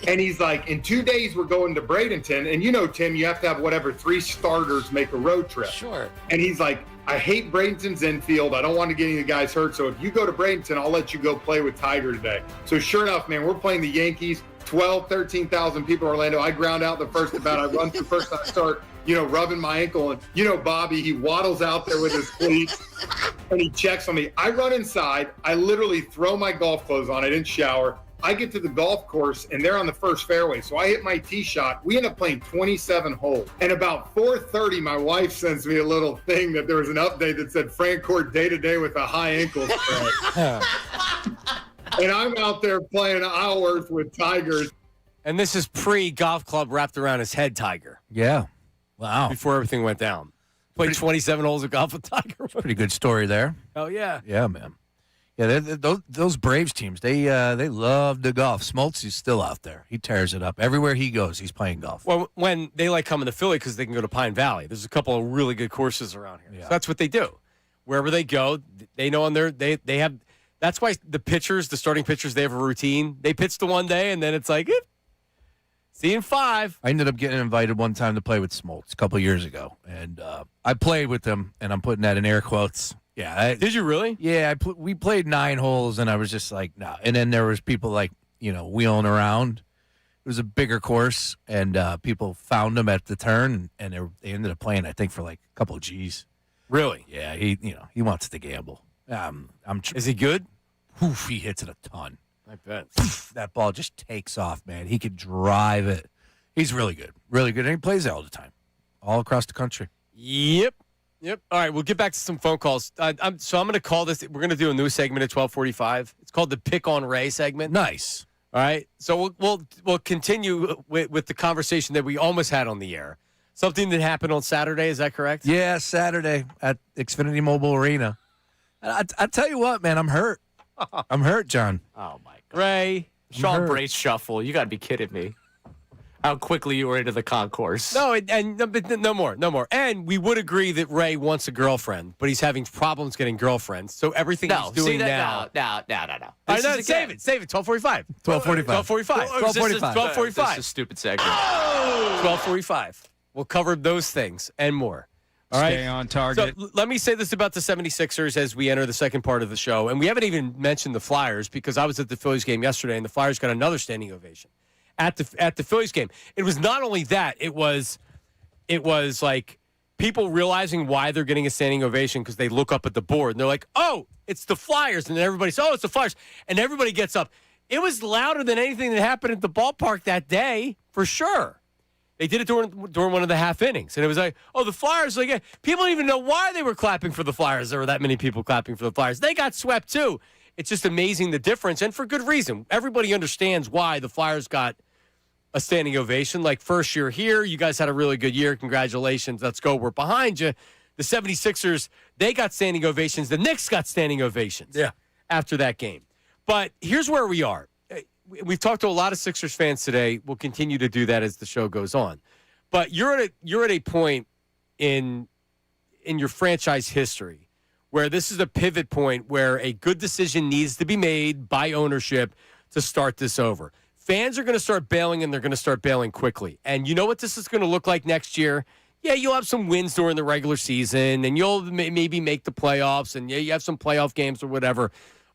And he's like, in 2 days, we're going to Bradenton. And you know, Tim, you have to have 3 starters make a road trip. Sure. And he's like, I hate Bradenton's infield. I don't want to get any of the guys hurt. So if you go to Bradenton, I'll let you go play with Tiger today. So sure enough, man, we're playing the Yankees, 13,000 people in Orlando. I ground out the first at bat. I run through first and I start, rubbing my ankle. And, Bobby, he waddles out there with his cleats and he checks on me. I run inside. I literally throw my golf clothes on. I didn't shower. I get to the golf course, and they're on the first fairway. So I hit my tee shot. We end up playing 27 holes. And about 4:30, my wife sends me a little thing that there was an update that said Francoeur day-to-day with a high ankle sprain. And I'm out there playing hours with Tigers. And this is pre-golf club wrapped around his head, Tiger. Yeah. Wow. Before everything went down. Played 27 holes of golf with Tiger. Pretty good story there. Oh, yeah. Yeah, man. Yeah, those Braves teams, they love the golf. Smoltzy's still out there. He tears it up. Everywhere he goes, he's playing golf. Well, when they like coming to Philly because they can go to Pine Valley. There's a couple of really good courses around here. Yeah. So that's what they do. Wherever they go, they know they have – that's why the starting pitchers, they have a routine. They pitch the one day, and then it's like, see you in 5. I ended up getting invited one time to play with Smoltz a couple of years ago, and I played with him, and I'm putting that in air quotes. Yeah. Did you really? Yeah. We played 9 holes, and I was just like, no. And then there was people like, wheeling around. It was a bigger course, and people found him at the turn, and they ended up playing, I think, for like a couple of G's. Really? Yeah. He wants to gamble. Is he good? Oof, he hits it a ton. I bet. That ball just takes off, man. He could drive it. He's really good. Really good. And he plays all the time. All across the country. Yep. All right, we'll get back to some phone calls. I'm going to call this. We're going to do a new segment at 12:45. It's called the Pick on Ray segment. Nice. All right. So we'll continue with the conversation that we almost had on the air. Something that happened on Saturday. Is that correct? Yeah, Saturday at Xfinity Mobile Arena. I tell you what, man, I'm hurt. I'm hurt, John. Oh my God. Ray, Sean Brace shuffle. You got to be kidding me. How quickly you were into the concourse. No, and no more. And we would agree that Ray wants a girlfriend, but he's having problems getting girlfriends. So everything he's doing now. No. Save it. 12:45. 12:45. This is a stupid segment. 12:45. We'll cover those things and more. All right. Stay on target. So let me say this about the 76ers as we enter the second part of the show. And we haven't even mentioned the Flyers because I was at the Phillies game yesterday, and the Flyers got another standing ovation at the Phillies game. It was not only that, it was it was like people realizing why they're getting a standing ovation because they look up at the board and they're like, oh, it's the Flyers. And then everybody says, oh, it's the Flyers. And everybody gets up. It was louder than anything that happened at the ballpark that day, for sure. They did it during one of the half innings. And it was like, oh, the Flyers. Like, people don't even know why they were clapping for the Flyers. There were that many people clapping for the Flyers. They got swept, too. It's just amazing the difference, and for good reason. Everybody understands why the Flyers got a standing ovation. Like, first year here, you guys had a really good year. Congratulations. Let's go. We're behind you. The 76ers, they got standing ovations. The Knicks got standing ovations after that game. But here's where we are. We've talked to a lot of Sixers fans today. We'll continue to do that as the show goes on. But you're at a point in your franchise history where this is a pivot point where a good decision needs to be made by ownership to start this over. Fans are going to start bailing, and they're going to start bailing quickly. And you know what this is going to look like next year? Yeah, you'll have some wins during the regular season, and you'll maybe make the playoffs, and you have some playoff games or whatever.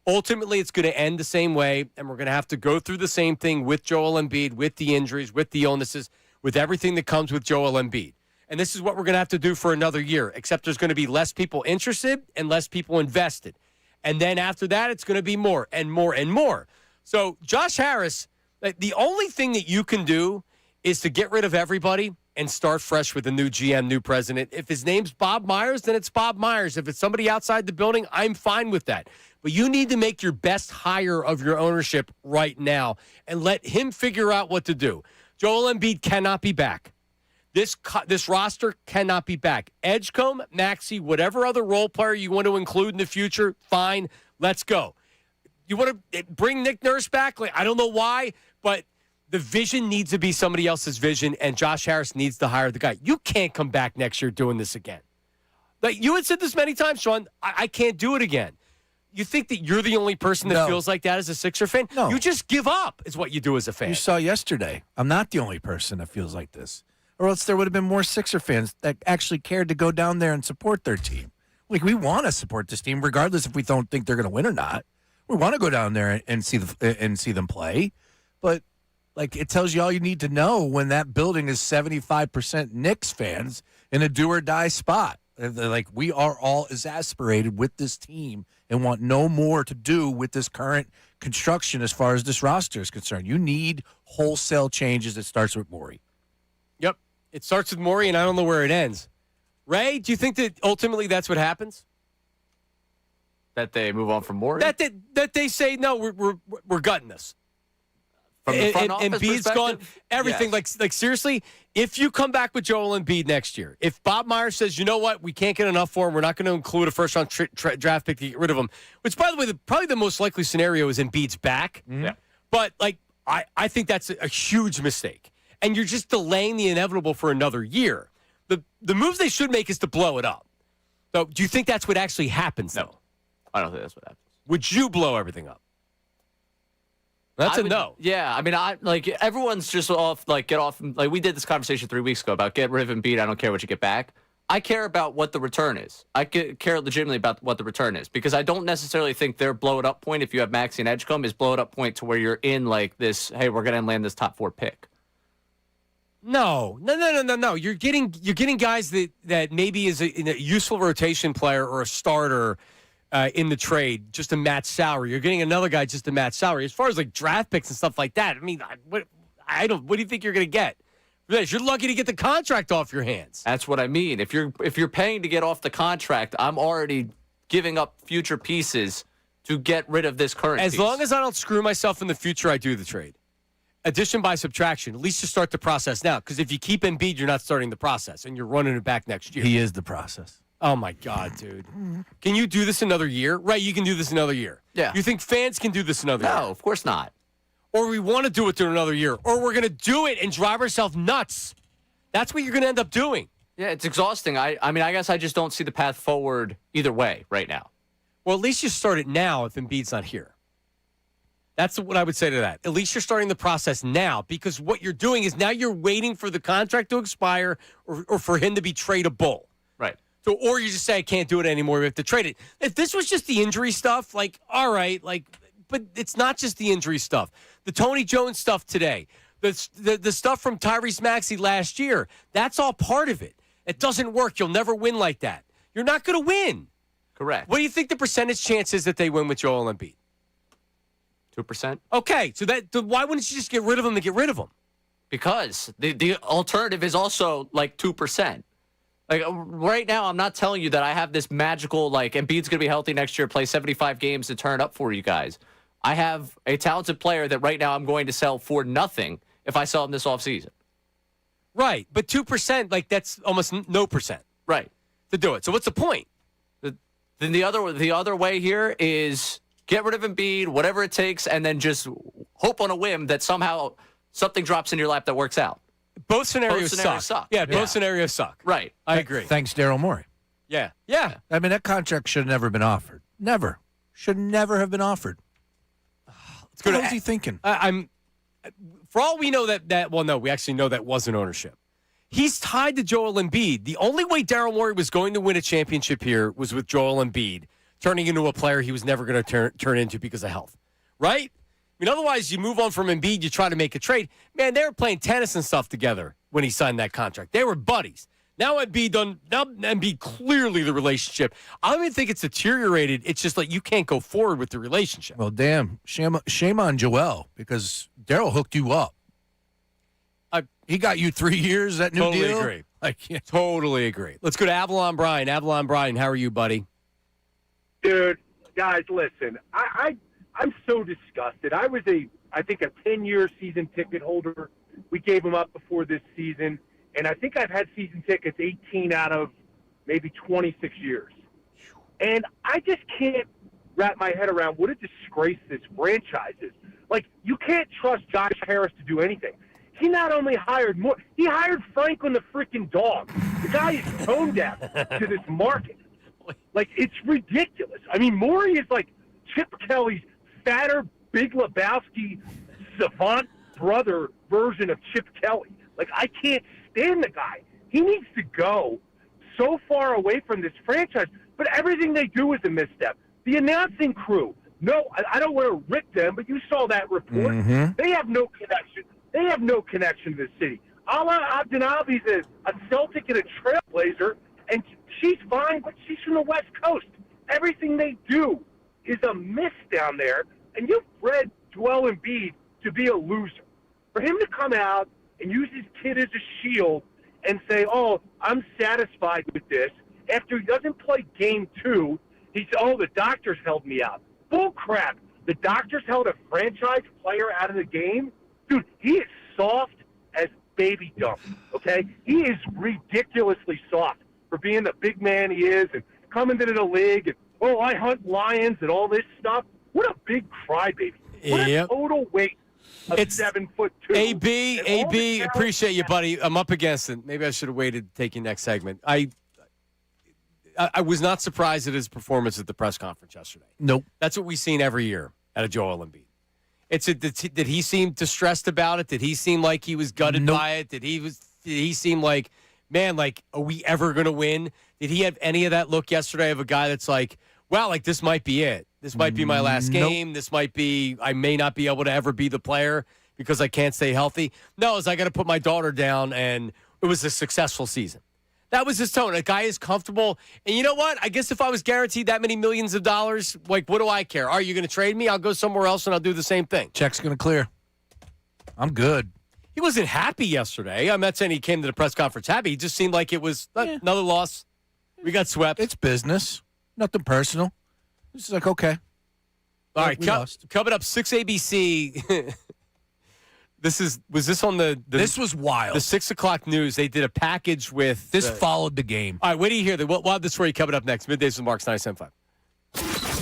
Ultimately, it's going to end the same way, and we're going to have to go through the same thing with Joel Embiid, with the injuries, with the illnesses, with everything that comes with Joel Embiid. And this is what we're going to have to do for another year, except there's going to be less people interested and less people invested. And then after that, it's going to be more and more and more. So Josh Harris, the only thing that you can do is to get rid of everybody and start fresh with a new GM, new president. If his name's Bob Myers, then it's Bob Myers. If it's somebody outside the building, I'm fine with that. But you need to make your best hire of your ownership right now and let him figure out what to do. Joel Embiid cannot be back. This roster cannot be back. Edgecombe, Maxey, whatever other role player you want to include in the future, fine, let's go. You want to bring Nick Nurse back? Like, I don't know why, but the vision needs to be somebody else's vision, and Josh Harris needs to hire the guy. You can't come back next year doing this again. Like, you had said this many times, Sean, I can't do it again. You think that you're the only person that feels like that as a Sixer fan? No. You just give up is what you do as a fan. You saw yesterday. I'm not the only person that feels like this. Or else there would have been more Sixer fans that actually cared to go down there and support their team. Like, we want to support this team regardless if we don't think they're going to win or not. We want to go down there and see them play. But, like, it tells you all you need to know when that building is 75% Knicks fans in a do-or-die spot. They're like, we are all exasperated with this team and want no more to do with this current construction as far as this roster is concerned. You need wholesale changes. It starts with Morey. Yep. It starts with Morey, and I don't know where it ends. Ray, do you think that ultimately that's what happens? That they move on from Morey? That they say, no, we're gutting this. From the front office Embiid's gone. Everything. Yes. Like seriously, if you come back with Joel Embiid next year, if Bob Myers says, you know what, we can't get enough for him, we're not going to include a first-round draft pick to get rid of him, which, by the way, probably the most likely scenario is Embiid's back. Mm-hmm. Yeah. But, like, I think that's a huge mistake. And you're just delaying the inevitable for another year. The moves they should make is to blow it up. So do you think that's what actually happens, though? No. I don't think that's what happens. Would you blow everything up? That's a no. Yeah, I mean, everyone's just off, get off. Like, we did this conversation 3 weeks ago about get rid of Embiid. I don't care what you get back. I care about what the return is. I care legitimately about what the return is because I don't necessarily think their blow it up point, if you have Maxey and Edgecombe, is blow it up point to where you're in this, hey, we're going to land this top 4 pick. No. You're getting guys that maybe is a useful rotation player or a starter in the trade just to match salary. You're getting another guy just to match salary. As far as draft picks and stuff like that, I mean, what do you think you're going to get? You're lucky to get the contract off your hands. That's what I mean. If you're paying to get off the contract, I'm already giving up future pieces to get rid of this current piece. As long as I don't screw myself in the future, I do the trade. Addition by subtraction. At least you start the process now. Because if you keep Embiid, you're not starting the process, and you're running it back next year. He is the process. Oh, my God, dude. Can you do this another year? Right, you can do this another year. Yeah. You think fans can do this another year? No, of course not. Or we want to do it through another year. Or we're going to do it and drive ourselves nuts. That's what you're going to end up doing. Yeah, it's exhausting. I mean, I guess I just don't see the path forward either way right now. Well, at least you start it now if Embiid's not here. That's what I would say to that. At least you're starting the process now because what you're doing is now you're waiting for the contract to expire or for him to be tradable. Right. So, or you just say, I can't do it anymore. We have to trade it. If this was just the injury stuff, all right, but it's not just the injury stuff. The Tony Jones stuff today. The stuff from Tyrese Maxey last year, that's all part of it. It doesn't work. You'll never win like that. You're not going to win. Correct. What do you think the percentage chance is that they win with Joel Embiid? 2%. Okay, so why wouldn't you just get rid of him to get rid of him? Because the alternative is also like 2%. Like right now, I'm not telling you that I have this magical, like, Embiid's going to be healthy next year, play 75 games to turn up for you guys. I have a talented player that right now I'm going to sell for nothing if I sell him this offseason. Right, but 2%, like, that's almost no percent. Right. To do it. So what's the point? Then the other way here is get rid of Embiid, whatever it takes, and then just hope on a whim that somehow something drops in your lap that works out. Both scenarios suck. Yeah, both scenarios suck. Right. I agree. Thanks, Daryl Morey. Yeah. I mean, that contract should have never been offered. Never. Should never have been offered. What was he thinking? For all we know we actually know that wasn't ownership. He's tied to Joel Embiid. The only way Daryl Morey was going to win a championship here was with Joel Embiid turning into a player he was never going to turn into because of health. Right? I mean, otherwise, you move on from Embiid, you try to make a trade. Man, they were playing tennis and stuff together when he signed that contract. They were buddies. Now Embiid clearly the relationship. I don't even think it's deteriorated. It's just like you can't go forward with the relationship. Well, damn. Shame on Joel because Daryl hooked you up. He got you 3 years, that new deal? Totally agree. Totally agree. Let's go to Avalon Brian. Avalon Brian, how are you, buddy? Dude, guys, listen. I'm so disgusted. I was I think a 10-year season ticket holder. We gave him up before this season, and I think I've had season tickets 18 out of maybe 26 years. And I just can't wrap my head around what a disgrace this franchise is. Like, you can't trust Josh Harris to do anything. He not only hired more, he hired Franklin the freaking dog. The guy is tone deaf to this market. Like, it's ridiculous. I mean, Morey is like Chip Kelly's fatter, Big Lebowski, savant brother version of Chip Kelly. Like, I can't stand the guy. He needs to go so far away from this franchise. But everything they do is a misstep. The announcing crew, no, I don't want to rip them, but you saw that report. Mm-hmm. They have no connection. They have no connection to the city. Ala Abdinabi's a Celtic and a Trailblazer, and she's fine, but she's from the West Coast. Everything they do is a miss down there, and you've bred Joel Embiid to be a loser. For him to come out and use his kid as a shield and say, oh, I'm satisfied with this, after he doesn't play game 2, he said, oh, the doctors held me out. Bull crap. The doctors held a franchise player out of the game? Dude, he is soft as baby dump, okay? He is ridiculously soft for being the big man he is and coming into the league and, oh, I hunt lions and all this stuff. What a big crybaby. What a total waste of 7'2". AB, appreciate you, buddy. I'm up against it. Maybe I should have waited to take your next segment. I was not surprised at his performance at the press conference yesterday. Nope. That's what we've seen every year out of Joel Embiid. Did he seem distressed about it? Did he seem like he was gutted by it? Did he seem like, man, like, are we ever going to win? Did he have any of that look yesterday of a guy that's like, wow, like, this might be it. This might be my last game. This might be, I may not be able to ever be the player because I can't stay healthy. No, it's I got to put my daughter down, and it was a successful season. That was his tone. A guy is comfortable. And you know what? I guess if I was guaranteed that many millions of dollars, like, what do I care? Are you going to trade me? I'll go somewhere else and I'll do the same thing. Check's going to clear. I'm good. He wasn't happy yesterday. I'm not saying he came to the press conference happy. He just seemed like it was another loss. We got swept. It's business. Nothing personal. It's like, okay. All right. Coming up, 6 ABC. Was this on the This was wild. The 6 o'clock news. They did a package with. This followed the game. All right, wait till you hear we'll have the story coming up next. Middays with Marks 97.5.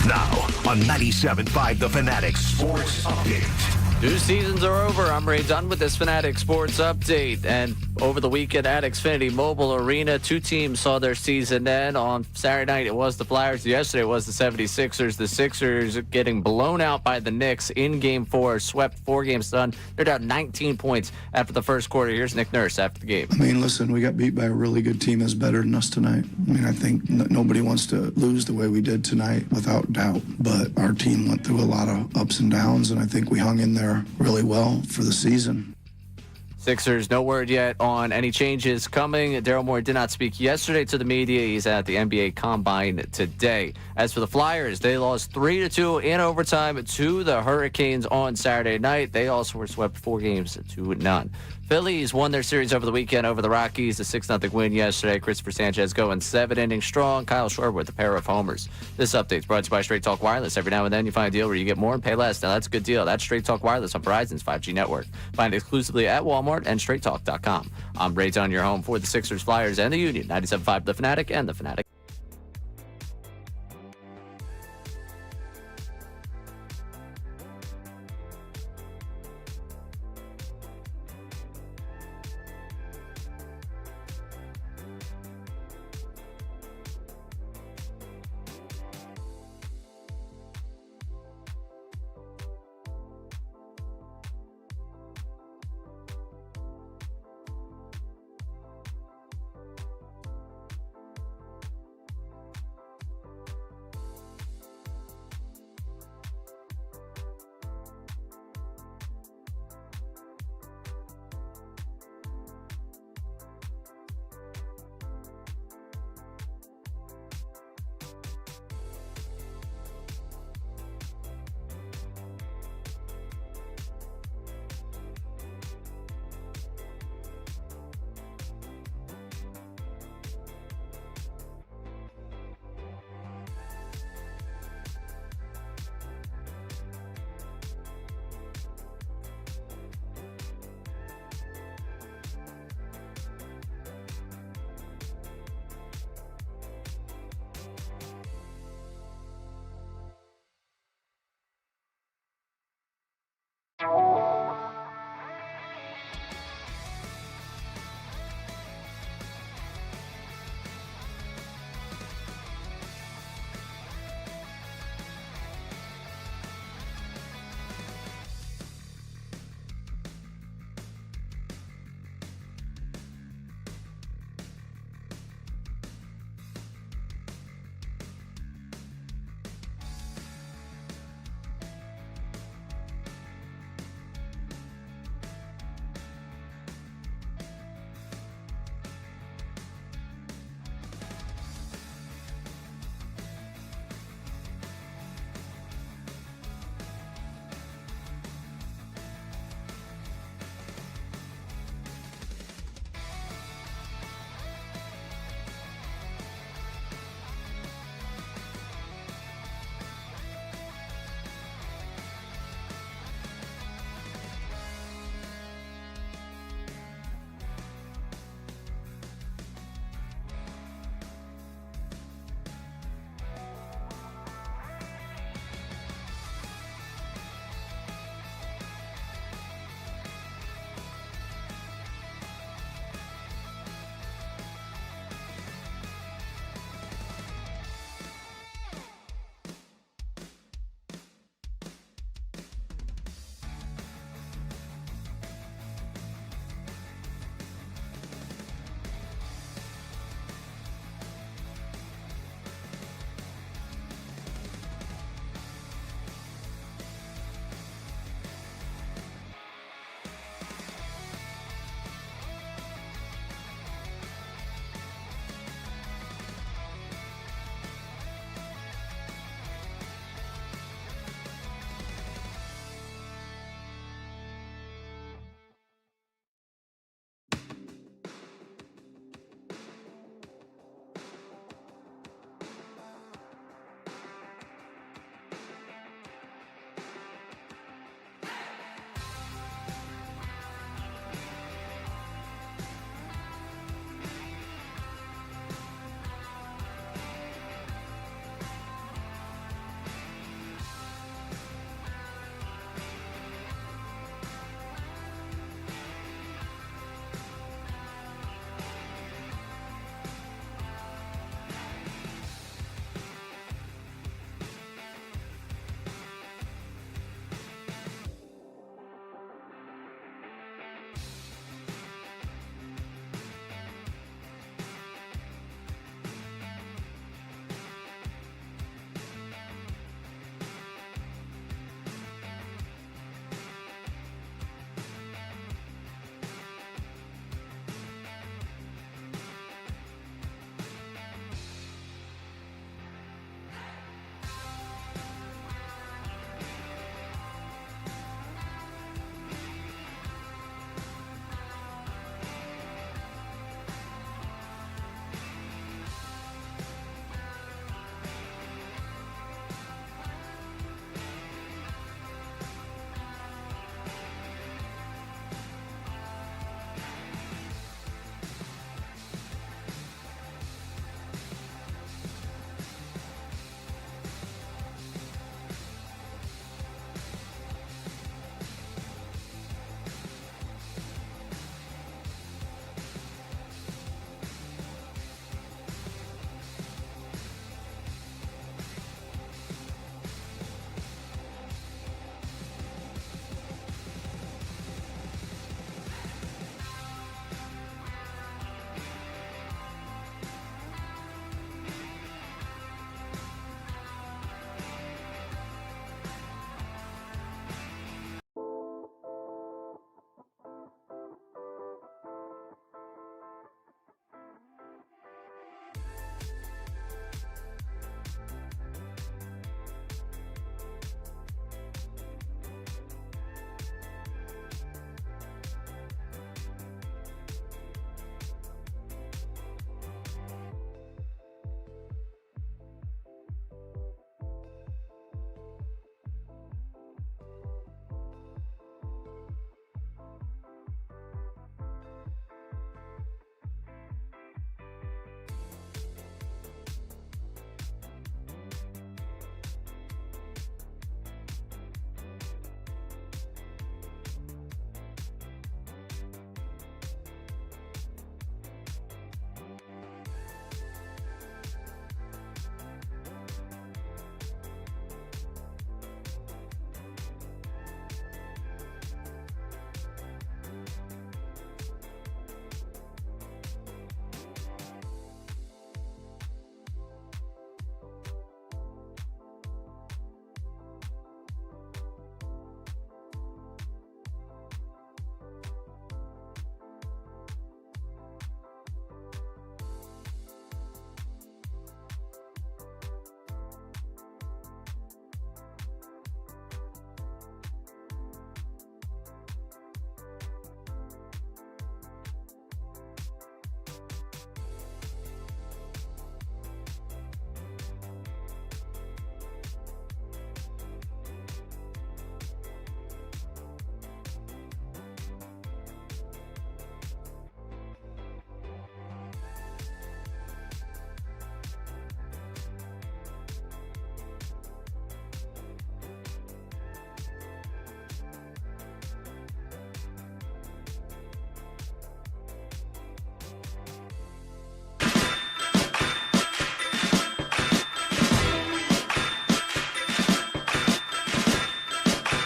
Now on 97.5 The Fanatic Sports Update. 2 seasons are over. I'm Ray Dunn with this Fanatic Sports Update. And over the weekend at Xfinity Mobile Arena, 2 teams saw their season end. On Saturday night, it was the Flyers. Yesterday, it was the 76ers. The Sixers getting blown out by the Knicks in Game 4, swept 4 games done. They're down 19 points after the first quarter. Here's Nick Nurse after the game. I mean, listen, we got beat by a really good team that's better than us tonight. I mean, I think nobody wants to lose the way we did tonight, without doubt. But our team went through a lot of ups and downs, and I think we hung in there really well for the season. Sixers, no word yet on any changes coming. Daryl Morey did not speak yesterday to the media. He's at the NBA Combine today. As for the Flyers, they lost 3-2 in overtime to the Hurricanes on Saturday night. They also were swept 4 games to none. Phillies won their series over the weekend over the Rockies, a 6-0 win yesterday. Christopher Sanchez going 7 innings strong. Kyle Schwarber with a pair of homers. This update's brought to you by Straight Talk Wireless. Every now and then you find a deal where you get more and pay less. Now that's a good deal. That's Straight Talk Wireless on Verizon's 5G network. Find it exclusively at Walmart and StraightTalk.com. I'm Ray Dunn, your home for the Sixers, Flyers, and the Union. 97.5 The Fanatic and The Fanatic.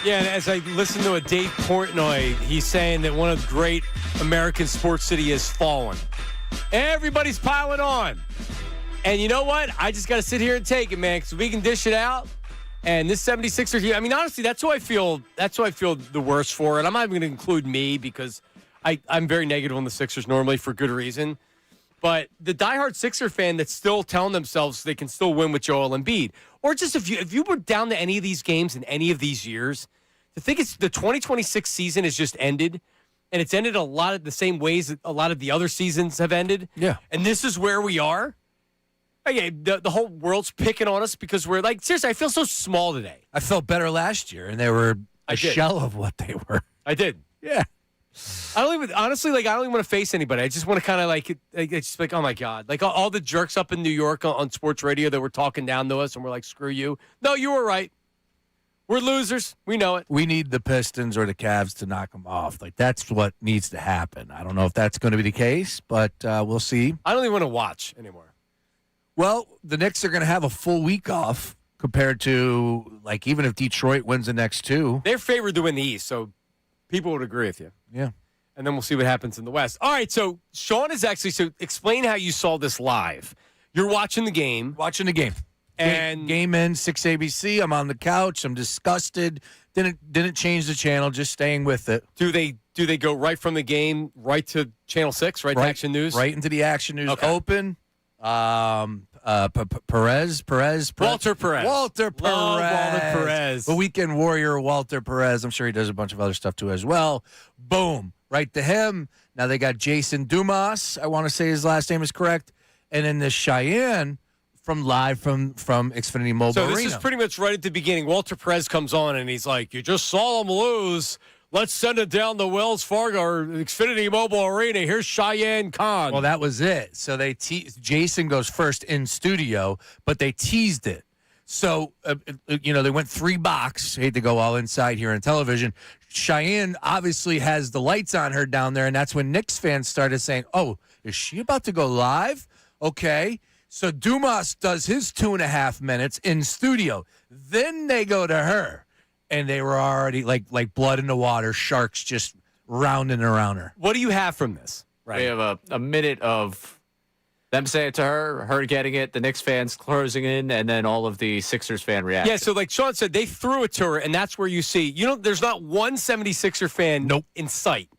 Yeah, and as I listen to a Dave Portnoy, he's saying that one of the great American sports city has fallen. Everybody's piling on. And you know what? I just got to sit here and take it, man, because we can dish it out. And this 76ers team, I mean, honestly, that's who I feel the worst for. And I'm not even going to include me because I'm very negative on the Sixers normally for good reason. But the diehard Sixer fan that's still telling themselves they can still win with Joel Embiid, or just if you were down to any of these games in any of these years, to think it's the 2026 season has just ended, and it's ended a lot of the same ways that a lot of the other seasons have ended. Yeah. And this is where we are. Okay, the whole world's picking on us because we're like, seriously, I feel so small today. I felt better last year, and they were a shell of what they were. I did. Yeah. I don't even want to face anybody. I just want to kind of it's just like, oh my God, like all the jerks up in New York on sports radio that were talking down to us, and we're like, screw you. No, you were right. We're losers. We know it. We need the Pistons or the Cavs to knock them off. Like that's what needs to happen. I don't know if that's going to be the case, but we'll see. I don't even want to watch anymore. Well, the Knicks are going to have a full week off compared to like even if Detroit wins the next two, they're favored to win the East, so. People would agree with you. Yeah. And then we'll see what happens in the West. All right, so Sean is actually – so explain how you saw this live. You're watching the game. Watching the game. And game in, 6 ABC. I'm on the couch. I'm disgusted. Didn't change the channel, just staying with it. Do they go right from the game right to Channel 6, right to Action News? Right into the Action News. Okay. Open. Perez. Walter Perez. Walter Perez. The weekend warrior, Walter Perez. I'm sure he does a bunch of other stuff too as well. Boom. Right to him. Now they got Jason Dumas. I want to say his last name is correct. And then this Cheyenne from Xfinity Mobile So Arena. this is pretty much right at the beginning. Walter Perez comes on and he's like, you just saw him lose. Let's send it down the Wells Fargo or Xfinity Mobile Arena. Here's Cheyenne Khan. Well, that was it. So Jason goes first in studio, but they teased it. So, they went 3 box. Hate to go all inside here on television. Cheyenne obviously has the lights on her down there, and that's when Knicks fans started saying, oh, is she about to go live? Okay. So Dumas does his 2.5 minutes in studio. Then they go to her. And they were already like blood in the water, sharks just rounding around her. What do you have from this? Right. We have a minute of them saying it to her getting it, the Knicks fans closing in, and then all of the Sixers fan reaction. Yeah, so like Sean said, they threw it to her, and that's where you see, there's not one 76er fan in sight.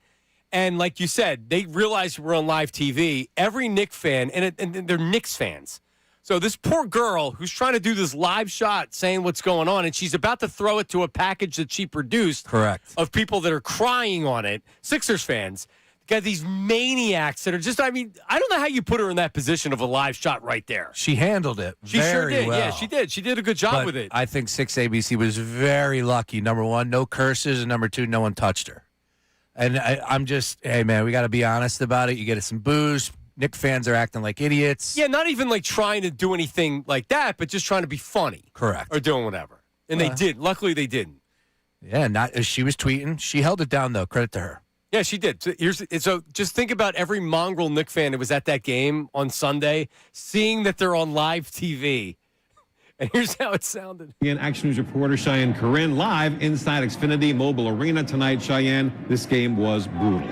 And like you said, they realized we're on live TV. Every Knicks fan, and they're Knicks fans. So this poor girl who's trying to do this live shot saying what's going on, and she's about to throw it to a package that she produced. Correct. Of people that are crying on it, Sixers fans. Got these maniacs that are just, I don't know how you put her in that position of a live shot right there. She handled it She very sure did. well. Yeah, she did. She did a good job with it. I think 6 ABC was very lucky. Number one, no curses, and number two, no one touched her. And I'm just, hey, man, we got to be honest about it. You get some booze. Knicks fans are acting like idiots. Yeah, not even like trying to do anything like that, but just trying to be funny. Correct. Or doing whatever. And they did. Luckily, they didn't. Yeah, not as she was tweeting. She held it down, though. Credit to her. Yeah, she did. So just think about every mongrel Knicks fan that was at that game on Sunday, seeing that they're on live TV. And here's how it sounded. Again, Action News reporter Cheyenne Corinne live inside Xfinity Mobile Arena tonight. Cheyenne, this game was brutal. Walter,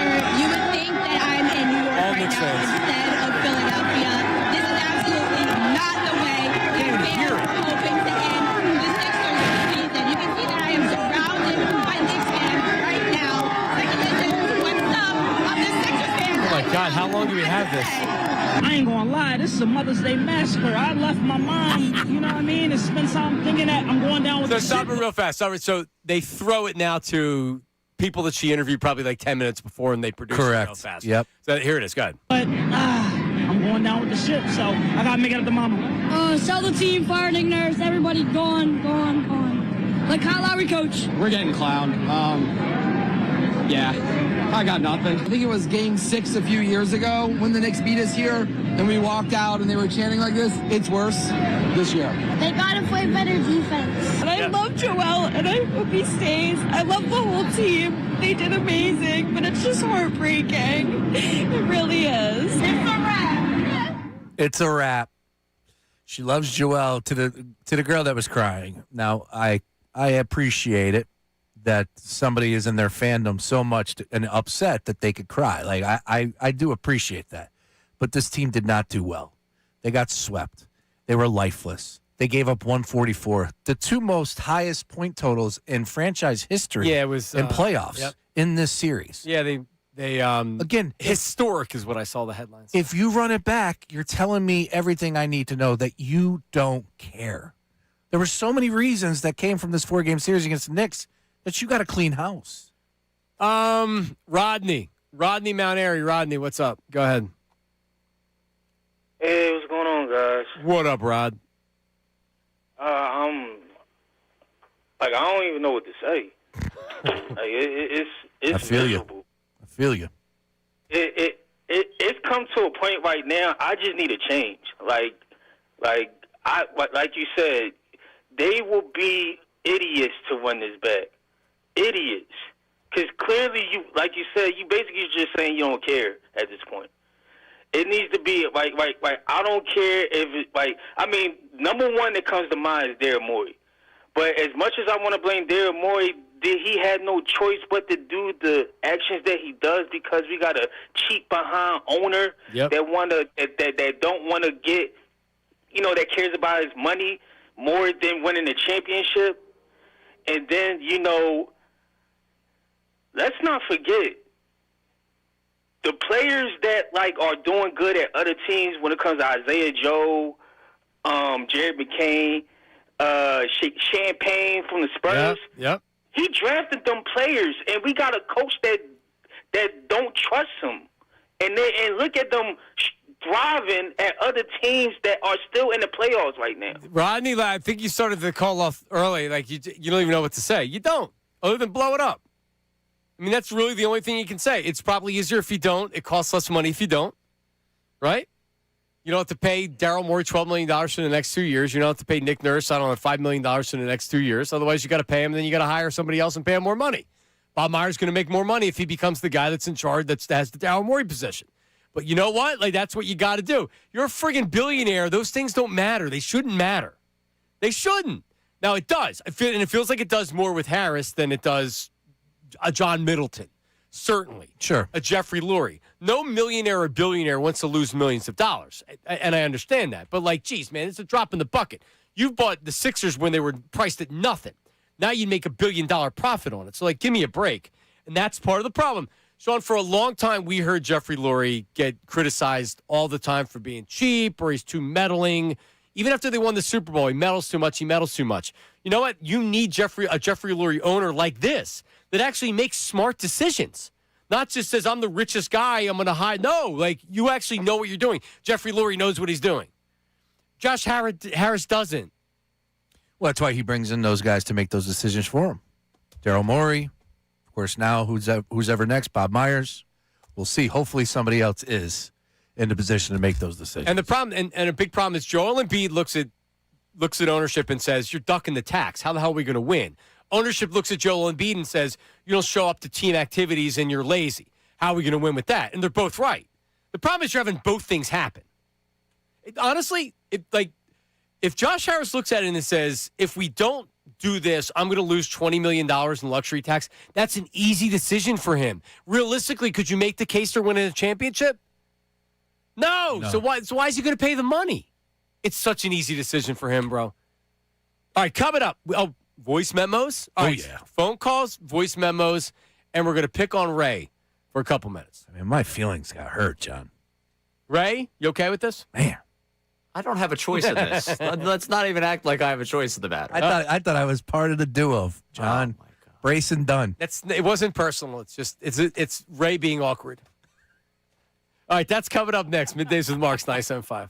you would think that I'm in New York right now instead of Philadelphia. This is absolutely not the way the fans are hoping to end the Sixers season. You can see that I am surrounded by Knicks fans right now. Second listen, what's up? I'm the Sixers fan. Oh, my God. How long do we have this? I ain't gonna lie, this is a Mother's Day massacre. I left my mom, you know what I mean, and spent time thinking that I'm going down with So stop it real fast. So they throw it now to people that she interviewed probably like 10 minutes before, and they produce it real fast. Yep. So here it is. Go ahead. But I'm going down with the ship, so I gotta make it up to mama. Sell the team, fire Nick Nurse, everybody gone. Like Kyle Lowry, coach. We're getting clowned. Yeah, I got nothing. I think it was game 6 a few years ago when the Knicks beat us here, and we walked out and they were chanting like this. It's worse this year. They gotta play better defense. And I love Joel, and I hope he stays. I love the whole team. They did amazing, but it's just heartbreaking. It really is. It's a wrap. It's a wrap. She loves Joelle to the girl that was crying. Now, I appreciate it that somebody is in their fandom so much and upset that they could cry. Like, I do appreciate that. But this team did not do well. They got swept. They were lifeless. They gave up 144. The two most highest point totals in franchise history it was in playoffs in this series. Yeah, they again, historic is what I saw the headlines. If you run it back, you're telling me everything I need to know that you don't care. There were so many reasons that came from this 4-game series against the Knicks that you got a clean house. Rodney Mount Airy. Rodney, what's up? Go ahead. Hey, what's going on, guys? What up, Rod? I don't even know what to say. It's I feel miserable. you. I feel you. It's come to a point right now. I just need a change. Like you said, they will be idiots to run this back. Idiots, because clearly like you said, you basically just saying you don't care at this point. It needs to be like I don't care if it, number one that comes to mind is Daryl Morey. But as much as I want to blame Daryl Morey, he had no choice but to do the actions that he does because we got a cheap behind owner that don't want to get, that cares about his money more than winning the championship. And then, let's not forget the players that are doing good at other teams when it comes to Isaiah Joe, Jared McCain, Champagne from the Spurs. Yep. He drafted them players, and we got a coach that don't trust him. And look at them thriving at other teams that are still in the playoffs right now. Rodney, I think you started the call off early. Like you don't even know what to say. You don't, other than blow it up. I mean, that's really the only thing you can say. It's probably easier if you don't. It costs less money if you don't, right? You don't have to pay Daryl Morey $12 million for the next 2 years. You don't have to pay Nick Nurse, $5 million for the next 2 years. Otherwise, you got to pay him, then you got to hire somebody else and pay him more money. Bob Myers going to make more money if he becomes the guy that's in charge that has the Daryl Morey position. But you know what? That's what you got to do. You're a friggin' billionaire. Those things don't matter. They shouldn't matter. They shouldn't. Now, it does. And it feels like it does more with Harris than it does a John Middleton. Certainly. Sure. A Jeffrey Lurie. No millionaire or billionaire wants to lose millions of dollars. And I understand that. But, geez, man, it's a drop in the bucket. You bought the Sixers when they were priced at nothing. Now you make $1 billion profit on it. So, give me a break. And that's part of the problem. Sean, for a long time, we heard Jeffrey Lurie get criticized all the time for being cheap or he's too meddling. Even after they won the Super Bowl, he meddles too much. You know what? You need a Jeffrey Lurie owner like this that actually makes smart decisions. Not just says, I'm the richest guy, I'm going to hide. No, you actually know what you're doing. Jeffrey Lurie knows what he's doing. Josh Harris doesn't. Well, that's why he brings in those guys to make those decisions for him. Daryl Morey, of course, now who's ever next, Bob Myers. We'll see. Hopefully somebody else is in the position to make those decisions. And the problem, and a big problem is Joel Embiid looks at ownership and says, you're ducking the tax. How the hell are we going to win? Ownership looks at Joel Embiid and says, you don't show up to team activities and you're lazy. How are we going to win with that? And they're both right. The problem is you're having both things happen. If Josh Harris looks at it and says, if we don't do this, I'm going to lose $20 million in luxury tax, that's an easy decision for him. Realistically, could you make the case for winning a championship? No. So why is he going to pay the money? It's such an easy decision for him, bro. All right, coming up. Voice memos. All right, yeah. Phone calls, voice memos, and we're going to pick on Ray for a couple minutes. I mean, my feelings got hurt, John. Ray, you okay with this? Man. I don't have a choice in this. Let's not even act like I have a choice in the matter. I thought I was part of the duo, John. Oh, my God. Brace and done. It wasn't personal. It's just it's Ray being awkward. All right, that's coming up next. Middays with Marks 975.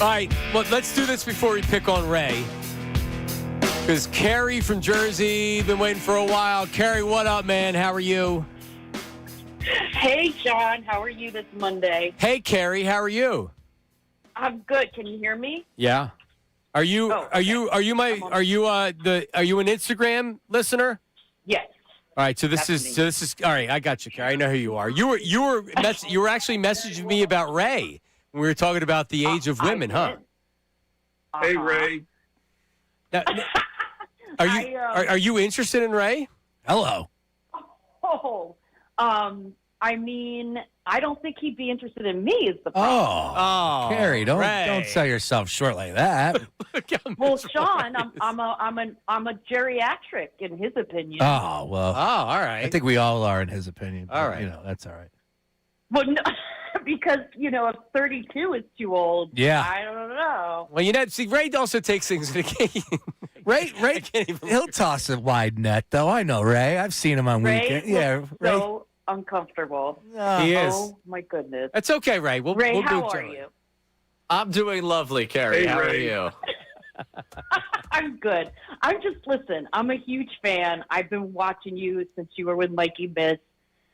All right, well, let's do this before we pick on Ray. Because Carrie from Jersey, been waiting for a while. Carrie, what up, man? How are you? Hey, John. How are you this Monday? Hey, Carrie, how are you? I'm good. Can you hear me? Yeah. Are you an Instagram listener? Yes. All right, so this is all right. I got you, Carrie. I know who you are. You were actually messaging me about Ray when we were talking about the age of women, huh? Hey, Ray. Now, are you interested in Ray? Hello. Oh, I mean, I don't think he'd be interested in me. Is the problem? Oh, Carrie, don't sell yourself short like that. Well, Sean, I'm a geriatric in his opinion. Oh well. Oh, all right. I think we all are in his opinion. All right. That's all right. Well, no, because if 32 is too old. Yeah. I don't know. Well, see, Ray also takes things into account. Ray, he'll toss a wide net, though. I know Ray. I've seen him on weekend. Yeah, Ray. So uncomfortable. He is. Oh my goodness. That's okay, Ray. Ray, we'll how do are it. you? I'm doing lovely, Carrie. How are you? I'm good. Listen, I'm a huge fan. I've been watching you since you were with Mikey Miss.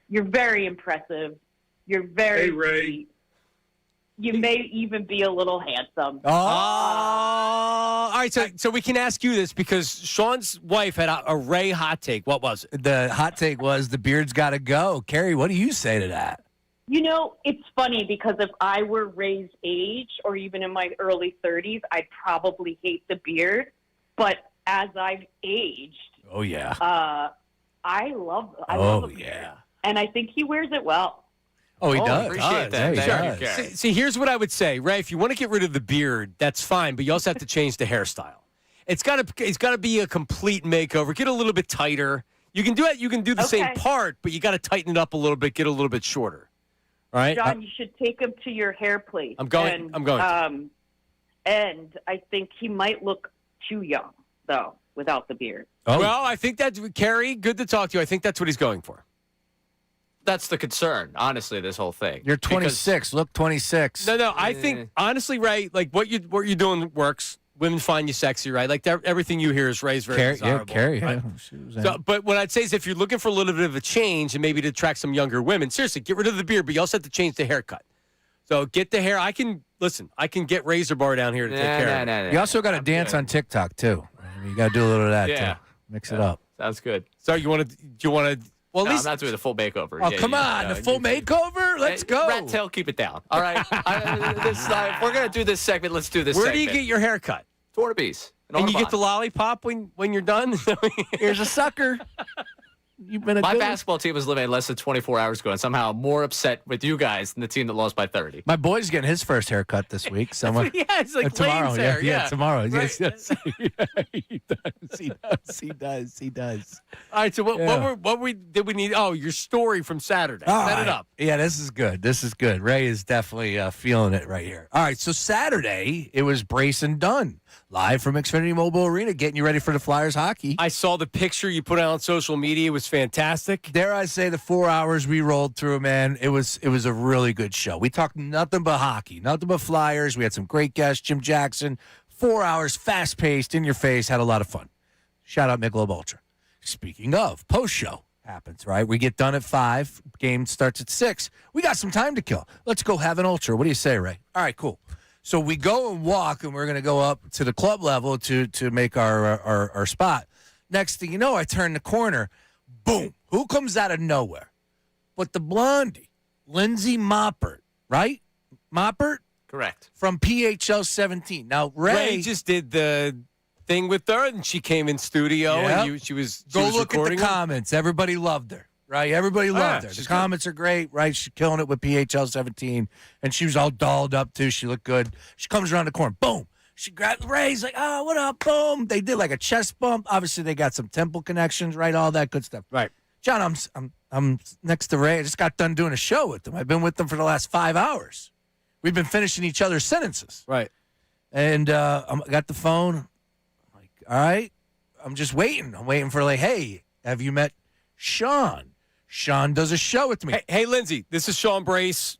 You're very impressive. You're very sweet. You may even be a little handsome. All right, so we can ask you this because Sean's wife had a Ray hot take. What was it? The hot take was the beard's got to go. Carrie, what do you say to that? It's funny because if I were Ray's age or even in my early 30s, I'd probably hate the beard. But as I've aged, oh yeah, I love the beard. Yeah. And I think he wears it well. Oh, he does. Appreciate that. Yeah, Thank you, Carrie. See, here's what I would say, Ray. If you want to get rid of the beard, that's fine, but you also have to change the hairstyle. It's got to be a complete makeover. Get a little bit tighter. You can do it. You can do the same part, but you got to tighten it up a little bit. Get a little bit shorter. All right, John, you should take him to your hair place. I'm going. And I think he might look too young, though, without the beard. Oh. Well, I think that's Carrie. Good to talk to you. I think that's what he's going for. That's the concern, honestly, this whole thing. You're 26. Look 26. No. I think, honestly, Ray, like what you're doing works. Women find you sexy, right? Like everything you hear is Ray's very desirable. Carrie. Right? Yeah. So, but what I'd say is if you're looking for a little bit of a change and maybe to attract some younger women, seriously, get rid of the beard, but you also have to change the haircut. So get the hair. I can get Razor Bar down here to take care of it. You also got to dance on TikTok, too. You got to do a little of that, too. Mix it up. Sounds good. So do you want to? Well, at least I'm not doing the full makeover. Oh, come on. The full makeover? Let's go. Rat tail, keep it down. All right. If we're going to do this segment, let's do this Where segment. do you get your hair cut? Tornabees. And you get the lollipop when you're done? Here's a sucker. You've been My basketball team was living less than 24 hours ago, and somehow more upset with you guys than the team that lost by 30. My boy's getting his first haircut this week. Someone. Yeah, it's like tomorrow. Lane's hair. Yeah, tomorrow. Right. Yes. He does. All right. So what did we need? Oh, your story from Saturday. Set it up. Yeah, this is good. Ray is definitely feeling it right here. All right. So Saturday it was Brace and Dunn live from Xfinity Mobile Arena, getting you ready for the Flyers hockey. I saw the picture you put out on social media. It was fantastic. Dare I say the 4 hours we rolled through, man, it was a really good show. We talked nothing but hockey, nothing but Flyers. We had some great guests, Jim Jackson. 4 hours, fast-paced, in your face, had a lot of fun. Shout out Michelob Ultra. Speaking of, post-show happens, right? We get done at 5. Game starts at 6. We got some time to kill. Let's go have an Ultra. What do you say, Ray? All right, cool. So we go and walk, and we're going to go up to the club level to make our spot. Next thing you know, I turn the corner. Boom. Who comes out of nowhere? But the blondie, Lindsay Moppert, right? Moppert? Correct. From PHL 17. Now, Ray just did the thing with her, and she came in studio, and she was look at the recording comments. Everybody loved her. Right, everybody loved her. The comments are great, right? She's killing it with PHL 17, and she was all dolled up too. She looked good. She comes around the corner, boom. She grabbed Ray's like, oh, what up, boom. They did like a chest bump. Obviously, they got some temple connections, right? All that good stuff. Right, John, I'm next to Ray. I just got done doing a show with them. I've been with them for the last 5 hours. We've been finishing each other's sentences. Right, and I got the phone. I'm like, all right, I'm just waiting. I'm waiting for like, hey, have you met Sean? Sean does a show with me. Hey, Lindsay, this is Sean Brace.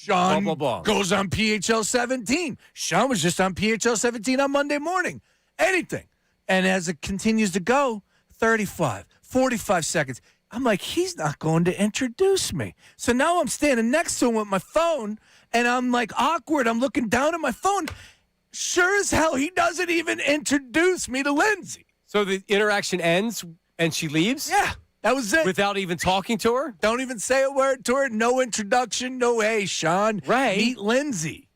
Sean blah, blah, blah. goes on PHL 17. Sean was just on PHL 17 on Monday morning. Anything. And as it continues to go, 35, 45 seconds. I'm like, he's not going to introduce me. So now I'm standing next to him with my phone, and I'm like awkward. I'm looking down at my phone. Sure as hell, he doesn't even introduce me to Lindsay. So the interaction ends and she leaves? Yeah, that was it. Without even talking to her? Don't even say a word to her. No introduction. No, hey, Sean. Right. Meet Lindsay.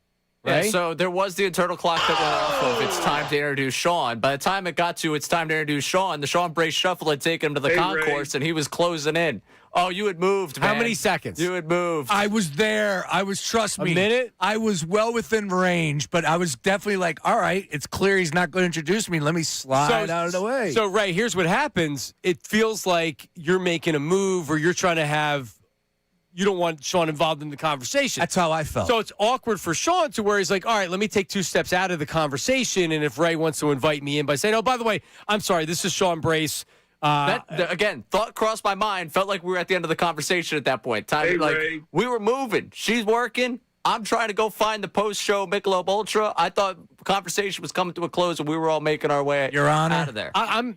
Yeah, Right? so there was the internal clock that went off of it's time to introduce Sean. By the time it got to it's time to introduce Sean, the Sean Brace shuffle had taken him to the concourse, and he was closing in. Oh, you had moved, man. How many seconds? You had moved. I was there. Trust me. A minute? I was well within range, but I was definitely like, all right, it's clear he's not going to introduce me. Let me slide out of the way. So, Ray, here's what happens. It feels like you're making a move or you're trying to have – you don't want Sean involved in the conversation. That's how I felt. So it's awkward for Sean to where he's like, all right, let me take 2 steps out of the conversation. And if Ray wants to invite me in by saying, oh, by the way, I'm sorry, this is Sean Brace. Again, thought crossed my mind. Felt like we were at the end of the conversation at that point. Ray. We were moving. She's working. I'm trying to go find the post-show Michelob Ultra. I thought conversation was coming to a close, and we were all making our way Your Honor, out of there.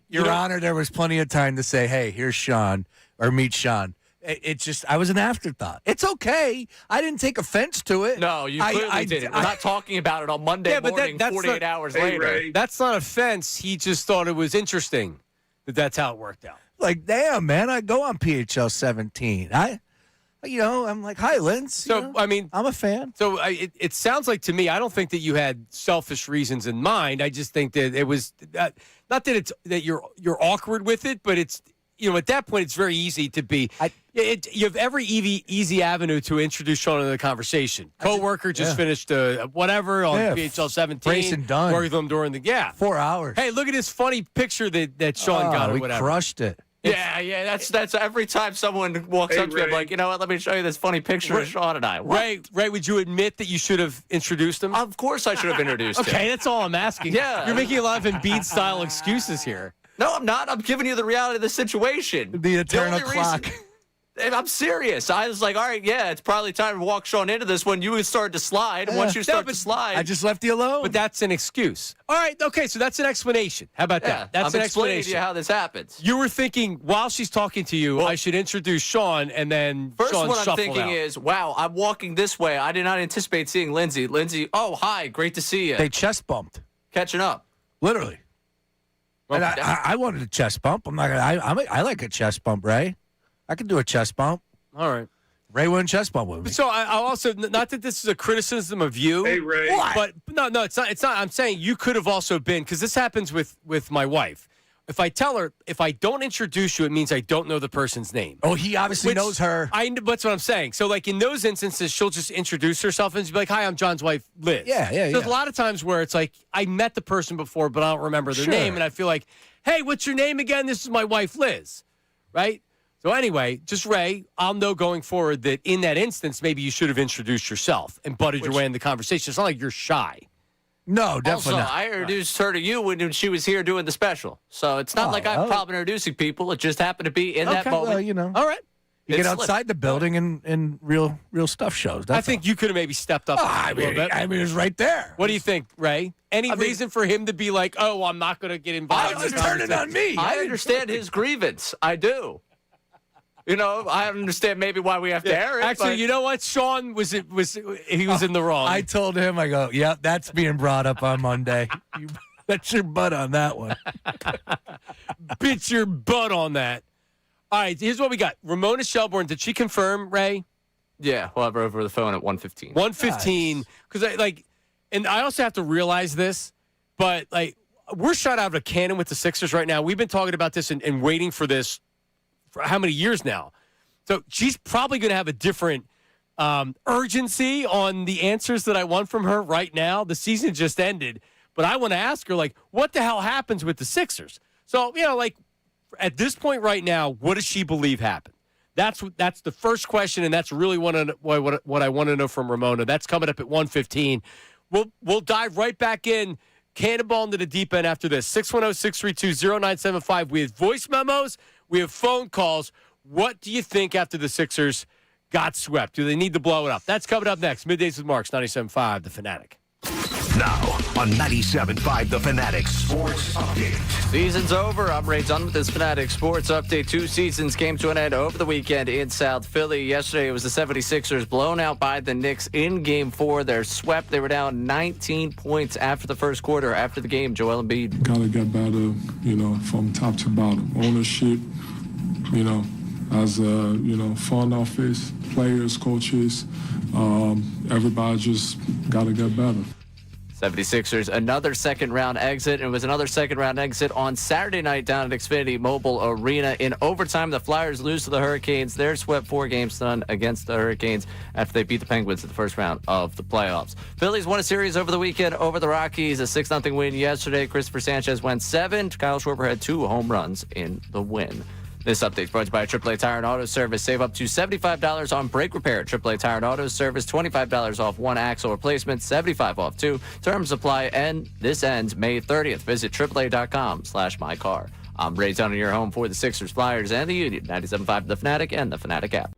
Your Honor, there was plenty of time to say, hey, here's Sean, or meet Sean. It's just, I was an afterthought. It's okay. I didn't take offense to it. No, you clearly didn't. We're not talking about it on Monday morning, 48 hours later. Ray. That's not offense. He just thought it was interesting that that's how it worked out. Like, damn, man, I go on PHL 17. I'm like, hi, Linz. So, I mean, I'm a fan. So it sounds like to me, I don't think that you had selfish reasons in mind. I just think that it was not that it's that you're awkward with it, but it's, at that point, it's very easy to be. You have every easy avenue to introduce Sean into the conversation. Coworker just finished whatever on PHL 17. Brace and done. Worked with them during the 4 hours. Hey, look at this funny picture that Sean got or we whatever. crushed it. Yeah, that's every time someone walks up to me, I'm like, you know what, let me show you this funny picture of Sean and I. What? Ray, would you admit that you should have introduced him? Of course I should have introduced him. Okay, that's all I'm asking. Yeah. You're making a lot of Embiid-style excuses here. No, I'm not. I'm giving you the reality of the situation. The eternal clock. I'm serious. I was like, all right, yeah, it's probably time to walk Sean into this when you started to slide. And once you start to slide. I just left you alone. But that's an excuse. All right, okay, so that's an explanation. How about that? That's I'm an explaining explanation. to you how this happens. You were thinking while she's talking to you, I should introduce Sean, and then First, Sean what I'm shuffled thinking out. is, wow, I'm walking this way. I did not anticipate seeing Lindsay. Lindsay, oh, hi, great to see you. They chest bumped. Catching up. Literally. And I wanted a chest bump. I'm not gonna. I like a chest bump, Ray. I can do a chest bump. All right. Ray wouldn't chest bump with me. So I also, not that this is a criticism of you. Hey, Ray. But no, it's not. It's not. I'm saying you could have also been, because this happens with my wife. If I tell her, if I don't introduce you, it means I don't know the person's name. Oh, he obviously knows her. That's what I'm saying. So, like, in those instances, she'll just introduce herself and she'll be like, hi, I'm John's wife, Liz. Yeah. There's a lot of times where it's like, I met the person before, but I don't remember their name. And I feel like, hey, what's your name again? This is my wife, Liz. Right? So anyway, just Ray, I'll know going forward that in that instance, maybe you should have introduced yourself and butted your way in the conversation. It's not like you're shy. No, definitely also, not. I introduced her to you when she was here doing the special. So it's not like I'm probably introducing people. It just happened to be in that moment. Well, All right. You get outside the building and real stuff shows. I think you could have maybe stepped up a little bit. I mean, it was right there. What do you think, Ray? Any reason for him to be like, oh, I'm not going to get involved in this turn it on me. I understand his grievance. I do. I understand maybe why we have to air it. Actually, you know what? Sean was in the wrong. I told him, I go, yeah, that's being brought up on Monday. That's your butt on that one. Bitch your butt on that. All right, here's what we got. Ramona Shelburn, did she confirm, Ray? Yeah, we'll have her over the phone at 1:15. 1:15, because and I also have to realize this, but we're shot out of a cannon with the Sixers right now. We've been talking about this and waiting for this for how many years now? So she's probably going to have a different urgency on the answers that I want from her right now. The season just ended, but I want to ask her, what the hell happens with the Sixers? So, at this point right now, what does she believe happened? That's the first question, and that's really what I want to know from Ramona. That's coming up at 1:15. We'll dive right back in, cannonball into the deep end after this. 610-632-0975. We have voice memos. We have phone calls. What do you think after the Sixers got swept. Do they need to blow it up? That's coming up next. Middays with Marks, 97.5, The Fanatic. Now on 97.5 The Fanatic Sports Update. Season's over. I'm Ray Dunn with this Fanatic Sports Update. 2 seasons came to an end over the weekend in South Philly. Yesterday, it was the 76ers blown out by the Knicks in Game 4. They're swept. They were down 19 points after the first quarter. After the game, Joel Embiid. Got to get better, from top to bottom. Ownership, as front office, players, coaches, everybody just got to get better. 76ers, another second-round exit. It was another second-round exit on Saturday night down at Xfinity Mobile Arena. In overtime, the Flyers lose to the Hurricanes. They're swept 4 games to none against the Hurricanes after they beat the Penguins in the first round of the playoffs. Phillies won a series over the weekend over the Rockies, a 6-0 win yesterday. Christopher Sanchez went 7. Kyle Schwarber had 2 home runs in the win. This update is brought to you by AAA Tire and Auto Service. Save up to $75 on brake repair at AAA Tire and Auto Service. $25 off 1 axle replacement. $75 off 2. Terms apply, and this ends May 30th. Visit AAA.com/mycar. I'm Ray Dunn in your home for the Sixers, Flyers, and the Union. 97.5 The Fanatic and the Fanatic app.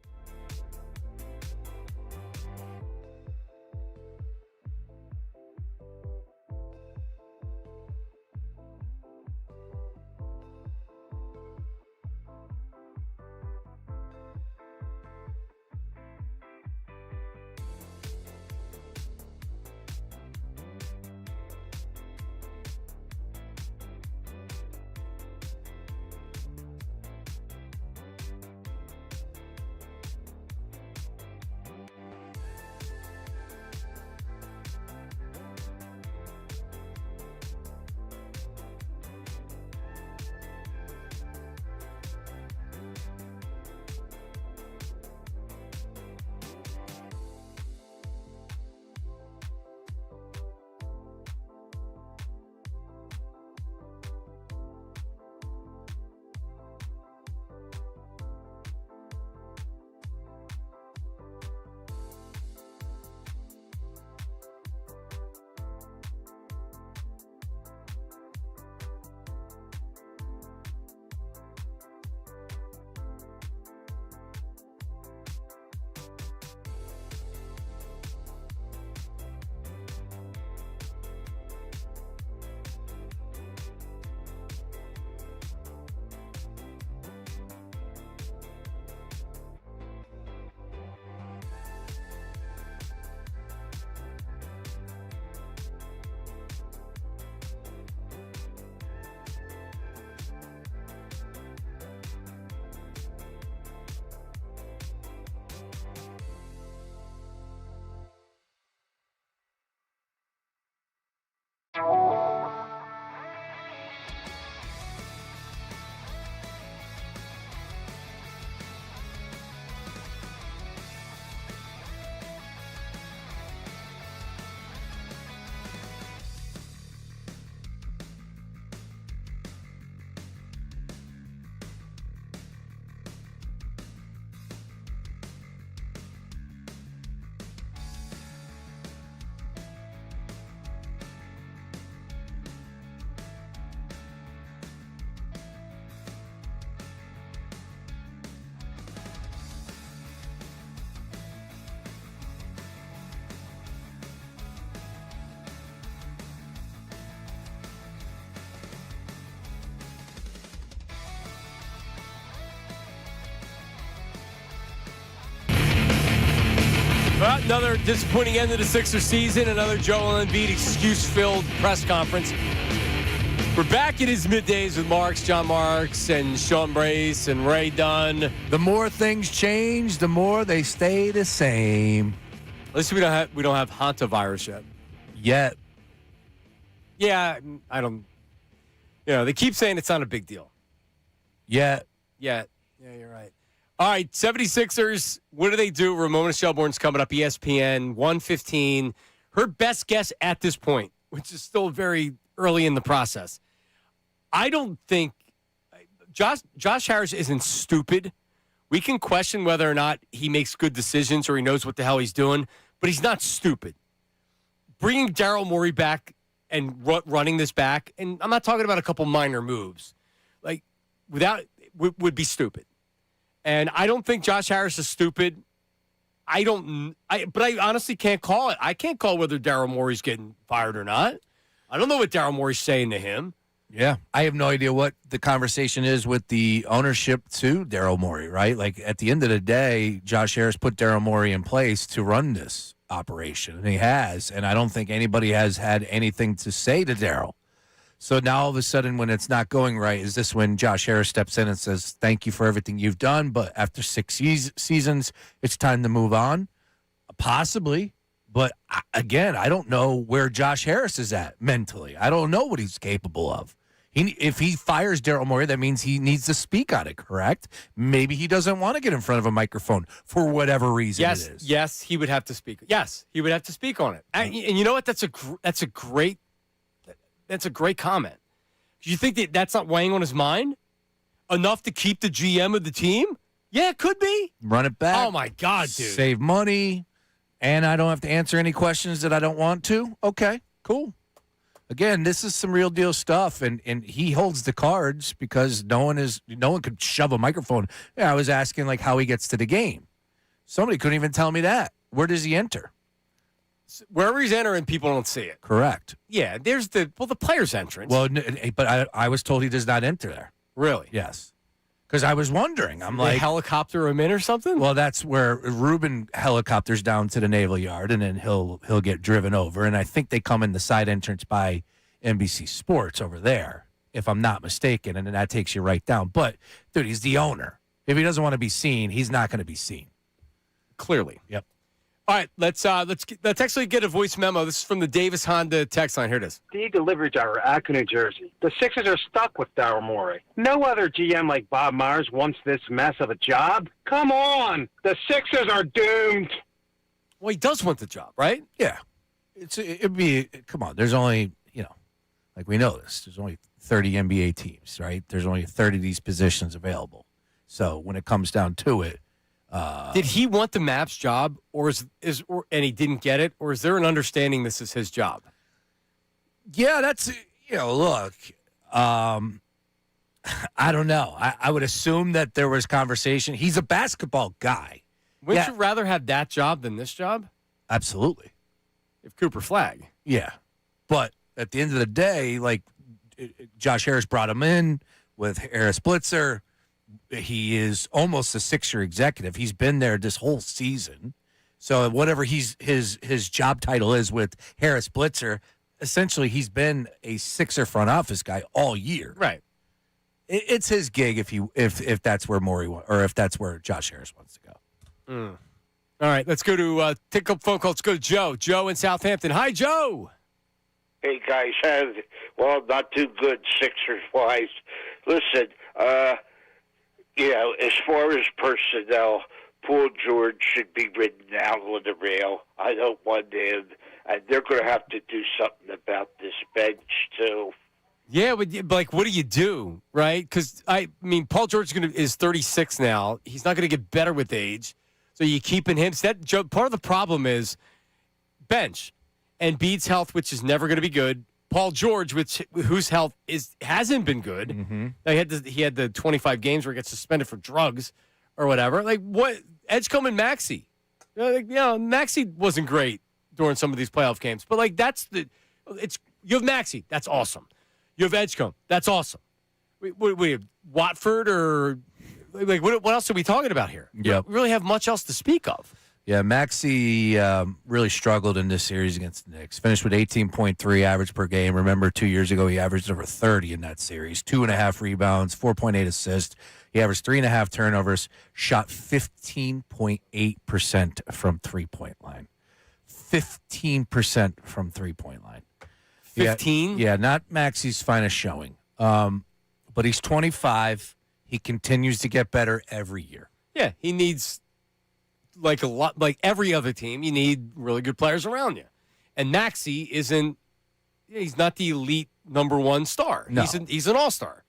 Well, another disappointing end of the Sixers season. Another Joel Embiid excuse-filled press conference. We're back. It is Middays with Marks, John Marks, and Sean Brace, and Ray Dunn. The more things change, the more they stay the same. At least we don't have hantavirus yet. Yet. Yeah, I don't. They keep saying it's not a big deal. Yet. Yeah, you're right. All right, 76ers, what do they do? Ramona Shelburne's coming up, ESPN, 1:15. Her best guess at this point, which is still very early in the process. I don't think Josh Harris isn't stupid. We can question whether or not he makes good decisions or he knows what the hell he's doing, but he's not stupid. Bringing Daryl Morey back and running this back, and I'm not talking about a couple minor moves, would be stupid. And I don't think Josh Harris is stupid. But I honestly can't call it. I can't call whether Daryl Morey's getting fired or not. I don't know what Daryl Morey's saying to him. Yeah, I have no idea what the conversation is with the ownership to Daryl Morey, right? Like, at the end of the day, Josh Harris put Daryl Morey in place to run this operation, and he has, and I don't think anybody has had anything to say to Daryl. So now all of a sudden, when it's not going right, is this when Josh Harris steps in and says, thank you for everything you've done, but after 6 seasons, it's time to move on? Possibly. But again, I don't know where Josh Harris is at mentally. I don't know what he's capable of. If he fires Daryl Morey, that means he needs to speak on it, correct? Maybe he doesn't want to get in front of a microphone for whatever reason it is. Yes, he would have to speak. Yes, he would have to speak on it. And you know what? That's a great comment. Do you think that's not weighing on his mind enough to keep the GM of the team? Yeah, it could be. Run it back. Oh, my God, dude. Save money, and I don't have to answer any questions that I don't want to? Okay, cool. Again, this is some real deal stuff, and he holds the cards because no one could shove a microphone. Yeah, I was asking like how he gets to the game. Somebody couldn't even tell me that. Where does he enter? Wherever he's entering, people don't see it. Correct. Yeah, there's the player's entrance. Well, but I was told he does not enter there. Really? Yes. Because I was wondering. I'm like, helicopter him in or something? Well, that's where Ruben helicopters down to the Naval Yard, and then he'll get driven over. And I think they come in the side entrance by NBC Sports over there, if I'm not mistaken. And then that takes you right down. But, dude, he's the owner. If he doesn't want to be seen, he's not going to be seen. Clearly. Yep. All right, let's actually get a voice memo. This is from the Davis Honda text line. Here it is. The delivery driver, Akron, New Jersey. The Sixers are stuck with Daryl Morey. No other GM like Bob Myers wants this mess of a job. Come on, the Sixers are doomed. Well, he does want the job, right? Yeah. Come on, there's only, like we know this, there's only 30 NBA teams, right? There's only 30 of these positions available. So when it comes down to it, did he want the Mavs job, and he didn't get it, or is there an understanding this is his job? Yeah, that's look. I don't know. I would assume that there was conversation. He's a basketball guy. Wouldn't you rather have that job than this job? Absolutely. If Cooper Flagg. Yeah, but at the end of the day, like Josh Harris brought him in with Harris Blitzer. He is almost a Sixer executive. He's been there this whole season. So whatever his job title is with Harris Blitzer, essentially he's been a Sixer front office guy all year. Right. It's his gig if that's where Morey or if that's where Josh Harris wants to go. All right, let's go to take a phone call. Let's go to Joe. Joe in Southampton. Hi, Joe. Hey guys, not too good Sixers-wise. Listen, as far as personnel, Paul George should be ridden out on the rail. I don't want him, and they're going to have to do something about this bench too. Yeah, but what do you do, right? Because Paul George is 36 now. He's not going to get better with age, so you keeping him. So part of the problem is bench. Embiid's health, which is never going to be good. Paul George, whose health hasn't been good. Mm-hmm. He had the 25 games where he got suspended for drugs or whatever. Like what? Edgecombe and Maxey. Maxey wasn't great during some of these playoff games, but you have Maxey. That's awesome. You have Edgecombe. That's awesome. We have Watford or what else are we talking about here? Yep. We really have much else to speak of. Yeah, Maxey really struggled in this series against the Knicks. Finished with 18.3 average per game. Remember, 2 years ago, he averaged over 30 in that series. 2.5 rebounds, 4.8 assists. He averaged 3.5 turnovers. Shot 15.8% from three-point line. 15% from three-point line. 15? Yeah, not Maxey's finest showing. But he's 25. He continues to get better every year. Yeah, he needs... like every other team, you need really good players around you. And Maxey he's not the elite number one star. No. He's an all-star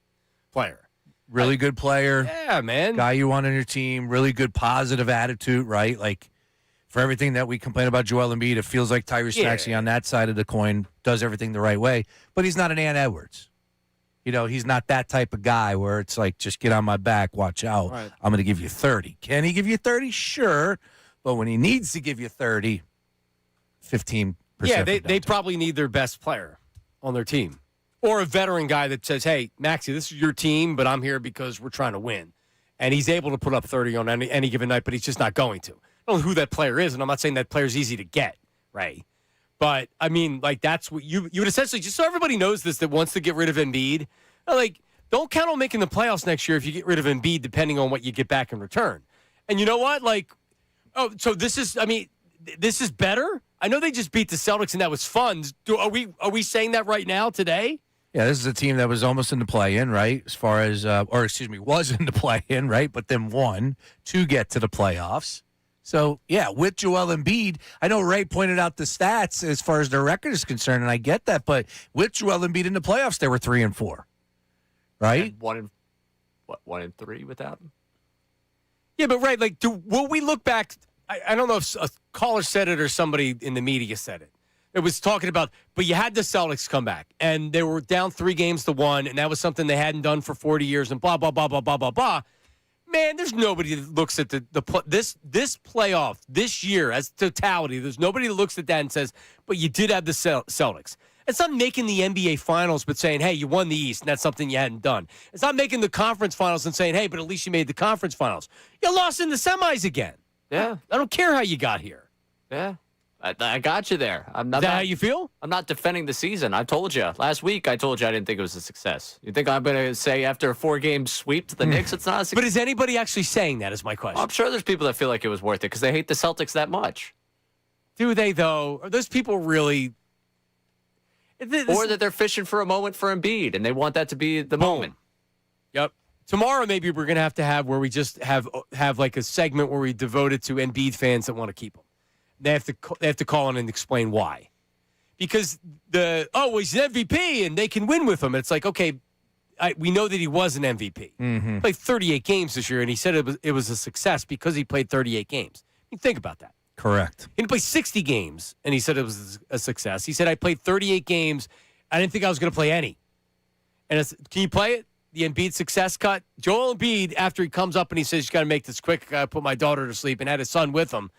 player. Really good player. Yeah, man. Guy you want on your team. Really good positive attitude, right? Like, for everything that we complain about Joel Embiid, it feels like Tyrese Maxey on that side of the coin does everything the right way. But he's not an Ant Edwards. He's not that type of guy where it's like, just get on my back, watch out. Right. I'm going to give you 30. Can he give you 30? Sure. But when he needs to give you 30, 15%. Yeah, they probably need their best player on their team. Or a veteran guy that says, hey, Maxie, this is your team, but I'm here because we're trying to win. And he's able to put up 30 on any given night, but he's just not going to. I don't know who that player is, and I'm not saying that player's easy to get, right? But, I mean, like, that's what you would essentially, just so everybody knows this, that wants to get rid of Embiid, like, don't count on making the playoffs next year if you get rid of Embiid, depending on what you get back in return. And you know what? Like, so this is better? I know they just beat the Celtics, and that was fun. Are we saying that right now, today? Yeah, this is a team that was almost in the play-in, right? As far as, was in the play-in, right? But then won to get to the playoffs. So, yeah, with Joel Embiid, I know Ray pointed out the stats as far as their record is concerned, and I get that. But with Joel Embiid in the playoffs, they were 3-4, right? And 1-3 without him. Yeah, but right, like, will we look back? I don't know if a caller said it or somebody in the media said it. It was talking about, but you had the Celtics come back, and they were down 3-1, and that was something they hadn't done for 40 years, and blah, blah, blah, blah, blah, blah, blah. Man, there's nobody that looks at this playoff this year as totality. There's nobody that looks at that and says, but you did have the Celtics. It's not making the NBA Finals but saying, hey, you won the East, and that's something you hadn't done. It's not making the conference finals and saying, hey, but at least you made the conference finals. You lost in the semis again. Yeah. I don't care how you got here. Yeah. I got you there. Is that how you feel? I'm not defending the season. I told you. Last week, I told you I didn't think it was a success. You think I'm going to say after a 4-game sweep to the Knicks, it's not a success? But is anybody actually saying that is my question? I'm sure there's people that feel like it was worth it because they hate the Celtics that much. Do they, though? Are those people really... Or that they're fishing for a moment for Embiid, and they want that to be the moment. Yep. Tomorrow, maybe we're going to have where we just have like a segment where we devote it to Embiid fans that want to keep him. They have to call in and explain why. Because he's an MVP and they can win with him. It's like, okay, we know that he was an MVP. Mm-hmm. He played 38 games this year, and he said it was a success because he played 38 games. I mean, think about that. Correct. He didn't play 60 games, and he said it was a success. He said, I played 38 games. I didn't think I was going to play any. And can you play it? The Embiid success cut? Joel Embiid, after he comes up and he says, you got to make this quick. I got to put my daughter to sleep, and had his son with him.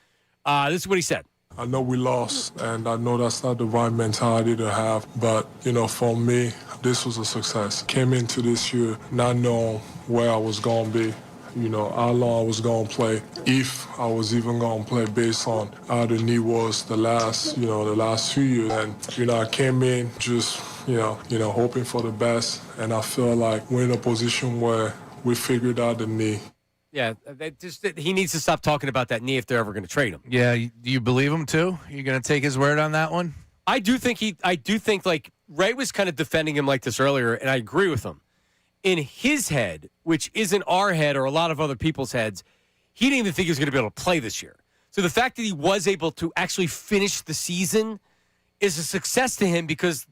This is what he said. I know we lost, and I know that's not the right mentality to have. But, for me, this was a success. Came into this year not knowing where I was going to be, how long I was going to play, if I was even going to play based on how the knee was the last few years. And, I came in just, hoping for the best. And I feel like we're in a position where we figured out the knee. Yeah, he needs to stop talking about that knee if they're ever going to trade him. Yeah, do you believe him too? You're going to take his word on that one? I do think like Ray was kind of defending him like this earlier, and I agree with him. In his head, which isn't our head or a lot of other people's heads, he didn't even think he was going to be able to play this year. So the fact that he was able to actually finish the season is a success to him because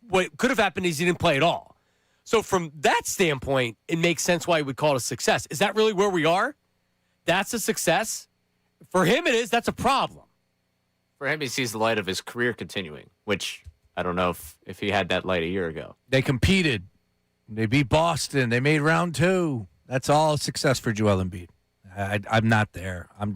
what could have happened is he didn't play at all. So from that standpoint, it makes sense why he would call it a success. Is that really where we are? That's a success? For him it is. That's a problem. For him, he sees the light of his career continuing, which I don't know if he had that light a year ago. They competed. They beat Boston. They made round 2. That's all a success for Joel Embiid. I'm not there. I'm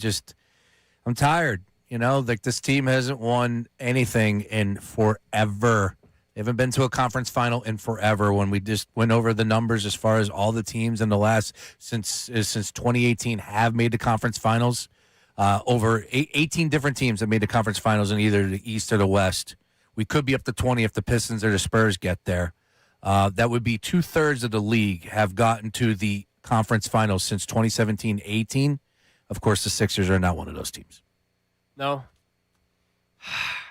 tired. Like this team hasn't won anything in forever. They haven't been to a conference final in forever. When we just went over the numbers as far as all the teams in the last since 2018 have made the conference finals, over 18 different teams have made the conference finals in either the East or the West. We could be up to 20 if the Pistons or the Spurs get there. That would be 2/3 of the league have gotten to the conference finals since 2017-18. Of course, the Sixers are not one of those teams. No.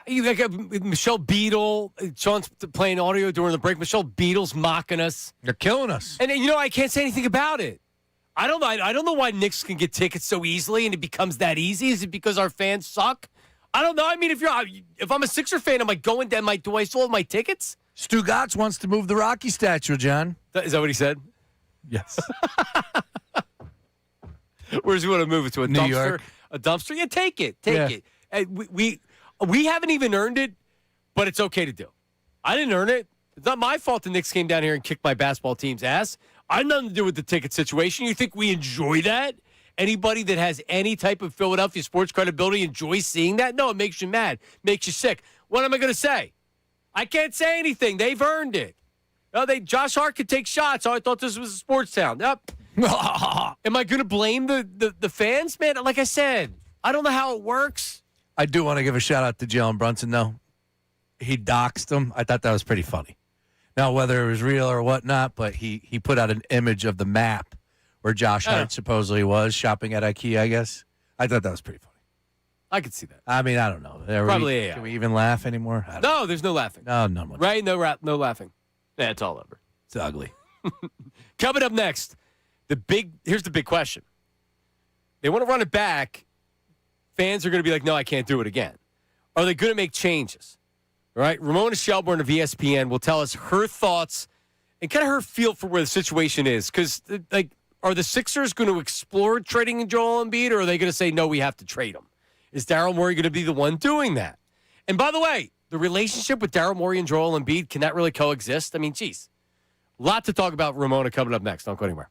Like Michelle Beadle, Sean's playing audio during the break. Michelle Beadle's mocking us. They're killing us. And I can't say anything about it. I don't know why Knicks can get tickets so easily and it becomes that easy. Is it because our fans suck? I don't know. I mean, if I'm a Sixer fan, am I going down do I still have my tickets? Stu Gatz wants to move the Rocky statue, John. Is that what he said? Yes. Where does he want to move it to? A New dumpster? York. A dumpster? Yeah, take it. Take it. We haven't even earned it, but it's okay to do. I didn't earn it. It's not my fault the Knicks came down here and kicked my basketball team's ass. I had nothing to do with the ticket situation. You think we enjoy that? Anybody that has any type of Philadelphia sports credibility enjoys seeing that? No, it makes you mad, makes you sick. What am I going to say? I can't say anything. They've earned it. No, Josh Hart could take shots. Oh, I thought this was a sports town. Yep. Am I going to blame the fans? Man, like I said, I don't know how it works. I do want to give a shout-out to Jalen Brunson, though. He doxed him. I thought that was pretty funny. Now, whether it was real or whatnot, but he put out an image of the map where Josh Hart supposedly was shopping at IKEA, I guess. I thought that was pretty funny. I could see that. I mean, I don't know. Probably AI. Can we even laugh anymore? No, there's no laughing. No, none. Right? No laughing. Yeah, it's all over. It's ugly. Coming up next, here's the big question. They want to run it back. Fans are going to be like, no, I can't do it again. Are they going to make changes? All right? Ramona Shelburn of ESPN will tell us her thoughts and kind of her feel for where the situation is. Because, are the Sixers going to explore trading Joel Embiid, or are they going to say, no, we have to trade him? Is Daryl Morey going to be the one doing that? And by the way, the relationship with Daryl Morey and Joel Embiid, can that really coexist? I mean, geez. A lot to talk about Ramona coming up next. Don't go anywhere.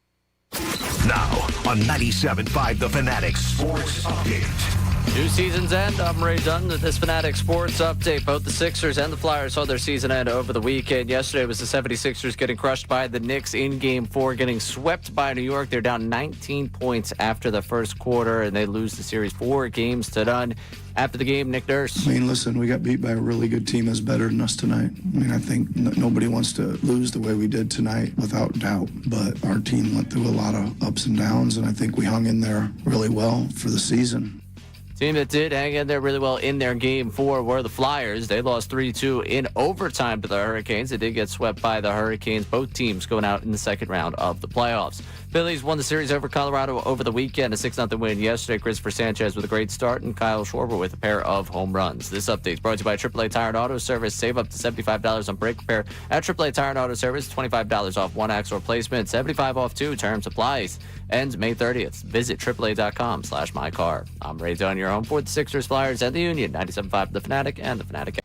Now on 97.5 The Fanatic Sports Update. New season's end. I'm Ray Dunn with this Fanatic Sports Update. Both the Sixers and the Flyers saw their season end over the weekend. Yesterday was the 76ers getting crushed by the Knicks in Game 4, getting swept by New York. They're down 19 points after the first quarter, and they lose the series 4-0. After the game, Nick Nurse. I mean, listen, we got beat by a really good team that's better than us tonight. I mean, I think nobody wants to lose the way we did tonight, without doubt. But our team went through a lot of ups and downs, and I think we hung in there really well for the season. Team that did hang in there really well in their Game 4 were the Flyers. They lost 3-2 in overtime to the Hurricanes. They did get swept by the Hurricanes. Both teams going out in the second round of the playoffs. Phillies won the series over Colorado over the weekend. A 6-0 win yesterday. Christopher Sanchez with a great start and Kyle Schwarber with a pair of home runs. This update is brought to you by AAA Tire and Auto Service. Save up to $75 on brake repair at AAA Tire and Auto Service. $25 off one axle replacement. $75 off two. Terms applies. Ends May 30th. Visit AAA.com/mycar. I'm Ray Dunn, your home for the Sixers, Flyers, and the Union. 97.5 The Fanatic and The Fanatic.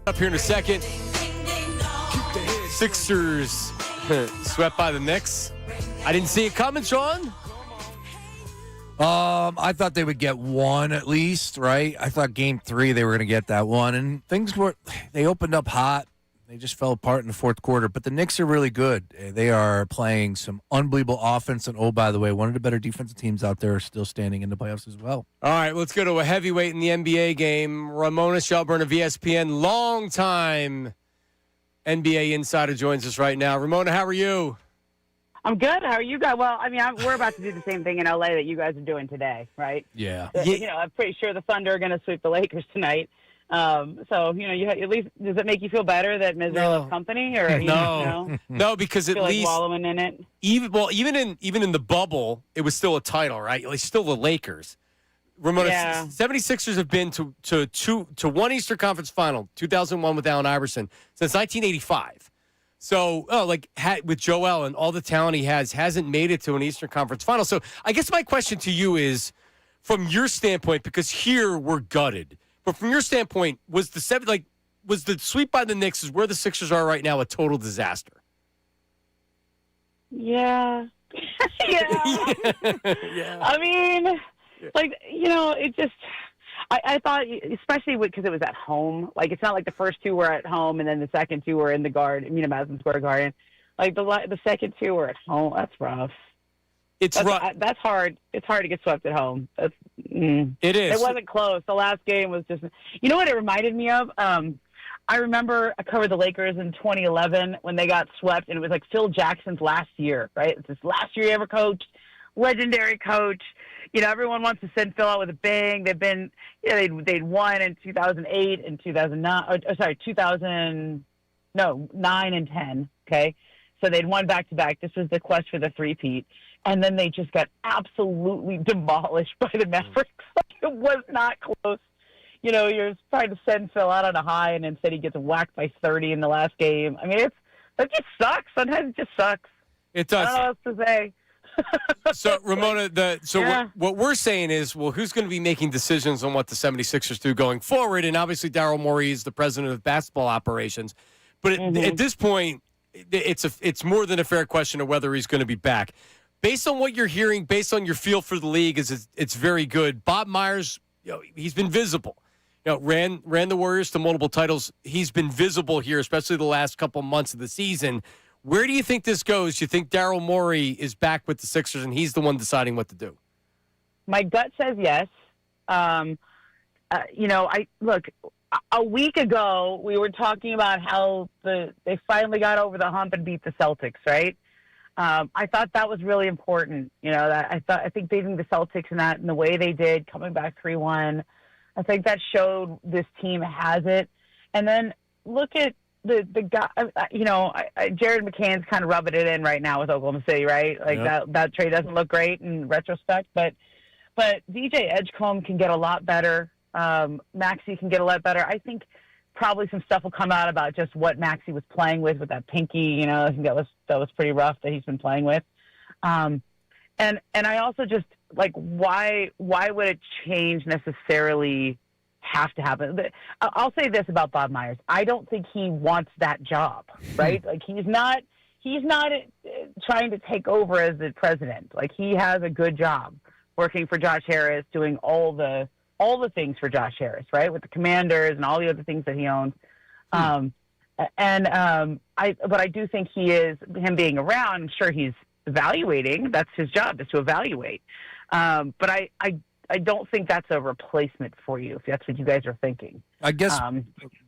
Up here in a second. Sixers swept by the Knicks. I didn't see it coming, Sean. I thought they would get one at least, right? I thought game 3 they were going to get that one, and they opened up hot. They just fell apart in the fourth quarter, but the Knicks are really good. They are playing some unbelievable offense, and by the way, one of the better defensive teams out there are still standing in the playoffs as well. All right, let's go to a heavyweight in the NBA game. Ramona Shelburn of ESPN, longtime NBA insider, joins us right now. Ramona, how are you? I'm good. How are you guys? Well, I mean, we're about to do the same thing in LA that you guys are doing today, right? Yeah. I'm pretty sure the Thunder are going to sweep the Lakers tonight. So, you at least, does it make you feel better that misery loves company? Or, No, because at feel least like wallowing in it? Even in the bubble, it was still a title, right? Like still the Lakers. Ramona, 76ers have been to one Eastern Conference final, 2001 with Allen Iverson, since 1985. So, with Joel and all the talent he hasn't made it to an Eastern Conference final. So, I guess my question to you is, from your standpoint, because here we're gutted, but from your standpoint, was the sweep by the Knicks, is where the Sixers are right now, a total disaster? Yeah. Yeah. I mean, it just. I thought, especially because it was at home. Like, it's not like the first two were at home and then the second two were in the Madison Square Garden. Like, the second two were at home. That's rough. That's hard. It's hard to get swept at home. It is. It wasn't close. The last game was just. You know what it reminded me of? I remember I covered the Lakers in 2011 when they got swept, and it was like Phil Jackson's last year, right? It's his last year he ever coached. Legendary coach. Everyone wants to send Phil out with a bang. They've been, they'd won in 2008 and 2009. 9 and 10. Okay, so they'd won back to back. This was the quest for the three-peat, and then they just got absolutely demolished by the Mavericks. It was not close. You're trying to send Phil out on a high, and instead he gets whacked by 30 in the last game. I mean, it just sucks. Sometimes it just sucks. It does. I don't know what else to say. So, Ramona, what we're saying is, well, who's going to be making decisions on what the 76ers do going forward? And obviously, Daryl Morey is the president of basketball operations. But at this point, it's more than a fair question of whether he's going to be back. Based on what you're hearing, based on your feel for the league, it's very good. Bob Myers, he's been visible. Ran the Warriors to multiple titles. He's been visible here, especially the last couple months of the season. Where do you think this goes? You think Daryl Morey is back with the Sixers and he's the one deciding what to do? My gut says yes. Look, a week ago we were talking about how they finally got over the hump and beat the Celtics, right? I thought that was really important. I think beating the Celtics in the way they did, coming back 3-1, I think that showed this team has it. And then look at the guy, Jared McCann's kind of rubbing it in right now with Oklahoma City, right? Like that trade doesn't look great in retrospect, but DJ Edgecombe can get a lot better. Maxey can get a lot better. I think probably some stuff will come out about just what Maxey was playing with that pinky. I think that was pretty rough that he's been playing with. And I also just why would it change necessarily? Have to happen. I'll say this about Bob Myers. I don't think he wants that job, right? He's not trying to take over as the president. He has a good job working for Josh Harris, doing all the things for Josh Harris, right? With the Commanders and all the other things that he owns. But I do think him being around, I'm sure he's evaluating. That's his job, is to evaluate. But I don't think that's a replacement for you, if that's what you guys are thinking. I guess,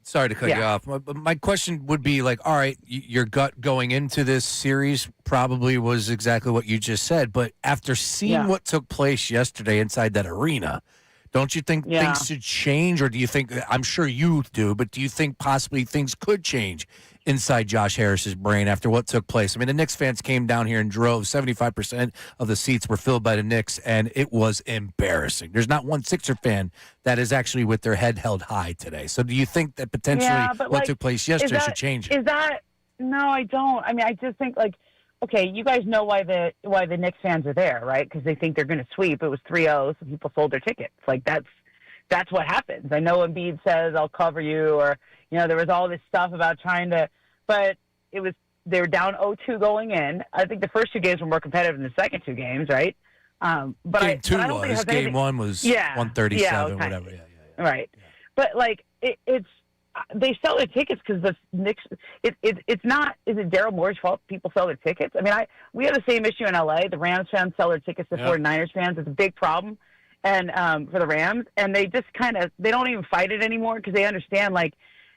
sorry to cut you off, but my question would be all right, your gut going into this series probably was exactly what you just said, but after seeing what took place yesterday inside that arena, don't you think things should change, or do you think, I'm sure you do, but do you think possibly things could change inside Josh Harris's brain after what took place? I mean, the Knicks fans came down here and drove. 75% of the seats were filled by the Knicks, and it was embarrassing. There's not one Sixer fan that is actually with their head held high today. So do you think that potentially what took place yesterday should change it? No, I don't. I mean, I just think, okay, you guys know why the Knicks fans are there, right? Because they think they're going to sweep. It was 3-0, so people sold their tickets. that's what happens. I know Embiid says, I'll cover you, or, there was all this stuff about trying to, but they were down 0-2 going in. I think the first 2 games were more competitive than the second 2 games, right? But Game 2 I don't think it has Game anything, 1 was 137, okay. whatever. Yeah. Right. But, it's they sell their tickets because the Knicks. It's not. Is it Daryl Morey's fault people sell their tickets? I mean, we have the same issue in LA. The Rams fans sell their tickets to 49ers fans. It's a big problem, and for the Rams, and they just they don't even fight it anymore because they understand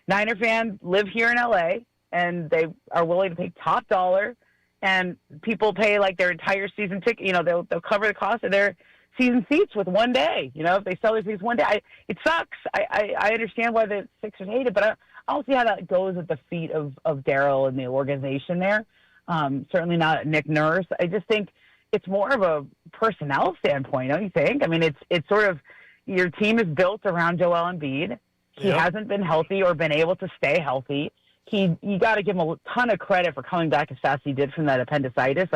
Niner fans live here in LA and they are willing to pay top dollar, and people pay their entire season ticket. They'll cover the cost of their season seats with one day. If they sell their seats one day, it sucks. I understand why the Sixers hate it, but I don't see how that goes at the feet of Daryl and the organization there. Certainly not Nick Nurse. I just think it's more of a personnel standpoint, don't you think? I mean, it's sort of your team is built around Joel Embiid. He hasn't been healthy or been able to stay healthy. You got to give him a ton of credit for coming back as fast as he did from that appendicitis.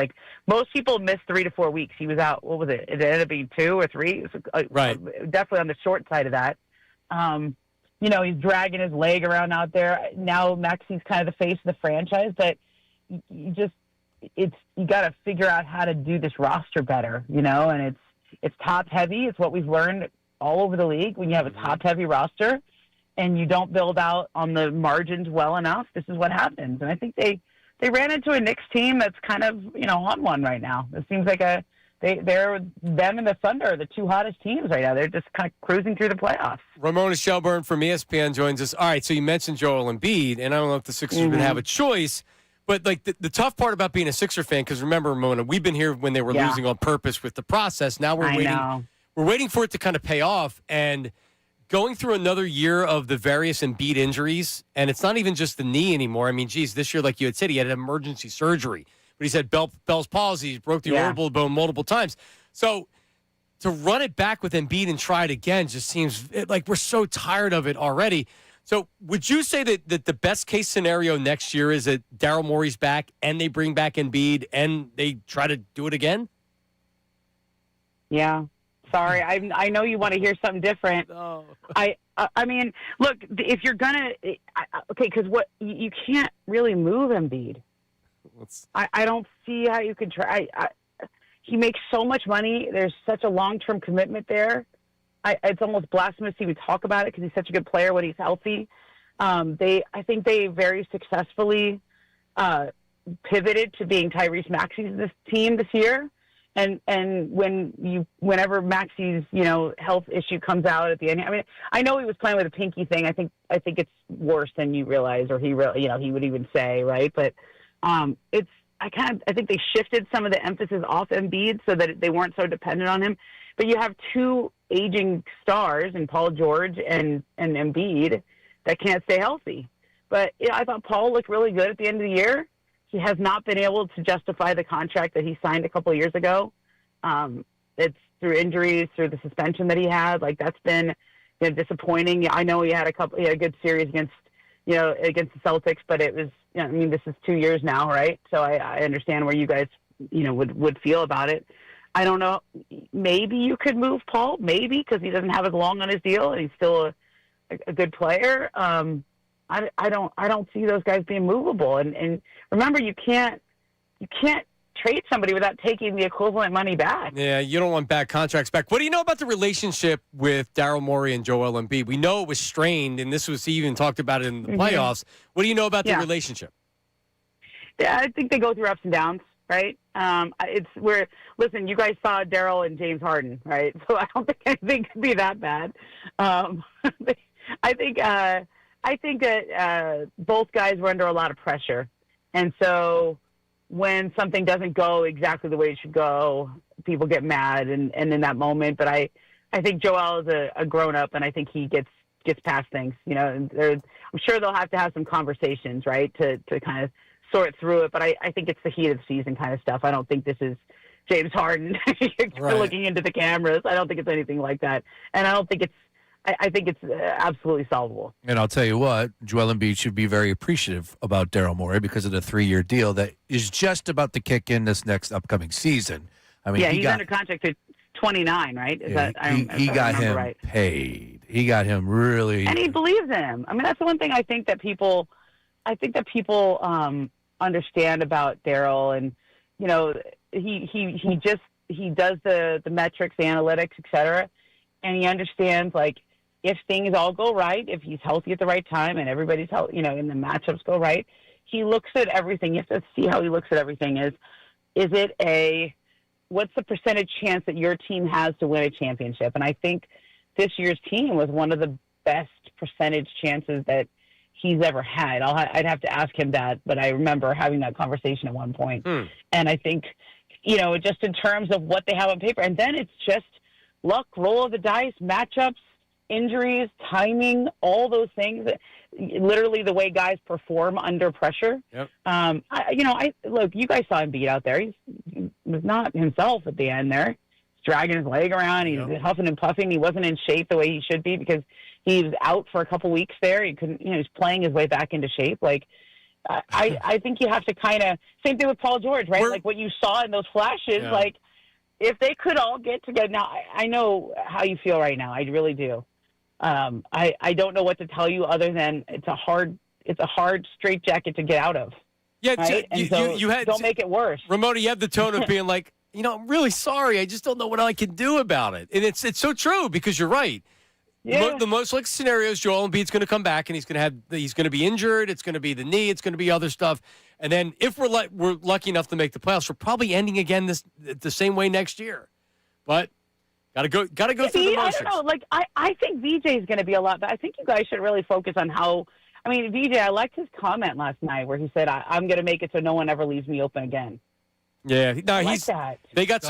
Most people miss 3 to 4 weeks. He was out. What was it? It ended up being 2 or 3. It was, right. Definitely on the short side of that. He's dragging his leg around out there. Now Maxi's kind of the face of the franchise, but you got to figure out how to do this roster better, and it's top heavy. It's what we've learned all over the league. When you have a top heavy roster and you don't build out on the margins well enough, this is what happens. And I think they ran into a Knicks team that's kind of, on one right now. It seems like them and the Thunder are the 2 hottest teams right now. They're just kind of cruising through the playoffs. Ramona Shelburn from ESPN joins us. All right, so you mentioned Joel Embiid, and I don't know if the Sixers would have a choice, but the tough part about being a Sixer fan, because remember, Ramona, we've been here when they were losing on purpose with the process. Now we're waiting. We're waiting for it to kind of pay off, and going through another year of the various Embiid injuries, and it's not even just the knee anymore. I mean, geez, this year, like you had said, he had emergency surgery, but he's had Bell's palsy, he broke the orbital bone multiple times. So to run it back with Embiid and try it again just seems like we're so tired of it already. So would you say that the best case scenario next year is that Daryl Morey's back and they bring back Embiid and they try to do it again? Yeah. Sorry, I know you want to hear something different. No. I mean, look, if you're gonna, because what you can't really move Embiid. I don't see how you could try. He makes so much money. There's such a long-term commitment there. It's almost blasphemous to even talk about it because he's such a good player when he's healthy. I think they very successfully pivoted to being Tyrese Maxey's team this year. And whenever Maxi's health issue comes out at the end, I mean, I know he was playing with a pinky thing. I think it's worse than you realize, or he would even say, right? But I think they shifted some of the emphasis off Embiid so that they weren't so dependent on him. But you have 2 aging stars in Paul George and Embiid that can't stay healthy. But I thought Paul looked really good at the end of the year. He has not been able to justify the contract that he signed a couple of years ago. It's through injuries, through the suspension that he had. That's been disappointing. I know he had a good series against the Celtics, but it was, this is 2 years now, right? So I understand where you guys, would feel about it. I don't know. Maybe you could move Paul, maybe, because he doesn't have as long on his deal and he's still a good player. I don't see those guys being movable. And remember, you can't trade somebody without taking the equivalent money back. Yeah, you don't want bad contracts back. What do you know about the relationship with Daryl Morey and Joel Embiid? We know it was strained, and he even talked about it in the playoffs. What do you know about the relationship? Yeah, I think they go through ups and downs, right? Listen, you guys saw Daryl and James Harden, right? So I don't think anything could be that bad. I think that both guys were under a lot of pressure. And so when something doesn't go exactly the way it should go, people get mad and in that moment. But I think Joel is a grown-up, and I think he gets past things. I'm sure they'll have to have some conversations, right, to kind of sort through it. But I think it's the heat of the season kind of stuff. I don't think this is James Harden looking into the cameras. I don't think it's anything like that. And I don't think I think it's absolutely solvable. And I'll tell you what, Joel Embiid should be very appreciative about Daryl Morey because of the 3-year deal that is just about to kick in this next upcoming season. I mean, he's under contract to 29, right? He got him paid. He got him really. And he believes in him. I mean, that's the one thing I think that people understand about Daryl. And, you know, he does the metrics, the analytics, et cetera. And he understands, like, if things all go right, if he's healthy at the right time and everybody's healthy, you know, and the matchups go right, he looks at everything. You have to see how he looks at everything. Is it what's the percentage chance that your team has to win a championship? And I think this year's team was one of the best percentage chances that he's ever had. I'd have to ask him that, but I remember having that conversation at one point. And I think, you know, just in terms of what they have on paper, and then it's just luck, roll of the dice, matchups, injuries, timing, all those things. Literally the way guys perform under pressure. Yep. Look, you guys saw Embiid out there. He was not himself at the end there. He's dragging his leg around. He's huffing and puffing. He wasn't in shape the way he should be because he was out for a couple weeks there. He couldn't, he's playing his way back into shape. Like, I think you have to kind of, same thing with Paul George, right? Like what you saw in those flashes, like if they could all get together. Now, I know how you feel right now. I really do. I don't know what to tell you other than it's a hard straitjacket to get out of. Yeah, right? Don't make it worse. Ramona, you have the tone of being like, I'm really sorry. I just don't know what I can do about it. And it's so true because you're right. Yeah. The most like scenarios, Joel Embiid's going to come back and he's going to be injured. It's going to be the knee. It's going to be other stuff. And then if we're lucky enough to make the playoffs, we're probably ending again the same way next year. But Got to go through the motions. I don't know. Like, I think VJ is going to be a lot, but I think you guys should really focus on how. I mean, VJ, I liked his comment last night where he said, "I'm going to make it so no one ever leaves me open again." Yeah, no, I like that. They got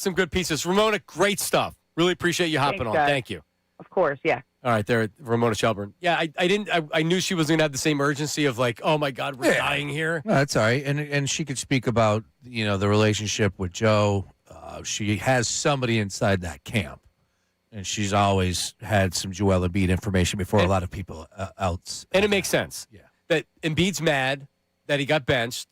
some good pieces. Ramona, great stuff. Really appreciate you hopping on. Thank you. Of course, yeah. All right, there, Ramona Shelburn. Yeah, I knew she was going to have the same urgency of like, oh my God, we're dying here. No, that's all right, and she could speak about the relationship with Joe. She has somebody inside that camp, and she's always had some Joel Embiid information before a lot of people else. And it makes sense. Yeah, that Embiid's mad that he got benched.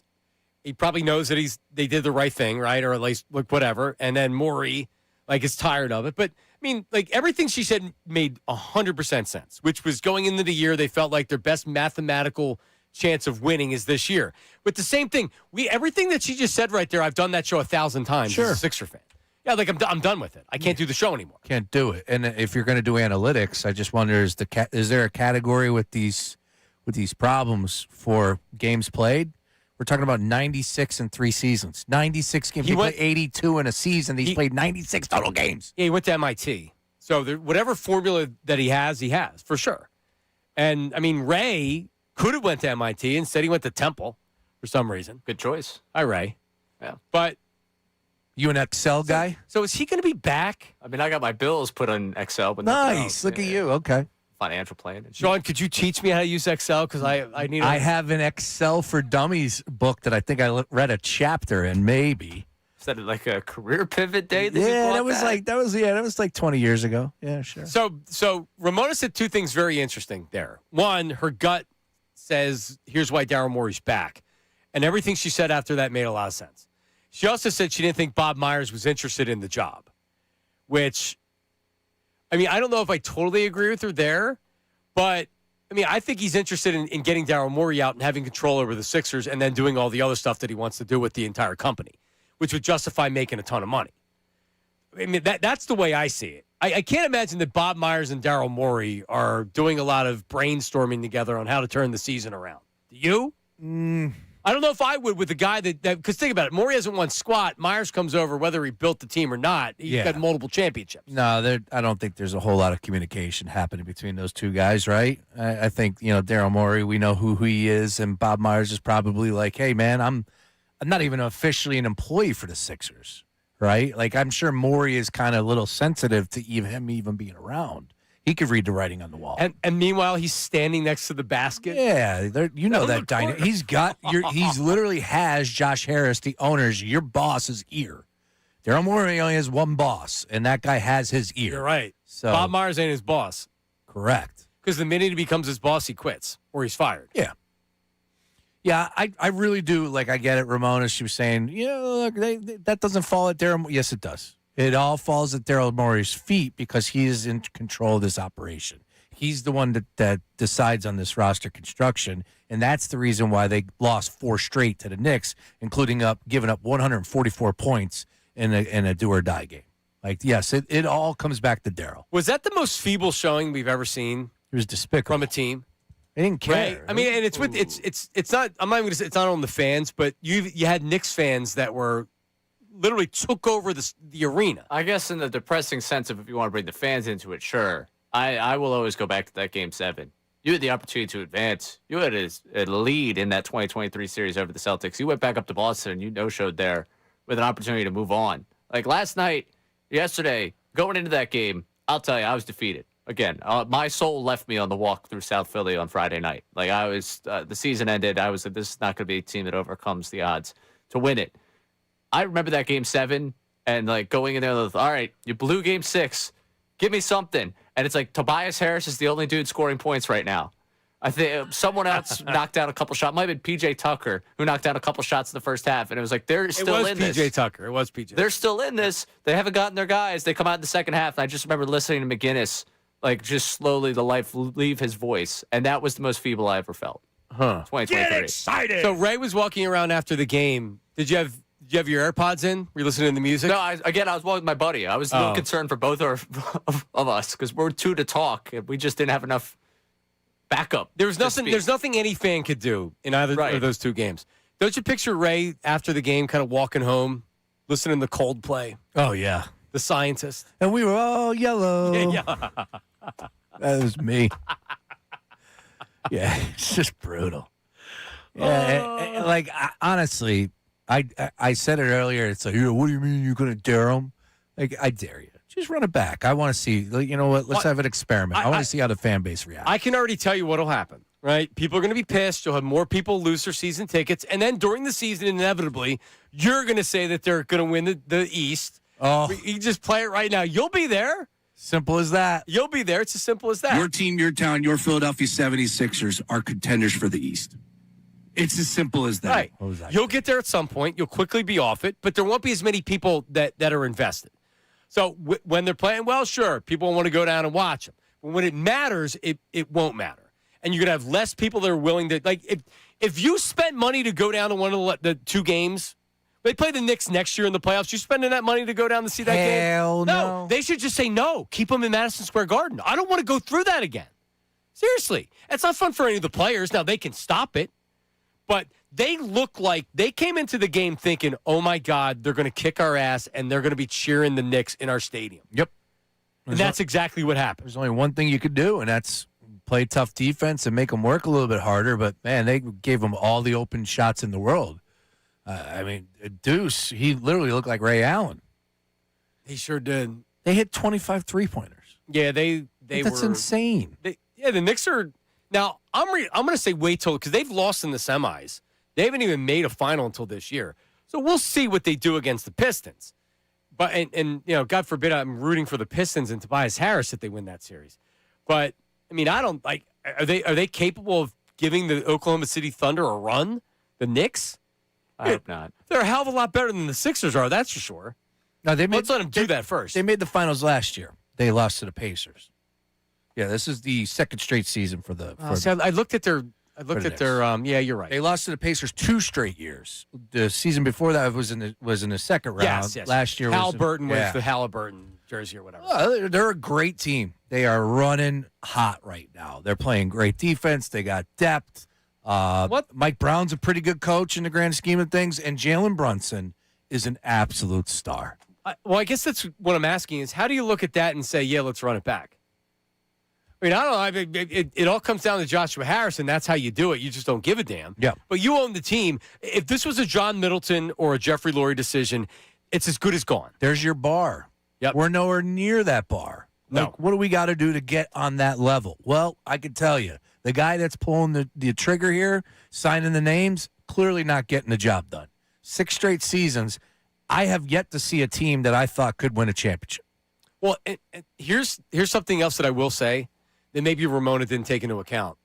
He probably knows that they did the right thing, right, or at least whatever. And then Morey is tired of it, but. I mean, everything she said made 100% sense, which was going into the year, they felt like their best mathematical chance of winning is this year. With the same thing, everything that she just said right there, I've done that show 1,000 times as a Sixer fan. Yeah, I'm done with it. I can't do the show anymore. Can't do it. And if you're going to do analytics, I just wonder is there a category with these problems for games played? We're talking about 96 in 3 seasons. 96 games. He played 82 in a season. He's played 96 total games. Yeah, he went to MIT. So whatever formula that he has, for sure. And, I mean, Ray could have went to MIT. Instead, he went to Temple for some reason. Good choice. Hi, Ray. Yeah. But you an Excel guy? So is he going to be back? I mean, I got my bills put on Excel. But nice. Look at you. Okay. Financial plan. Sean, could you teach me how to use Excel? Because I need. I have an Excel for Dummies book that I think I read a chapter in. Maybe is that like a career pivot day? That was like 20 years ago. Yeah, sure. So Ramona said 2 things very interesting there. One, her gut says, "Here's why Daryl Morey's back," and everything she said after that made a lot of sense. She also said she didn't think Bob Myers was interested in the job, which. I mean, I don't know if I totally agree with her there, but, I mean, I think he's interested in getting Daryl Morey out and having control over the Sixers and then doing all the other stuff that he wants to do with the entire company, which would justify making a ton of money. I mean, that's the way I see it. I can't imagine that Bob Myers and Daryl Morey are doing a lot of brainstorming together on how to turn the season around. Do you? I don't know if I would with the guy that because think about it. Morey hasn't won squat. Myers comes over whether he built the team or not. He's got multiple championships. No, I don't think there's a whole lot of communication happening between those two guys, right? I think, Daryl Morey, we know who he is, and Bob Myers is probably like, hey, man, I'm not even officially an employee for the Sixers, right? Like, I'm sure Morey is kind of a little sensitive to him even being around. He could read the writing on the wall. And meanwhile, he's standing next to the basket. Yeah, that dynamic. He's literally has Josh Harris, the owner's, your boss's ear. Daryl Morey only has one boss, and that guy has his ear. You're right. So Bob Myers ain't his boss. Correct. Because the minute he becomes his boss, he quits or he's fired. Yeah. Yeah, I really do. Like, I get it. Ramona, she was saying, look, that doesn't fall at Daryl. Yes, it does. It all falls at Daryl Morey's feet because he is in control of this operation. He's the one that decides on this roster construction, and that's the reason why they lost 4 straight to the Knicks, including giving up 144 points in a do-or-die game. Like, yes, it all comes back to Daryl. Was that the most feeble showing we've ever seen? It was despicable from a team. They didn't care. Right? I mean, and it's not. I'm not even going to say it's not on the fans, but you had Knicks fans that were literally took over the arena. I guess in the depressing sense of if you want to bring the fans into it, sure. I will always go back to that Game 7. You had the opportunity to advance. You had a lead in that 2023 series over the Celtics. You went back up to Boston and you no-showed there with an opportunity to move on. Like last night, yesterday, going into that game, I'll tell you, I was defeated. Again, my soul left me on the walk through South Philly on Friday night. Like I was, the season ended. I was like, this is not going to be a team that overcomes the odds to win it. I remember that Game 7 and like going in there with, all right, you blew Game 6. Give me something. And it's like Tobias Harris is the only dude scoring points right now. I think someone else knocked down a couple shots. Might have been PJ Tucker who knocked down a couple shots in the first half. And it was like, they're still in this. It was PJ Tucker. It was PJ. They're still in this. They haven't gotten their guys. They come out in the second half. And I just remember listening to McGinnis, like just slowly the life leave his voice. And that was the most feeble I ever felt. 2023. Get excited. So Ray was walking around after the game. Did you have your AirPods in? Were you listening to the music? No, I was walking with my buddy. I was a little concerned for both of us because we're 2 to talk. And we just didn't have enough backup. There's nothing any fan could do in either of those 2 games. Don't you picture Ray after the game kind of walking home, listening to Coldplay? Oh, yeah. The Scientist. And we were all yellow. Yeah. That was me. Yeah, it's just brutal. Yeah, honestly, I said it earlier. It's like, what do you mean you're going to dare them? Like, I dare you. Just run it back. I want to see. You know what? Let's have an experiment. I want to see how the fan base reacts. I can already tell you what will happen, right? People are going to be pissed. You'll have more people lose their season tickets. And then during the season, inevitably, you're going to say that they're going to win the East. Oh. You just play it right now. You'll be there. Simple as that. You'll be there. It's as simple as that. Your team, your town, your Philadelphia 76ers are contenders for the East. It's as simple as that. Right. You'll get there at some point. You'll quickly be off it, but there won't be as many people that are invested. So when they're playing well, sure, people want to go down and watch them. But when it matters, it won't matter. And you're going to have less people that are willing to, like, if you spent money to go down to one of the 2 games, they play the Knicks next year in the playoffs, you spending that money to go down to see that game? Hell no. They should just say no. Keep them in Madison Square Garden. I don't want to go through that again. Seriously. It's not fun for any of the players. Now, they can stop it. But they look like they came into the game thinking, oh, my God, they're going to kick our ass, and they're going to be cheering the Knicks in our stadium. Yep. And that's exactly what happened. There's only one thing you could do, and that's play tough defense and make them work a little bit harder. But, man, they gave them all the open shots in the world. I mean, Deuce, he literally looked like Ray Allen. He sure did. They hit 25 3-pointers. Yeah, that's insane. The Knicks are – now, I'm going to say wait till – because they've lost in the semis. They haven't even made a final until this year. So we'll see what they do against the Pistons. But and you know, God forbid I'm rooting for the Pistons and Tobias Harris if they win that series. But, I mean, I don't – like, are they capable of giving the Oklahoma City Thunder a run? The Knicks? I hope not. They're a hell of a lot better than the Sixers are, that's for sure. No, let's let them do that first. They made the finals last year. They lost to the Pacers. Yeah, this is the second straight season for the. I looked at their. Yeah, you're right. They lost to the Pacers 2 straight years. The season before that was in the second round. Yes. Last year, Halliburton was the Halliburton jersey or whatever. Well, they're a great team. They are running hot right now. They're playing great defense. They got depth. Mike Brown's a pretty good coach in the grand scheme of things, and Jalen Brunson is an absolute star. I guess that's what I'm asking is how do you look at that and say, yeah, let's run it back? I mean, I don't know. I mean, it all comes down to Joshua Harris, and that's how you do it. You just don't give a damn. Yeah. But you own the team. If this was a John Middleton or a Jeffrey Lurie decision, it's as good as gone. There's your bar. Yep. We're nowhere near that bar. No. Like, what do we got to do to get on that level? Well, I can tell you, the guy that's pulling the trigger here, signing the names, clearly not getting the job done. 6 straight seasons. I have yet to see a team that I thought could win a championship. Well, and here's something else that I will say that maybe Ramona didn't take into account.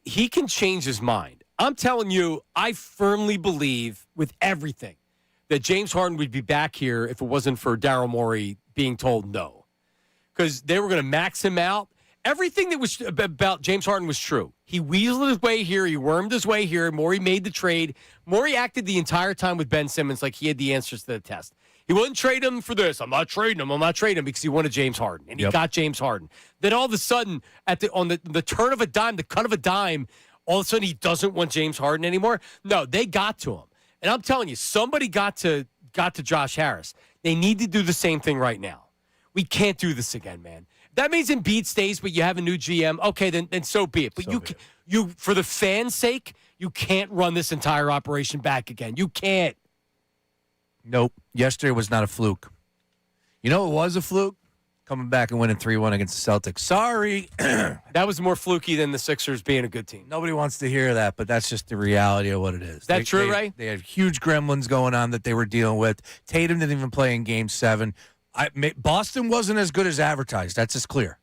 He can change his mind. I'm telling you, I firmly believe with everything that James Harden would be back here if it wasn't for Daryl Morey being told no. Because they were going to max him out. Everything that was about James Harden was true. He weaseled his way here. He wormed his way here. Morey made the trade. Morey acted the entire time with Ben Simmons like he had the answers to the test. He wouldn't trade him for this. I'm not trading him because he wanted James Harden, and he got James Harden. Then all of a sudden, on the turn of a dime, the cut of a dime, all of a sudden he doesn't want James Harden anymore. No, they got to him. And I'm telling you, somebody got to Josh Harris. They need to do the same thing right now. We can't do this again, man. That means Embiid stays, but you have a new GM. Okay, then so be it. But you, for the fans' sake, you can't run this entire operation back again. You can't. Nope. Yesterday was not a fluke. You know it was a fluke? Coming back and winning 3-1 against the Celtics. Sorry. That was more fluky than the Sixers being a good team. Nobody wants to hear that, but that's just the reality of what it is. That true, Ray? They had huge gremlins going on that they were dealing with. Tatum didn't even play in Game 7. Boston wasn't as good as advertised. That's just clear.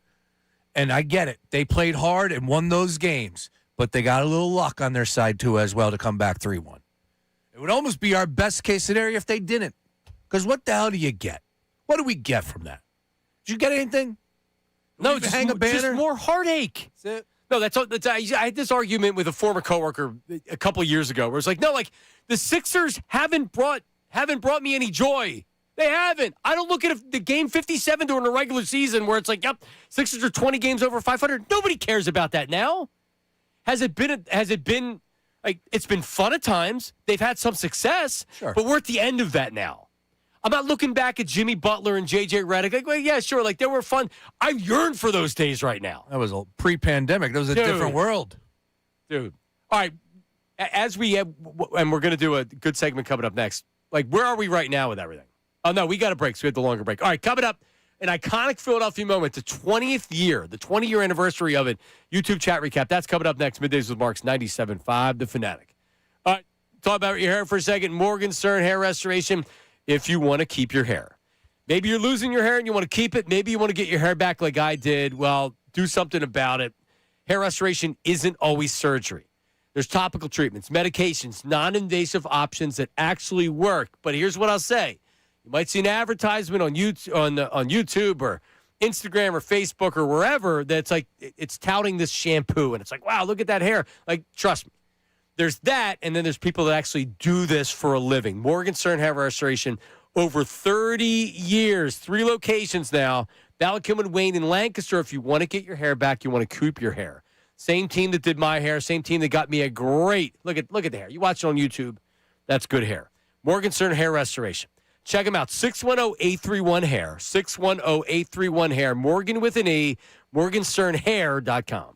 And I get it. They played hard and won those games, but they got a little luck on their side, too, as well, to come back 3-1. It would almost be our best-case scenario if they didn't. Because what the hell do you get? What do we get from that? Did you get anything? No, just hang a banner. Just more heartache. That's it. No, that's I had this argument with a former coworker a couple of years ago where it's like, no, like the Sixers haven't brought me any joy. They haven't. I don't look at the game 57 during the regular season where it's like, yep, Sixers are 20 games over 500. Nobody cares about that now. Has it been like it's been fun at times? They've had some success, sure, but we're at the end of that now. I'm not looking back at Jimmy Butler and J.J. Redick. Like, well, yeah, sure. Like, they were fun. I yearn for those days right now. That was pre-pandemic. That was a different world. Dude. All right. As we have, and we're going to do a good segment coming up next. Like, where are we right now with everything? Oh, no, we got a break, so we have the longer break. All right, coming up, an iconic Philadelphia moment, the 20th year, the 20-year anniversary of it. YouTube chat recap. That's coming up next. Middays with Marks, 97.5, The Fanatic. All right, talk about your hair for a second. Morgan Stern Hair Restoration. If you want to keep your hair. Maybe you're losing your hair and you want to keep it. Maybe you want to get your hair back like I did. Well, do something about it. Hair restoration isn't always surgery. There's topical treatments, medications, non-invasive options that actually work. But here's what I'll say. You might see an advertisement on YouTube or Instagram or Facebook or wherever that's like it's touting this shampoo. And it's like, wow, look at that hair. Like, trust me. There's that, and then there's people that actually do this for a living. Morgan Stern Hair Restoration, over 30 years, 3 locations now. Ballacum, Wayne, and Lancaster. If you want to get your hair back, you want to keep your hair. Same team that did my hair, same team that got me a great, look at the hair. You watch it on YouTube. That's good hair. Morgan Stern Hair Restoration. Check them out, 610-831-HAIR, 610-831-HAIR, Morgan with an E, morgansternhair.com.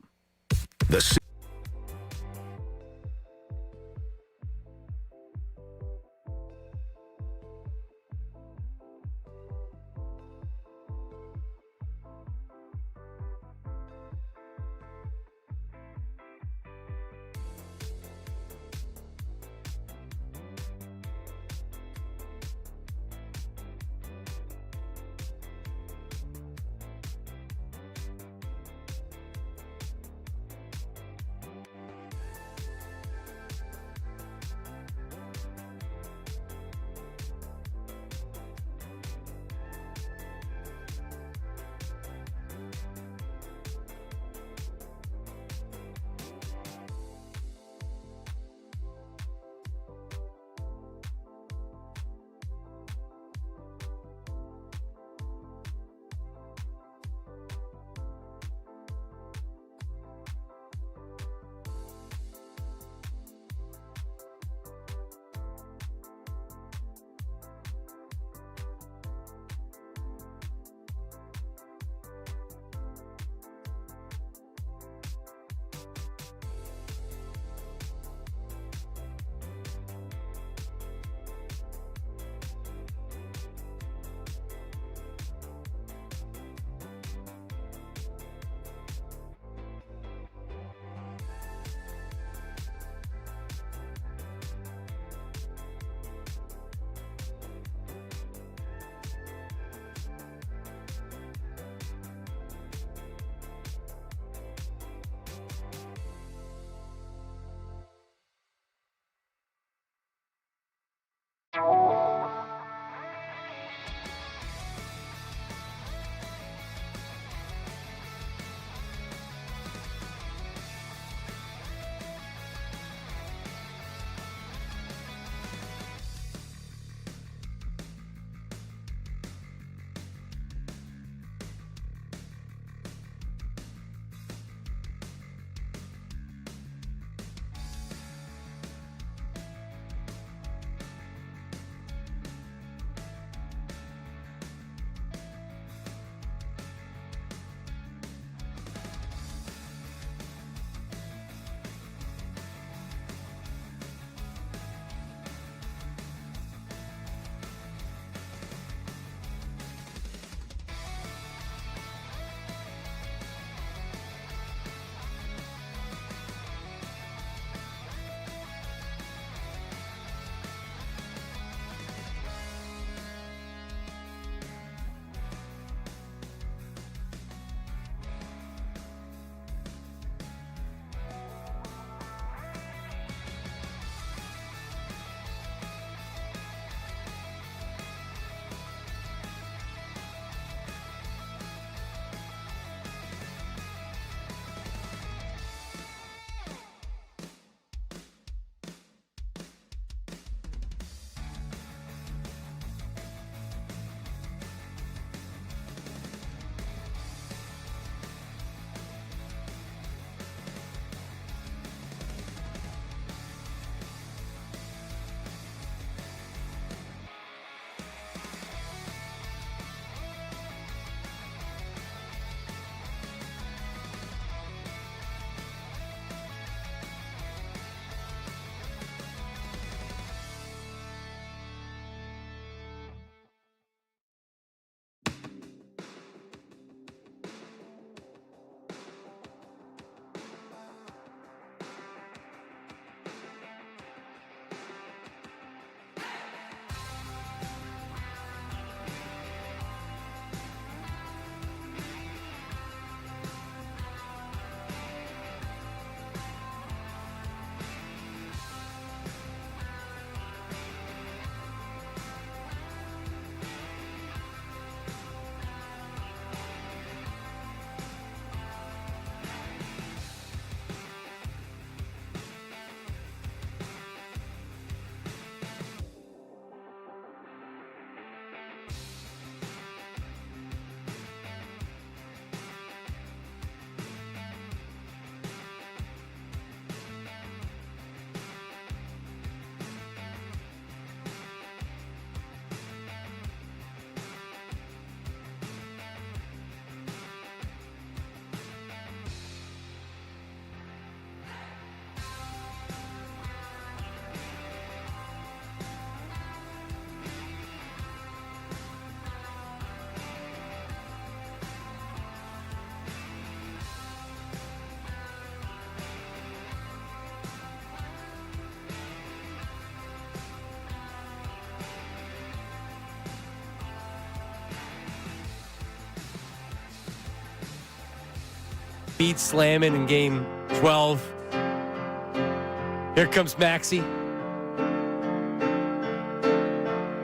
Embiid slamming in Game 12. Here comes Maxey.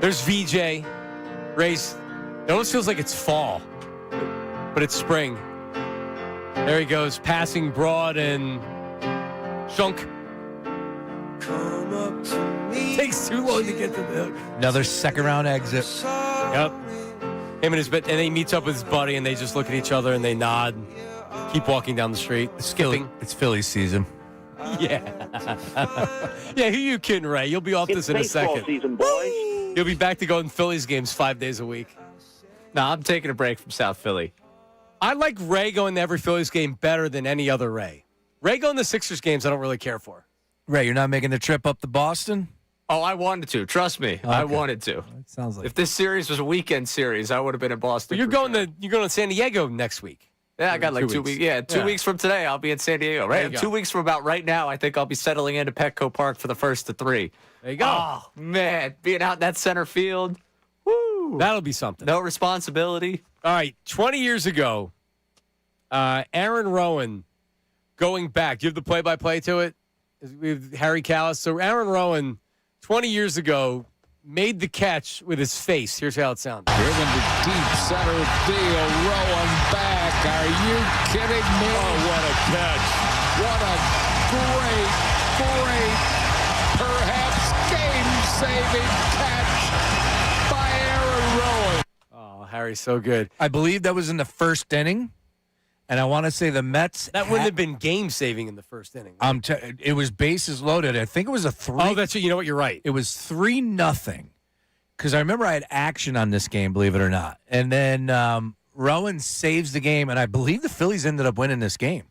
There's VJ. Race. It almost feels like it's fall, but it's spring. There he goes, passing broad and shunk. Takes too long to get to the hook. Another second-round exit. Yep. Him and his and then he meets up with his buddy, and they just look at each other and they nod, and keep walking down the street, skipping. It's Phillies season. Yeah. Yeah, who you kidding, Ray? You'll be off this in a second. Season, boys. You'll be back to going Phillies games 5 days a week. No, I'm taking a break from South Philly. I like Ray going to every Phillies game better than any other Ray. Ray going to Sixers games I don't really care for. Ray, you're not making the trip up to Boston? Oh, I wanted to. Trust me. Okay. I wanted to. It sounds like if this series was a weekend series, I would have been in Boston. But you're going to San Diego next week. Yeah, I got like 2 weeks. Yeah, 2 weeks from today, I'll be in San Diego. Right, 2 weeks from about right now, I think I'll be settling into Petco Park for the first of 3. There you go. Oh man, being out in that center field, woo! That'll be something. No responsibility. All right, 20 years ago, Aaron Rowan going back. Do you have the play-by-play to it? We have Harry Callis. So Aaron Rowan, 20 years ago, made the catch with his face. Here's how it sounded. Driven to deep center field. Rowan back. Are you kidding me? Oh, what a catch. What a great, perhaps game-saving catch by Aaron Rowan. Oh, Harry's so good. I believe that was in the first inning. And I want to say the Mets. That wouldn't have been game-saving in the first inning. It was bases loaded. I think it was a 3. Oh, that's you know what? You're right. It was 3-0. Because I remember I had action on this game, believe it or not. And then Rowan saves the game, and I believe the Phillies ended up winning this game.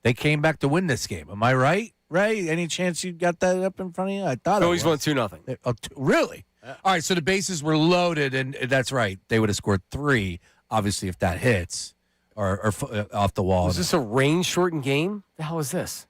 They came back to win this game. Am I right, Ray? Any chance you got that up in front of you? I thought Phillies it was. won 2-0. Oh, really? All right, so the bases were loaded, and that's right. They would have scored 3, obviously, if that hits. Or off the wall. Was this a rain-shortened game? The hell is this?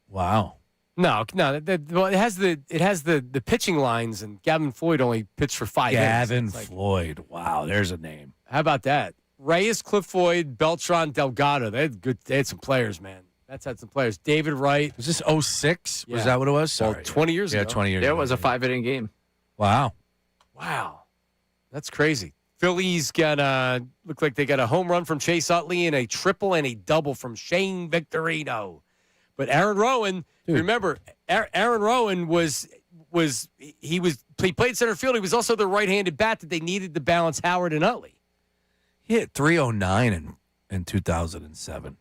Wow. No. Well, it has the pitching lines, and Gavin Floyd only pitched for 5 innings. Gavin Floyd. Wow, there's a name. How about that? Reyes, Cliff Floyd, Beltran, Delgado. They had some players, man. That's had some players. David Wright. Was this 06? Yeah. Was that what it was? Sorry. Well, 20 years ago. Yeah, 20 years ago. It was a 5-inning game. Wow. That's crazy. Phillies look like they got a home run from Chase Utley and a triple and a double from Shane Victorino. But Aaron Rowan, remember, Aaron Rowan he played center field. He was also the right-handed bat that they needed to balance Howard and Utley. He hit 309 in 2007.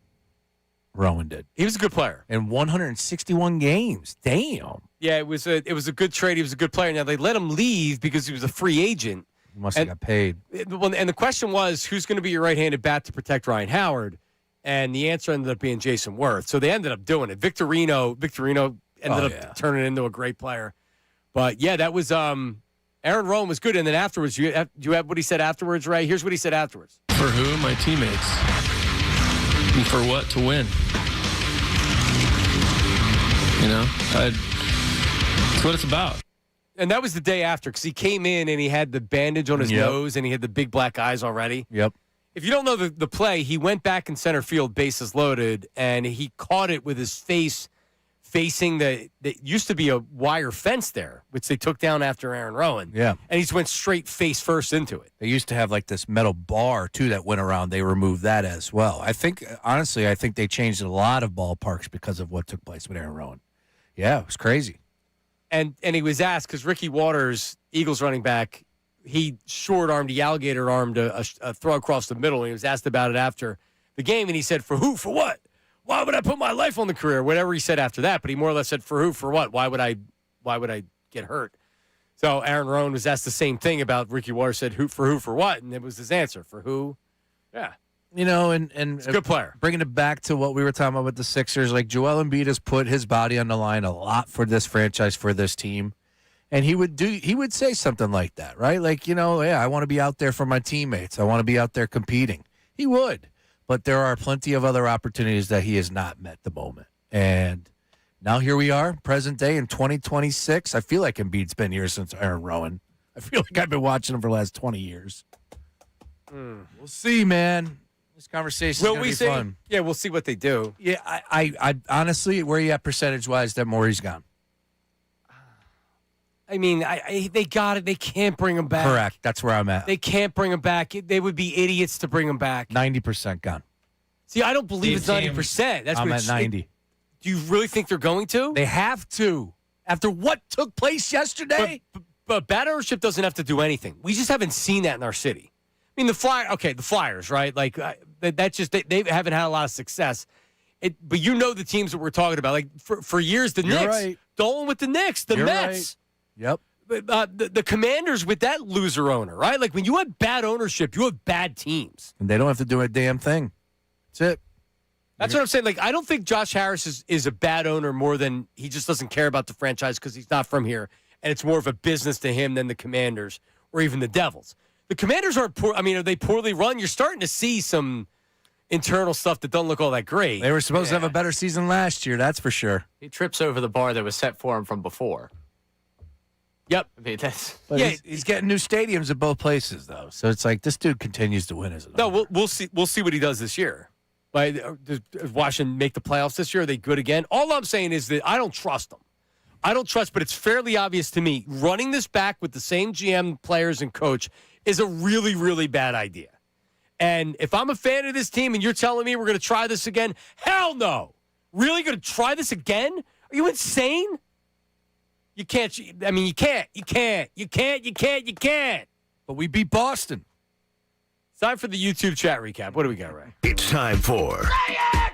Rowan did. He was a good player. In 161 games. Damn. Yeah, it was a good trade. He was a good player. Now, they let him leave because he was a free agent. He must have got paid. And the question was, who's going to be your right-handed bat to protect Ryan Howard? And the answer ended up being Jason Worth. So they ended up doing it. Victorino ended up turning into a great player. But, yeah, that was Aaron Rowan was good. And then afterwards, you have what he said afterwards, Ray? Here's what he said afterwards. For who? My teammates. And for what? To win. You know? That's what it's about. And that was the day after because he came in and he had the bandage on his nose and he had the big black eyes already. Yep. If you don't know the play, he went back in center field, bases loaded, and he caught it with his face facing that used to be a wire fence there, which they took down after Aaron Rowan. Yeah. And he just went straight face first into it. They used to have like this metal bar, too, that went around. They removed that as well. I think they changed a lot of ballparks because of what took place with Aaron Rowan. Yeah, it was crazy. And he was asked, because Ricky Waters, Eagles running back, he short-armed, he alligator-armed a throw across the middle, and he was asked about it after the game, and he said, for who, for what? Why would I put my life on the career? Whatever he said after that, but he more or less said, for who, for what? Why would I get hurt? So Aaron Rowan was asked the same thing about Ricky Waters, said, who, for what? And it was his answer, for who? Yeah. You know, and it's a good player. Bringing it back to what we were talking about with the Sixers, like Joel Embiid has put his body on the line a lot for this franchise, for this team. And he would say something like that, right? Like, you know, I want to be out there for my teammates. I want to be out there competing. He would. But there are plenty of other opportunities that he has not met at the moment. And now here we are, present day in 2026. I feel like Embiid's been here since Aaron Rowan. I feel like I've been watching him for the last 20 years. We'll see, man. This conversation Will is going we to be see? fun. Yeah, we'll see what they do. Yeah, I honestly, where you at percentage-wise that Morey's gone? I mean, they got it. They can't bring him back. Correct. That's where I'm at. They can't bring him back. They would be idiots to bring him back. 90% gone. See, I don't believe it's 90%. That's I'm what at 90. Do you really think they're going to? They have to. After what took place yesterday? But bad ownership doesn't have to do anything. We just haven't seen that in our city. I mean, the Flyers, right? Like, that's just, they haven't had a lot of success. But you know the teams that we're talking about. Like, for years, the Knicks. Right. Dolan with the Knicks, the Mets. Right. Yep. The Commanders with that loser owner, right? Like, when you have bad ownership, you have bad teams. And they don't have to do a damn thing. That's it. That's what I'm saying. Like, I don't think Josh Harris is a bad owner more than he just doesn't care about the franchise because he's not from here. And it's more of a business to him than the Commanders or even the Devils. The Commanders aren't poor. I mean, are they poorly run? You're starting to see some internal stuff that don't look all that great. They were supposed to have a better season last year, that's for sure. He trips over the bar that was set for him from before. Yep. I mean, that's... But he's getting new stadiums at both places, though. So it's like this dude continues to win as an owner. No, we'll see. We'll see what he does this year. Like, does Washington make the playoffs this year? Are they good again? All I'm saying is that I don't trust them. I don't trust, but it's fairly obvious to me. Running this back with the same GM, players, and coach is a really, really bad idea. And if I'm a fan of this team and you're telling me we're going to try this again, hell no. Really going to try this again? Are you insane? You can't. I mean, you can't. But we beat Boston. It's time for the YouTube chat recap. What do we got, Ray? It's time for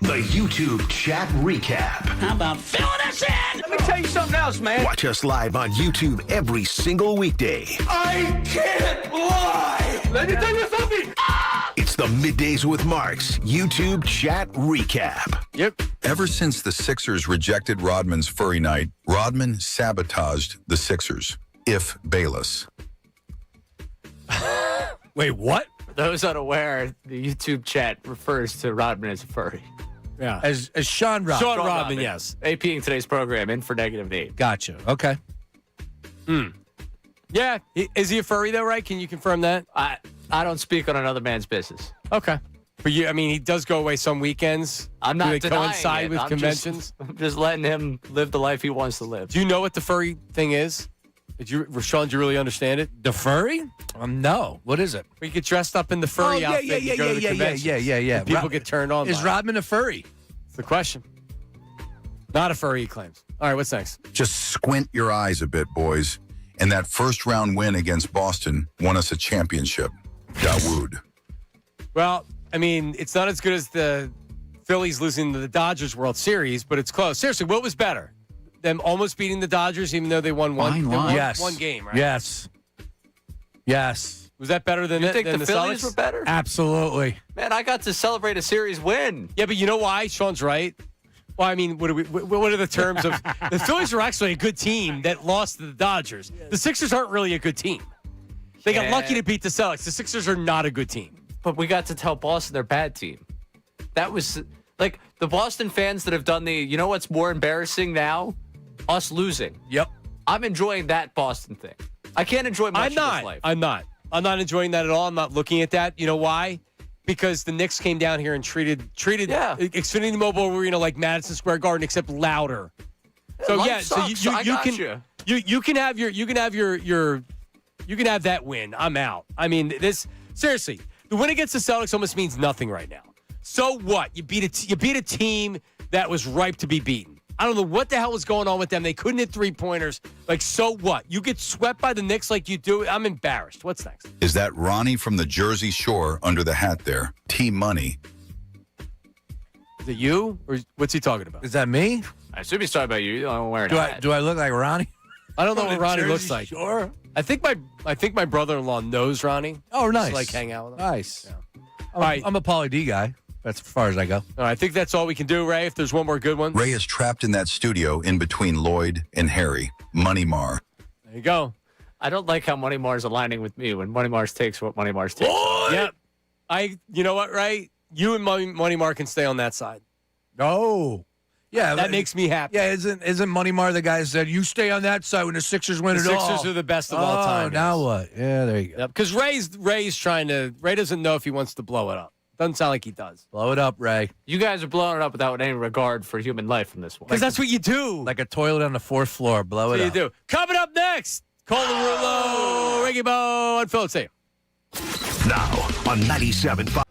the YouTube chat recap. How about filling us in? Let me tell you something else, man. Watch us live on YouTube every single weekday. I can't lie. Let me tell you something. It's the Middays with Marks YouTube chat recap. Yep. Ever since the Sixers rejected Rodman's furry night, Rodman sabotaged the Sixers, if Bayless. Wait, what? For those unaware, the YouTube chat refers to Rodman as a furry. Yeah. As Sean Rodman. Sean Rodman, yes. APing today's program in for -8. Gotcha. Okay. Yeah. Is he a furry, though, right? Can you confirm that? I don't speak on another man's business. Okay. For you, I mean, he does go away some weekends. I'm not Do they denying coincide it. with I'm conventions? I'm just letting him live the life he wants to live. Do you know what the furry thing is? Rashawn, do you really understand it? The furry? No. What is it? We get dressed up in the furry outfit and go to the conventions. Yeah. And people get turned on Is by it. Rodman a furry? It's the question. Not a furry, he claims. All right, what's next? Just squint your eyes a bit, boys. And that first-round win against Boston won us a championship. Dawood. Well, I mean, it's not as good as the Phillies losing to the Dodgers World Series, but it's close. Seriously, what was better? Them almost beating the Dodgers, even though they won one game, right? Yes. Was that better than You think than the Phillies Celtics? were better? Absolutely. Man, I got to celebrate a series win. Yeah, but you know why? Sean's right. Well, I mean, what are the terms of the Phillies are actually a good team that lost to the Dodgers. The Sixers aren't really a good team. They got lucky to beat the Celtics. The Sixers are not a good team. But we got to tell Boston they're a bad team. That was like the Boston fans that have done you know what's more embarrassing now? Us losing. Yep. I'm enjoying that Boston thing. I can't enjoy much of this life. I'm not enjoying that at all. I'm not looking at that. You know why? Because the Knicks came down here and treated Xfinity Mobile Arena like Madison Square Garden, except louder. So Life sucks. so I you got can you can have that win. I'm out. I mean, seriously, the win against the Celtics almost means nothing right now. So what? You beat a team that was ripe to be beaten. I don't know what the hell was going on with them. They couldn't hit three-pointers. Like, so what? You get swept by the Knicks like you do. I'm embarrassed. What's next? Is that Ronnie from the Jersey Shore under the hat there? T-Money. Is it you? Or what's he talking about? Is that me? I assume he's talking about you. You don't wear a Do hat. I look like Ronnie? I don't know what Ronnie Jersey looks like. Shore? I think my brother-in-law knows Ronnie. Oh, nice. Just like hang out with him. Nice. Yeah. I'm a Pauly D guy. That's as far as I go. All right, I think that's all we can do, Ray. If there's one more good one. Ray is trapped in that studio in between Lloyd and Harry. Money Mar. There you go. I don't like how Money Mar's aligning with me when Money Mar's takes what Money Mar's takes. Yep. You know what, Ray? You and Money Mar can stay on that side. Oh. Yeah. That makes me happy. Yeah, isn't Money Mar the guy that said, you stay on that side when the Sixers win The it all? Sixers are the best of all time. Oh, now what? Yeah, there you go. Yep. Because Ray doesn't know if he wants to blow it up. Doesn't sound like he does. Blow it up, Ray. You guys are blowing it up without any regard for human life from this one. Because that's what you do. Like a toilet on the 4th floor. Blow it That's up. what you do. Coming up next, Cole Rulo, Reggie Bo, and Phillips. Now on 97.5.